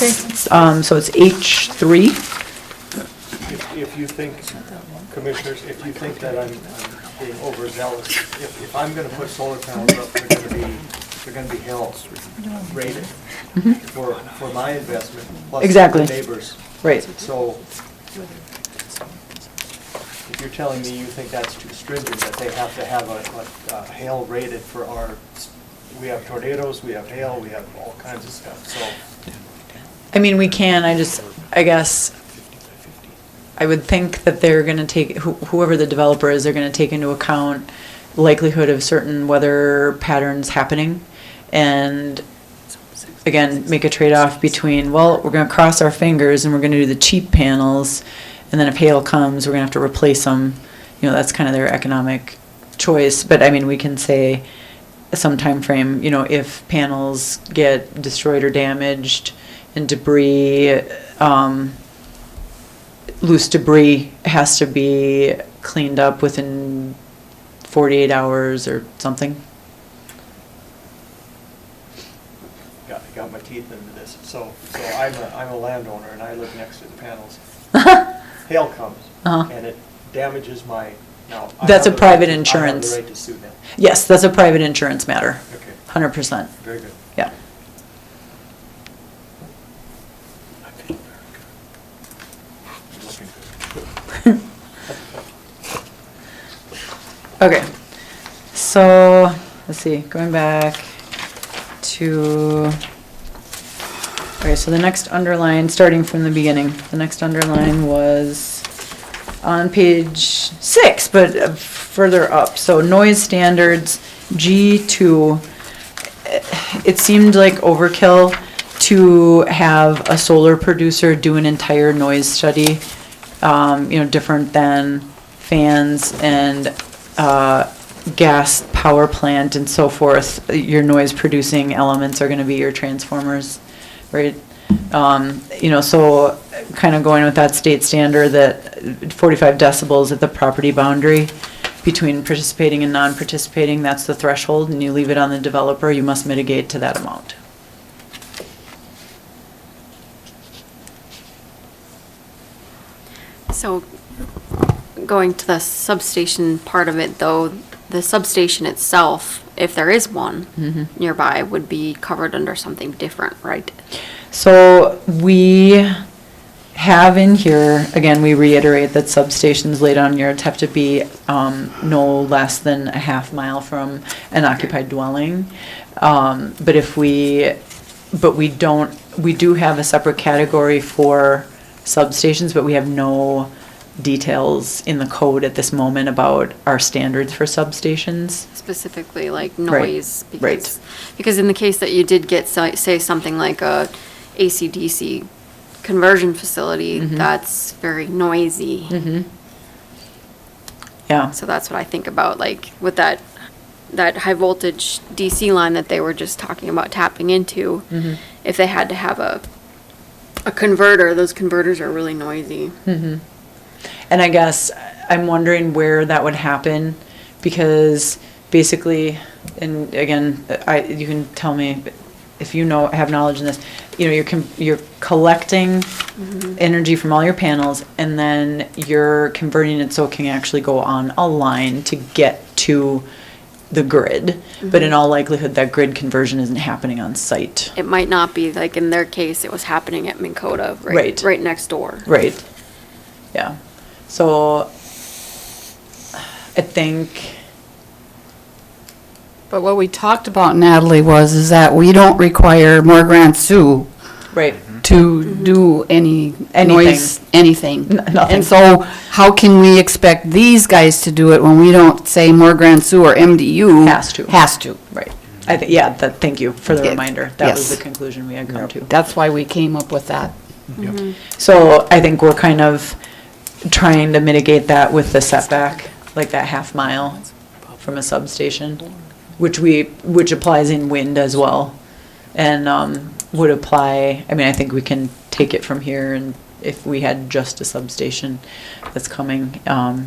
So it's H3. If you think, commissioners, if you think that I'm being overzealous, if I'm gonna put solar panels up, they're gonna be held rated for my investment, plus Exactly. the neighbors. Right. So, if you're telling me you think that's too stringent, that they have to have a hail rated for our, we have tornadoes, we have hail, we have all kinds of stuff, so. I mean, we can, I guess, I would think that they're gonna take, whoever the developer is, they're gonna take into account likelihood of certain weather patterns happening. And again, make a trade-off between, well, we're gonna cross our fingers and we're gonna do the cheap panels, and then if hail comes, we're gonna have to replace them. You know, that's kind of their economic choice, but I mean, we can say some time frame. You know, if panels get destroyed or damaged and debris, loose debris has to be cleaned up within 48 hours or something. Got my teeth into this. So I'm a landowner and I live next to the panels. Hail comes and it damages my, now. That's a private I insurance. have the right to sue them. Yes, that's a private insurance matter. Okay. 100%. Very good. Yeah. Okay, so, let's see, going back to, okay, so the next underline, starting from the beginning, the next underline was on page 6, but further up. So noise standards, G2, it seemed like overkill to have a solar producer do an entire noise study, you know, different than fans and gas power plant and so forth. Your noise producing elements are going to be your transformers, right? You know, so kind of going with that state standard that 45 decibels at the property boundary between participating and non-participating, that's the threshold, and you leave it on the developer, you must mitigate to that amount. So, going to the substation part of it, though, the substation itself, if there is one nearby, would be covered under something different, right? So we have in here, again, we reiterate that substations laid on yards have to be no less than a half mile from an occupied dwelling. But we do have a separate category for substations, but we have no details in the code at this moment about our standards for substations. Specifically, like Right, noise. right. Because in the case that you did get, say, something like a AC/DC conversion facility, that's very noisy. Yeah. So that's what I think about, like, with that high voltage DC line that they were just talking about tapping into. If they had to have a converter, those converters are really noisy. And I guess I'm wondering where that would happen, because basically, and again, you can tell me if you have knowledge in this. You know, you're collecting energy from all your panels, and then you're converting it so it can actually go on a line to get to the grid. But in all likelihood, that grid conversion isn't happening on site. It might not be, like in their case, it was happening at Dakota, right next door. Right. Yeah. So I think. But what we talked about, Natalie, is that we don't require more Grand Sioux to do any noise, anything. Nothing. And so how can we expect these guys to do it when we don't say more Grand Sioux or MDU? Has to. Right. I think, yeah, thank you for the Yeah. reminder. That was Yes. the conclusion we had come to. That's why we came up with that. So I think we're kind of trying to mitigate that with the setback, like that half mile from a substation, which applies in wind as well. And would apply, I mean, I think we can take it from here, and if we had just a substation that's coming,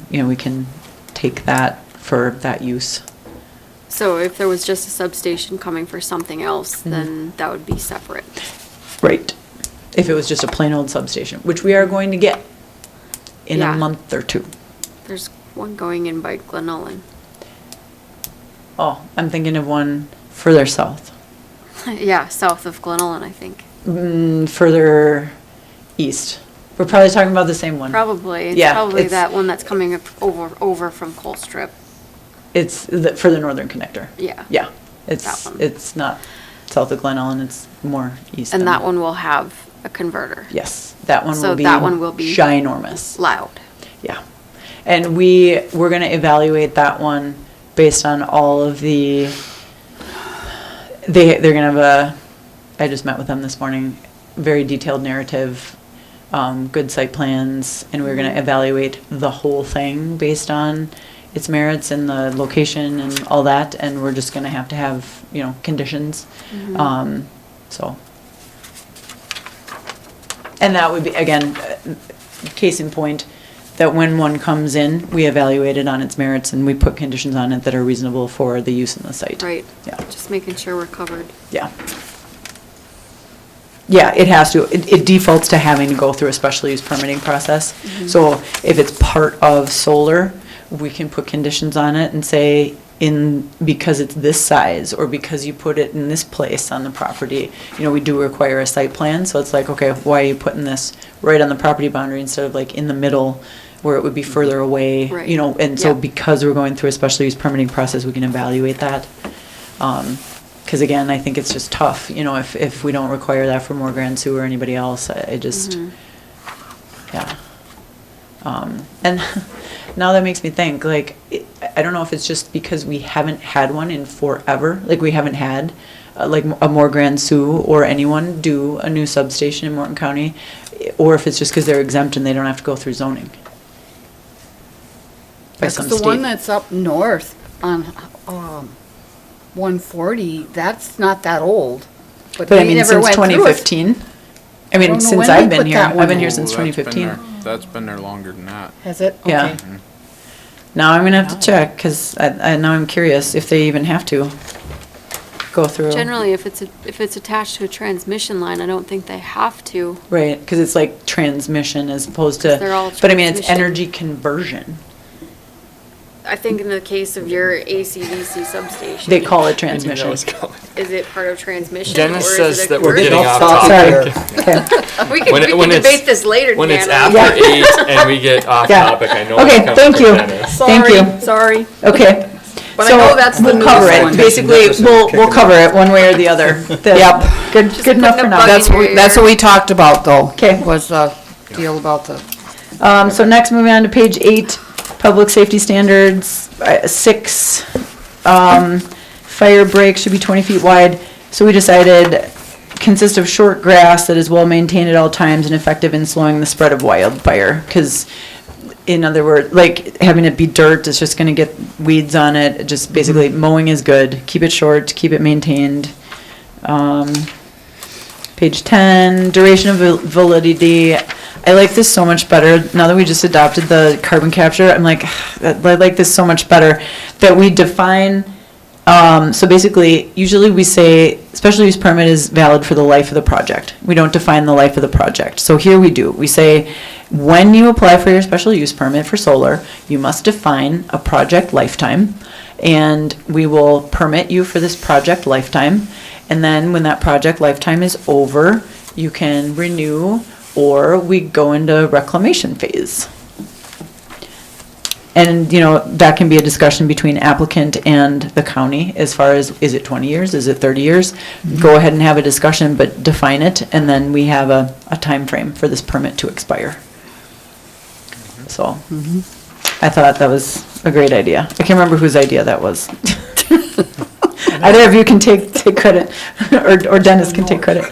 you know, we can take that for that use. So if there was just a substation coming for something else, then that would be separate. Right. If it was just a plain old substation, which we are going to get in Yeah. a month or two. There's one going in by Glenullen. Oh, I'm thinking of one further south. Yeah, south of Glenullen, I think. Further east. We're probably talking about the same one. Probably. It's Yeah, probably it's- that one that's coming up over from Colstrip. It's for the northern connector. Yeah. Yeah. That It's one. it's not south of Glen Ellen, it's more east. And than that one will have a converter. Yes, that one So will be that one will be ginormous. Loud. Yeah. And we're going to evaluate that one based on all of the they're going to have I just met with them this morning, very detailed narrative, good site plans, and we're gonna evaluate the whole thing based on its merits and the location and all that, and we're just gonna have to have, you know, conditions. So. And that would be, again, case in point, that when one comes in, we evaluate it on its merits and we put conditions on it that are reasonable for the use in the site. Right. Yeah. Just making sure we're covered. Yeah. Yeah, it has to. It defaults to having to go through a special use permitting process. So if it's part of solar, we can put conditions on it and say, because it's this size, or because you put it in this place on the property, you know, we do require a site plan. So it's like, okay, why are you putting this right on the property boundary instead of like in the middle where it would be further away? Right. You know, and so Yeah. because we're going through a special use permitting process, we can evaluate that. Because again, I think it's just tough, you know, if we don't require that for More Grand Sioux or anybody else, I just, yeah. And now that makes me think, like, I don't know if it's just because we haven't had one in forever, like we haven't had like a More Grand Sioux or anyone do a new substation in Morton County, or if it's just because they're exempt and they don't have to go through zoning. By That's some the one state. that's up north on 140, that's not that old. But I we mean, never since went through it. 2015, I I mean, don't know since when I've they been put here, that one I've been here in. since Ooh, that's been 2015. there- That's been there longer than that. Has it? Yeah. Okay. Now I'm gonna have to check, because now I'm curious if they even have to go through. Generally, if it's attached to a transmission line, I don't think they have to. Right, because it's like transmission as opposed to, They're all but I mean, it's transmission. energy conversion. I think in the case of your AC/DC substation. They call it transmission. Is it part of transmission? Dennis or is says it a that we're conversion? getting off Sorry. topic. Okay. We can, When it- we when can it's- debate this later, When it's Deanna. after 8 and we get off Yeah. topic, I know Okay, it comes thank from you. Dennis. Thank you. Sorry. Okay. But I So know that's the we'll cover newest it. one. Basically, we'll cover it one way or the other. Yep. Good enough putting for a now. bug That's in what, your that's ear. what we talked about though. Okay. Was the deal about the, So next, moving on to page 8, public safety standards, 6, fire break should be 20 feet wide. So we decided consist of short grass that is well maintained at all times and effective in slowing the spread of wildfire. Because in other words, like having it be dirt, it's just gonna get weeds on it. Just basically mowing is good. Keep it short, keep it maintained. Page 10, duration of validity. I like this so much better. Now that we just adopted the carbon capture, I'm like, I like this so much better that we define. So basically, usually we say special use permit is valid for the life of the project. We don't define the life of the project. So here we do. We say, when you apply for your special use permit for solar, you must define a project lifetime, and we will permit you for this project lifetime. And then when that project lifetime is over, you can renew, or we go into reclamation phase. And, you know, that can be a discussion between applicant and the county as far as, is it 20 years, is it 30 years? Go ahead and have a discussion, but define it, and then we have a time frame for this permit to expire. So, I thought that was a great idea. I can't remember whose idea that was. Either of you can take credit, or Dennis can take credit.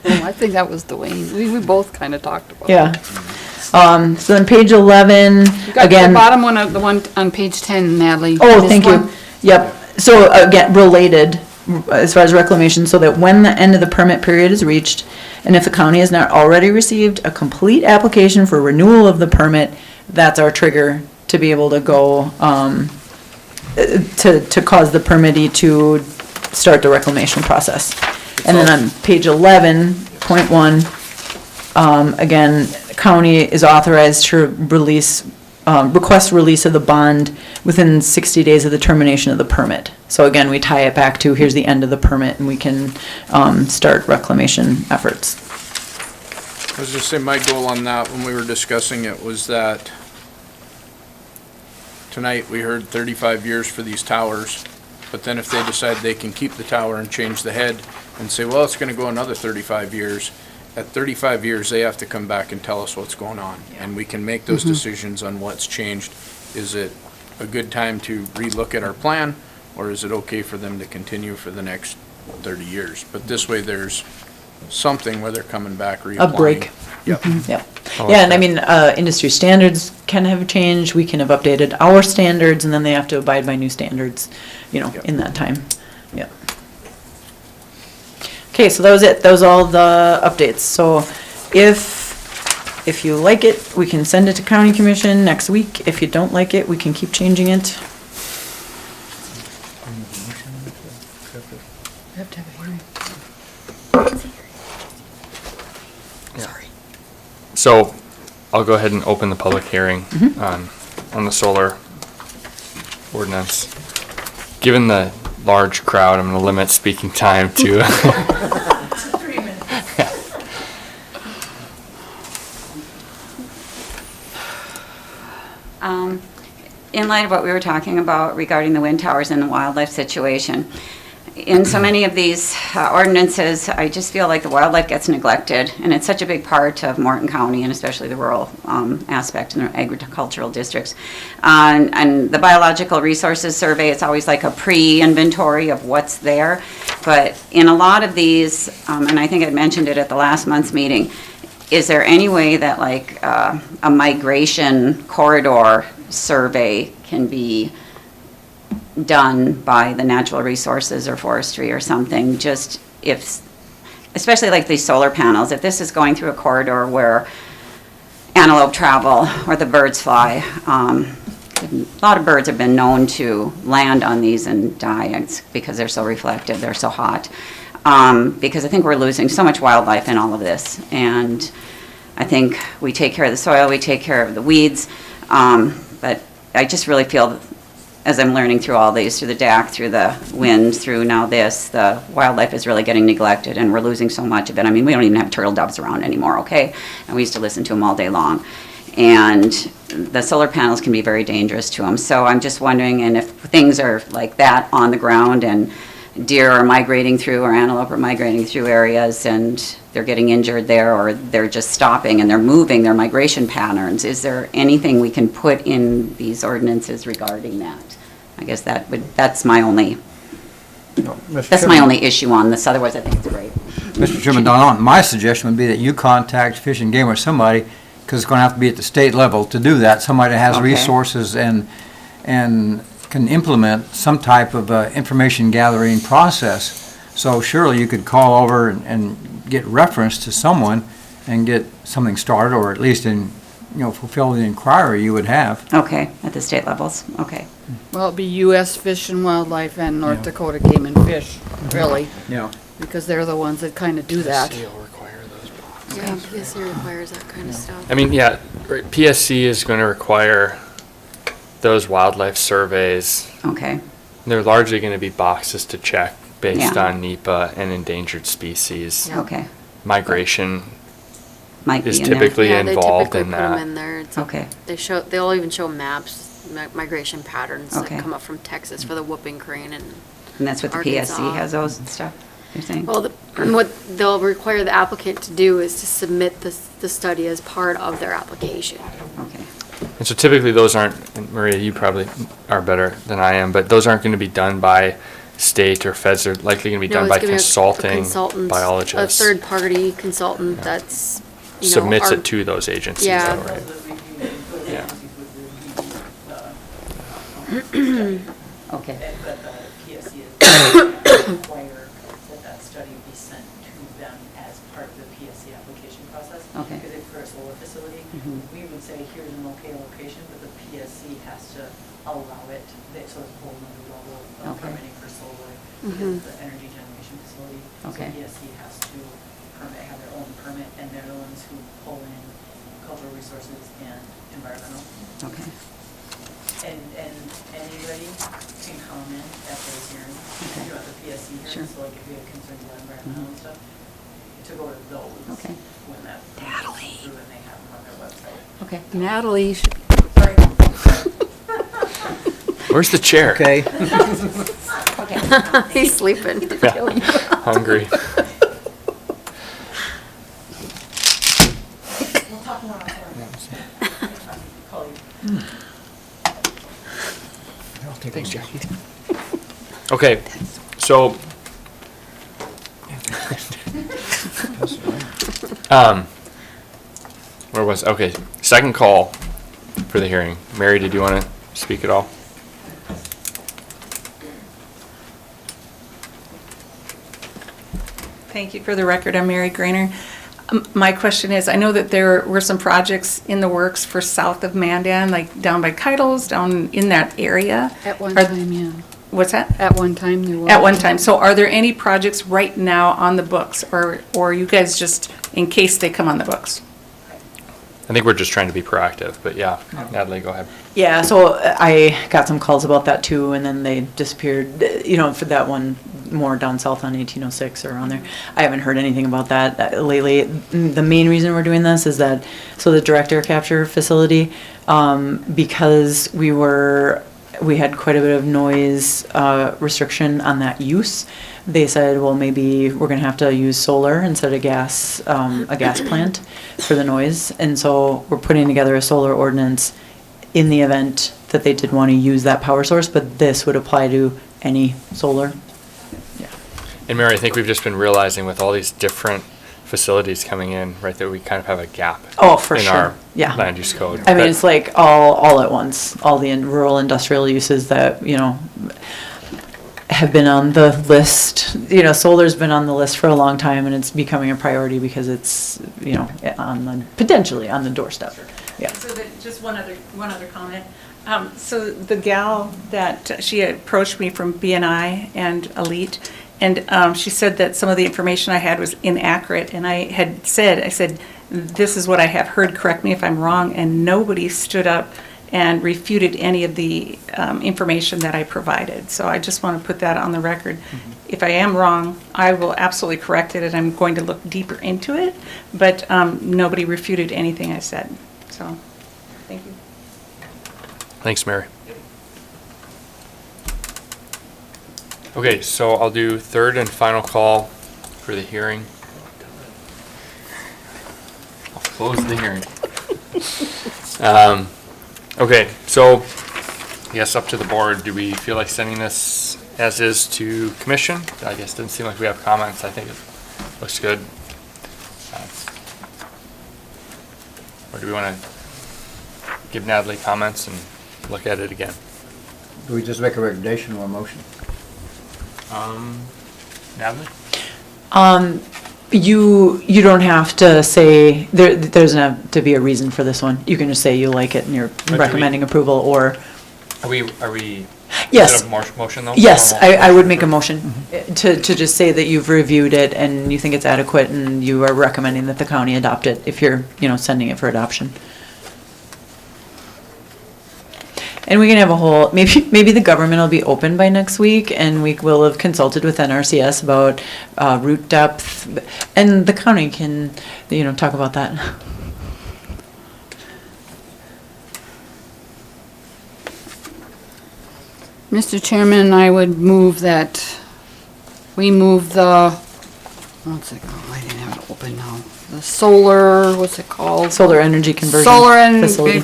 oh, I think that was Dwayne. We both kind of talked about it. Yeah. So then page 11, You got again. the bottom one, the one on page 10, Natalie. Oh, This thank one? you. Yep. So again, related, as far as reclamation, so that when the end of the permit period is reached, and if the county has not already received a complete application for renewal of the permit, that's our trigger to be able to go, to cause the permittee to start the reclamation process. And then on page 11.1, again, county is authorized to request release of the bond within 60 days of the termination of the permit. So again, we tie it back to, here's the end of the permit, and we can start reclamation efforts. I was just saying, my goal on that when we were discussing it was that tonight we heard 35 years for these towers, but then if they decide they can keep the tower and change the head and say, well, it's gonna go another 35 years, at 35 years, they have to come back and tell us what's going on. And we can make those decisions on what's changed. Is it a good time to relook at our plan, or is it okay for them to continue for the next 30 years? But this way, there's something where they're coming back, A reapplying. break. Yep. Yep. I like Yeah, and I that. mean, industry standards can have changed, we can have updated our standards, and then they have to abide by new standards, in that time. Yep. Okay, so that was it, that was all the updates, so if you like it, we can send it to county commission next week, if you don't like it, we can keep changing it. We have to have a hearing. So I'll go ahead and open the public hearing on the solar ordinance. Given the large crowd, I'm going to limit speaking time to. In light of what we were talking about regarding the wind towers and the wildlife situation, in so many of these ordinances, I just feel like the wildlife gets neglected, and it's such a big part of Morton County, and especially the rural aspect in the agricultural districts. And the biological resources survey, it's always like a pre-inventory of what's there, but in a lot of these, and I think I mentioned it at the last month's meeting, is there any way that like a migration corridor survey can be done by the natural resources or forestry or something, just if, especially like these solar panels, if this is going through a corridor where antelope travel or the birds fly, a lot of birds have been known to land on these and die. It's because they're so reflective, they're so hot. Because I think we're losing so much wildlife in all of this, and I think we take care of the soil, we take care of the weeds, but I just really feel, as I'm learning through all these, through the DAC, through the wind, through now this, the wildlife is really getting neglected, and we're losing so much of it. I mean, we don't even have turtle doves around anymore, okay? And we used to listen to them all day long. And the solar panels can be very dangerous to them. So I'm just wondering, and if things are like that on the ground, and deer are migrating through, or antelope are migrating through areas, and they're getting injured there, or they're just stopping and they're moving their migration patterns, is there anything we can put in these ordinances regarding that? I guess that's my only, that's my only issue on this, otherwise I think it's great. Mr. Chairman, Don, my suggestion would be that you contact Fish and Game or somebody, because it's going to have to be at the state level to do that, somebody that has Okay. resources and can implement some type of information gathering process. So surely you could call over and get reference to someone and get something started, or at least fulfill the inquiry you would have. Okay, at the state levels, okay. Well, it'd be U.S. Fish and Wildlife and North Dakota Game and Fish, really. Yeah. Because they're the ones that kind of do that. Yeah, PSC requires that kind of stuff. I mean, yeah, right, PSC is going to require those wildlife surveys. Okay. They're largely going to be boxes to check based Yeah. on NEPA and endangered species. Okay. Migration Might be is in there. typically Yeah, they involved typically in put them that. in there. It's Okay. They'll even show maps, migration patterns Okay. that come up from Texas for the whooping crane and. And that's what the Arkansas. PSC has those and stuff, you're saying? Well, what they'll require the applicant to do is to submit the study as part of their application. Okay. And so typically those aren't, and Maria, you probably are better than I am, but those aren't going to be done by state or feds. They're likely going to be No, done it's by gonna be a consulting consultant, biologists. A third-party consultant that's, Submits it to those agencies, Yeah. though, right? Yeah. Okay. But the PSC is require that study be sent to them as part of the PSC application process. Okay. Because if for a solar facility, we would say here's an okay location, but the PSC has to allow it, so it's whole new level of Okay. permitting for solar. Mhm. The energy generation facility. Okay. So PSC has to have their own permit, and they're the ones who pull in cultural resources and environmental. Okay. And anybody can comment at those hearings, at the PSC Sure. hearings, so like if you have concerns about environmental and stuff, to go to those. Okay. When that comes through and they have them on their website. Okay. Natalie should be. Where's the chair? Okay. He's sleeping. Yeah. Hungry. We'll talk more after. Call you. Thanks, Jackie. Okay, so Where was, okay, second call for the hearing. Mary, did you want to speak at all? Thank you. For the record, I'm Mary Grainer. My question is, I know that there were some projects in the works for south of Mandan, like down by Keitles, down in that area. At one Are- time, yeah. What's that? At one time, there was. At one time. So are there any projects right now on the books, or are you guys just in case they come on the books? I think we're just trying to be proactive, but yeah, Natalie, go ahead. Yeah, so I got some calls about that too, and then they disappeared, you know, for that one more down south on 1806 or around there. I haven't heard anything about that lately. The main reason we're doing this is that, so the direct air capture facility, because we had quite a bit of noise restriction on that use. They said, well, maybe we're gonna have to use solar instead of gas, a gas plant for the noise. And so we're putting together a solar ordinance in the event that they did want to use that power source, but this would apply to any solar. And Mary, I think we've just been realizing with all these different facilities coming in, right, that we kind of have a gap. Oh, for in sure. our Yeah. land use code. I mean, That- it's like all at once, all the rural industrial uses that, you know, have been on the list. You know, solar's been on the list for a long time, and it's becoming a priority because it's, you know, potentially on the doorstep. Yeah. So just one other comment. So the gal that, she approached me from BNI and Elite, and she said that some of the information I had was inaccurate, and I said, this is what I have heard, correct me if I'm wrong, and nobody stood up and refuted any of the information that I provided. So I just want to put that on the record. If I am wrong, I will absolutely correct it, and I'm going to look deeper into it, but nobody refuted anything I said. So, thank you. Thanks, Mary. Okay, so I'll do third and final call for the hearing. I'll close the hearing. Okay, so I guess up to the board. Do we feel like sending this as is to commission? I guess it doesn't seem like we have comments. I think it looks good. Or do we want to give Natalie comments and look at it again? Do we just make a recommendation or a motion? Natalie? You don't have to say, there doesn't have to be a reason for this one. You can just say you like it and you're do recommending approval, or. Are we, Yes. instead of motion though? Yes, Formal? I would make a motion to just say that you've reviewed it and you think it's adequate and you are recommending that the county adopt it if you're, you know, sending it for adoption. And we can have a whole, maybe the government will be open by next week and we will have consulted with NRCS about route depth, and the county can, you know, talk about that. Mr. Chairman, I would move that we move the, what's it called? I didn't have it open now. The solar, what's it called? Solar energy conversion Solar energy facility.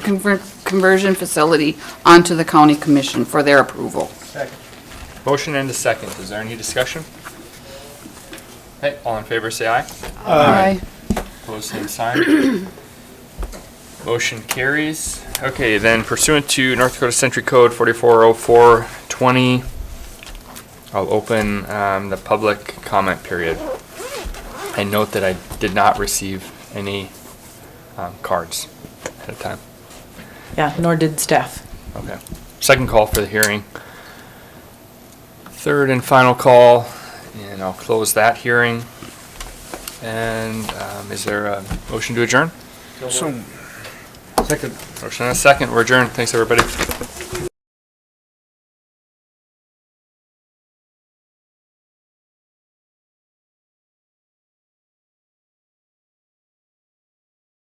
conversion facility onto the county commission for their approval. Motion and a second. Is there any discussion? Okay, all in favor say aye. Aye. Opposed, same sign. Motion carries. Okay, then pursuant to North Dakota Century Code 440420, I'll open the public comment period. I note that I did not receive any cards at a time. Yeah, nor did staff. Okay. Second call for the hearing. Third and final call, and I'll close that hearing. And is there a motion to adjourn? So. Second. Motion and a second. We're adjourned. Thanks, everybody.